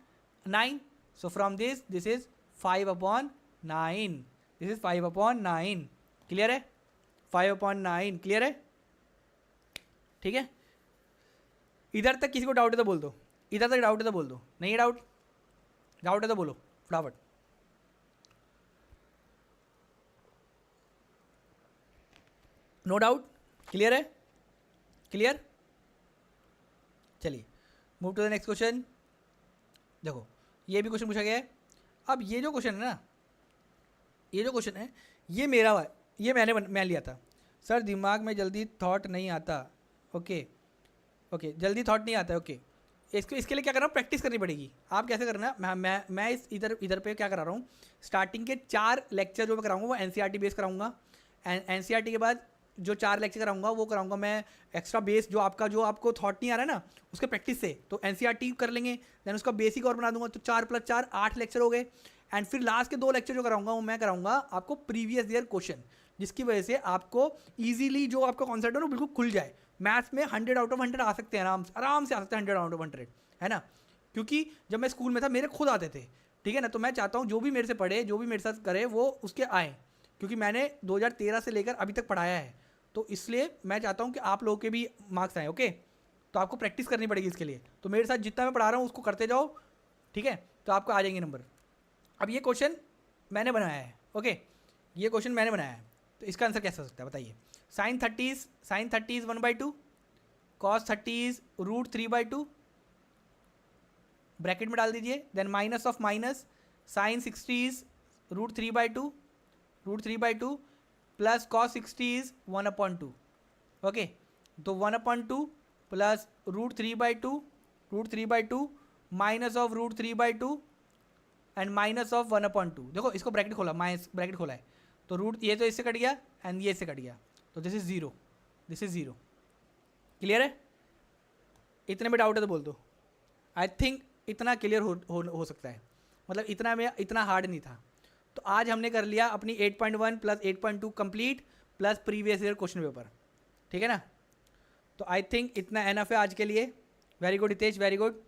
9। So from this this is 5 upon 9, this is 5 upon 9। Clear है? 5 अपॉन 9 क्लियर है? ठीक है, इधर तक किसी को डाउट है तो बोल दो, इधर तक डाउट है तो बोल दो, नहीं है डाउट, डाउट है तो बोलो फटाफट। नो डाउट, क्लियर है? क्लियर? चलिए move to the next question. देखो ये भी क्वेश्चन पूछा गया है। अब ये जो क्वेश्चन है ना, ये जो क्वेश्चन है ये मेरा हुआ, ये मैं लिया था सर, दिमाग में जल्दी थॉट नहीं आता। ओके ओके, जल्दी थॉट नहीं आता है। ओके, इसके लिए क्या करना, प्रैक्टिस करनी पड़ेगी। आप कैसे करना, मैं इस इधर पे क्या करा रहा हूँ, स्टार्टिंग के 4 लेक्चर जो मैं कराऊंगा वो एनसीईआरटी बेस कराऊंगा, एनसीईआरटी के बाद जो 4 लेक्चर कराऊंगा वो कराऊंगा मैं एक्स्ट्रा बेस, जो आपको थॉट नहीं आ रहा है ना उसके प्रैक्टिस से, तो एनसीईआरटी कर लेंगे, देन उसका बेसिक और बना दूंगा, तो 4 + 4 8 लेक्चर हो गए। एंड फिर लास्ट के 2 लेक्चर जो कराऊंगा वो मैं कराऊंगा आपको प्रीवियस ईयर क्वेश्चन, जिसकी वजह से आपको ईजिली जो आपका कॉन्सेप्ट है वो बिल्कुल खुल जाए। मैथ्स में 100 आउट ऑफ 100 आ सकते हैं, आराम से आ सकते हैं 100 आउट ऑफ 100, है ना। क्योंकि जब मैं स्कूल में था मेरे खुद आते थे, ठीक है ना। तो मैं चाहता हूँ जो भी मेरे से पढ़े, जो भी मेरे साथ करे, वो उसके आए, क्योंकि मैंने 2013 से लेकर अभी तक पढ़ाया है। तो इसलिए मैं चाहता हूँ कि आप लोगों के भी मार्क्स आए, ओके। तो आपको प्रैक्टिस करनी पड़ेगी इसके लिए। तो मेरे साथ जितना मैं पढ़ा रहा हूँ उसको करते जाओ, ठीक है, तो आपको आ जाएंगे नंबर। अब ये क्वेश्चन मैंने बनाया है, ओके, ये क्वेश्चन मैंने बनाया है, तो इसका आंसर कैसा हो सकता है बताइए। Sine 30 is 1/2, cos 30 root 3/2, bracket में डाल दीजिए। Then minus of minus, sine 60 root 3/2 plus cos 60 1/2, okay. तो 1/2 प्लस root 3/2 minus of root 3/2 and minus of 1/2। देखो इसको ब्रैकेट खोला, माइनस ब्रैकेट खोला है, तो रूट ये तो इससे कट गया एंड ये इससे कट गया, तो this is zero, this is zero. Clear है? इतने में डाउट है तो बोल दो। आई थिंक इतना क्लियर हो सकता है, मतलब इतना हार्ड नहीं था। तो आज हमने कर लिया अपनी 8.1 plus 8.2 complete plus previous year question paper, ठीक है ना। तो आई थिंक इतना एनफ है आज के लिए। Very good Hitesh, very good.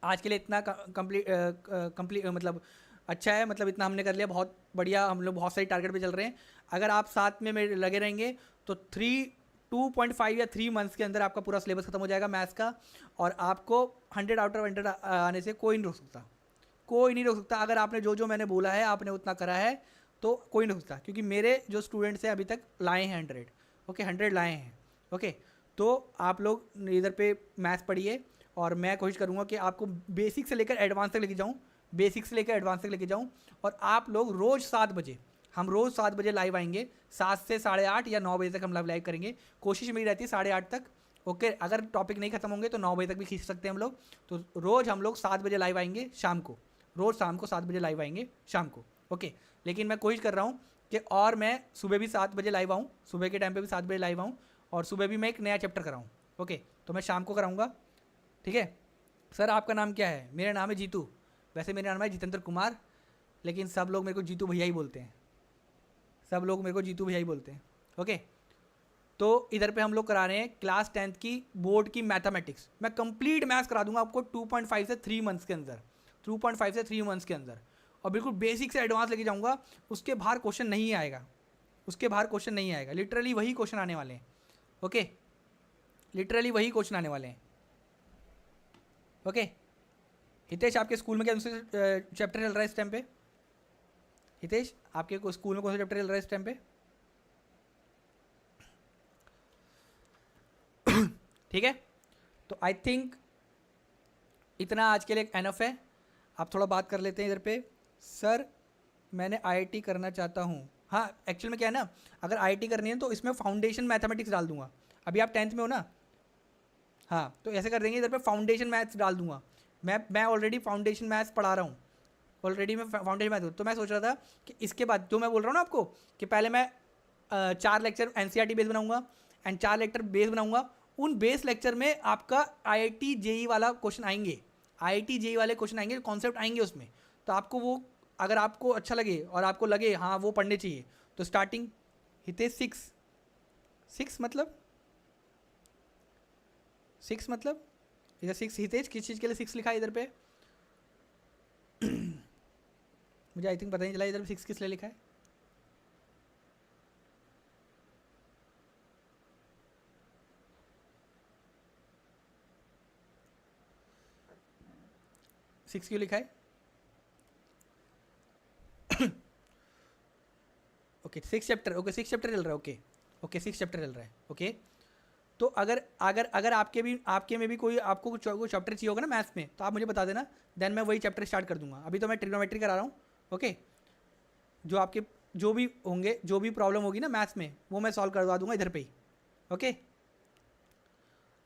आज के लिए इतना कंप्लीट मतलब अच्छा है, मतलब इतना हमने कर लिया, बहुत बढ़िया। हम लोग बहुत सारी टारगेट पे चल रहे हैं। अगर आप साथ में मेरे लगे रहेंगे तो 2.5 या 3 मंथ्स के अंदर आपका पूरा सिलेबस खत्म हो जाएगा मैथ्स का, और आपको 100 आउट ऑफ 100 आने से कोई नहीं रोक सकता, कोई नहीं रोक सकता। अगर आपने जो जो मैंने बोला है आपने उतना करा है तो कोई नहीं रोक सकता, क्योंकि मेरे जो स्टूडेंट्स हैं अभी तक लाए हैं 100, ओके, 100 लाए हैं, ओके। तो आप लोग इधर पे मैथ्स पढ़िए, और मैं कोशिश करूँगा कि आपको बेसिक से लेकर एडवांस तक लेके जाऊँ, बेसिक से लेकर एडवांस तक लेके जाऊँ। और आप लोग रोज़ 7 बजे, हम रोज़ 7 बजे लाइव आएंगे, 7 से 8:30 या 9 बजे तक हम लाइव करेंगे। कोशिश मेरी रहती है 8:30 तक, ओके। अगर टॉपिक नहीं खत्म होंगे तो 9 बजे तक भी खींच सकते हैं हम लोग। तो रोज़ हम लोग 7 बजे लाइव आएंगे शाम को, रोज़ शाम को 7 बजे लाइव आएंगे शाम को, ओके। लेकिन मैं कोशिश कर रहा हूँ कि और मैं सुबह भी 7 बजे लाइव आऊँ, सुबह के टाइम पे भी 7 बजे लाइव आऊँ, और सुबह भी मैं एक नया चैप्टर कराऊँ, ओके। तो मैं शाम को कराऊँगा, ठीक है। सर आपका नाम क्या है? मेरा नाम है जीतू। वैसे मेरा नाम है जितेंद्र कुमार, लेकिन सब लोग मेरे को जीतू भैया ही बोलते हैं, सब लोग मेरे को जीतू भैया ही बोलते हैं, ओके। तो इधर पे हम लोग करा रहे हैं क्लास 10th की बोर्ड की मैथमेटिक्स। मैं कंप्लीट मैथ्स करा दूंगा आपको 2.5 से 3 मंथ्स के अंदर, 2.5 से 3 मंथ्स के अंदर, और बिल्कुल बेसिक से एडवांस लेके जाऊंगा। उसके बाहर क्वेश्चन नहीं आएगा, उसके बाहर क्वेश्चन नहीं आएगा, लिटरली वही क्वेश्चन आने वाले हैं, ओके, लिटरली वही क्वेश्चन आने वाले हैं, ओके। हितेश आपके स्कूल में क्या चैप्टर चल रहा है इस टाइम पे? हितेश आपके स्कूल में कौन सा चैप्टर चल रहा है इस टाइम पे? ठीक है, तो आई थिंक इतना आज के लिए एनफ है। आप थोड़ा बात कर लेते हैं इधर पे। सर मैंने आईआईटी करना चाहता हूँ। हाँ, एक्चुअल में क्या है ना, अगर आईआईटी करनी है तो इसमें फाउंडेशन मैथमेटिक्स डाल दूंगा। अभी आप 10th में हो ना, हाँ, तो ऐसे कर देंगे, इधर पे फाउंडेशन मैथ्स डाल दूंगा। मैं ऑलरेडी फाउंडेशन मैथ्स पढ़ा रहा हूँ, ऑलरेडी मैं फाउंडेशन मैथ। तो मैं सोच रहा था कि इसके बाद जो मैं बोल रहा हूँ ना आपको, कि पहले मैं 4 लेक्चर एनसीईआरटी बेस बनाऊंगा एंड 4 लेक्चर बेस बनाऊंगा। उन बेस लेक्चर में आपका आईआईटी जेई वाला क्वेश्चन आएंगे, आईआईटी जेई वाले क्वेश्चन आएंगे, कॉन्सेप्ट आएंगे उसमें। तो आपको वो, अगर आपको अच्छा लगे और आपको लगे हाँ वो पढ़ने चाहिए, तो स्टार्टिंग हितेश 6 मतलब 6 मतलब इधर 6 हितेश किस चीज़ के लिए 6 लिखा है इधर पे? मुझे आई थिंक पता नहीं चला इधर 6 किस लिए लिखा है। सिक्स क्यों लिखा है? ओके 6 चैप्टर, ओके 6 चैप्टर चल रहा है, ओके ओके 6 चैप्टर चल रहा है, ओके। तो अगर अगर अगर आपके में भी कोई आपको कोई चैप्टर चाहिए होगा ना मैथ्स में, तो आप मुझे बता देना, देन मैं वही चैप्टर स्टार्ट कर दूंगा। अभी तो मैं ट्रिग्नोमेट्री करा रहा हूँ, ओके। जो आपके जो भी होंगे, जो भी प्रॉब्लम होगी ना मैथ्स में, वो मैं सॉल्व करवा दूंगा इधर पे ही, ओके।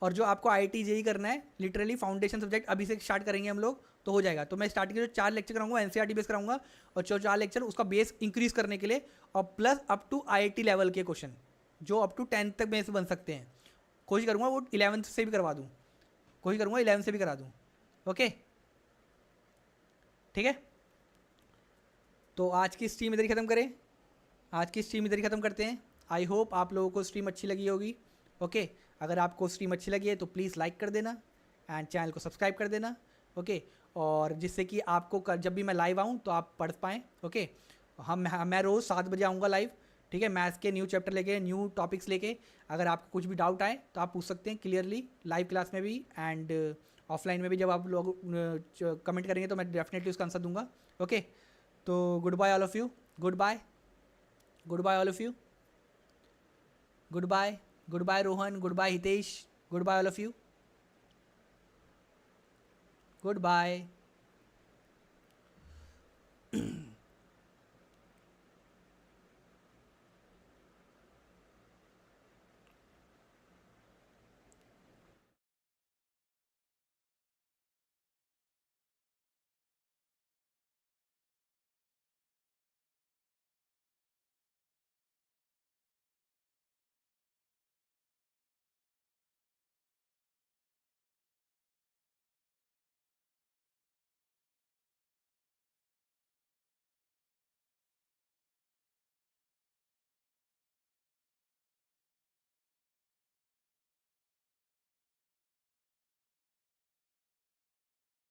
और जो आपको आईआईटी जेई करना है, लिटरली फाउंडेशन सब्जेक्ट अभी से स्टार्ट करेंगे हम लोग, तो हो जाएगा। तो मैं स्टार्टिंग के जो 4 लेक्चर कराऊंगा एनसीईआरटी बेस कराऊंगा, और जो 4 लेक्चर उसका बेस इंक्रीज करने के लिए, और plus up to IIT level के क्वेश्चन जो अप टू 10th तक बेस बन सकते हैं, कोशिश करूँगा वो 11th से भी करवा दूँ, कोशिश करूँगा 11th से भी करा दूँ, ओके ठीक है। तो आज की स्ट्रीम इधर ही ख़त्म करें, आज की स्ट्रीम इधर ही ख़त्म करते हैं। आई होप आप लोगों को स्ट्रीम अच्छी लगी होगी, ओके। अगर आपको स्ट्रीम अच्छी लगी है तो प्लीज़ लाइक कर देना एंड चैनल को सब्सक्राइब कर देना। ओके, और जिससे कि आपको जब भी मैं लाइव आऊँ तो आप पढ़ पाएँ। ओके, मैं रोज़ 7 बजे आऊँगा लाइव, ठीक है, मैथ्स के न्यू चैप्टर लेके, न्यू टॉपिक्स लेके। अगर आपको कुछ भी डाउट आए तो आप पूछ सकते हैं क्लियरली, लाइव क्लास में भी एंड ऑफलाइन में भी। जब आप लोग कमेंट करेंगे तो मैं डेफिनेटली उसका आंसर दूंगा। ओके, तो good bye all of you, good bye, good bye all of you, good bye, good bye Rohan, good bye Hitesh, good bye all of you, good bye.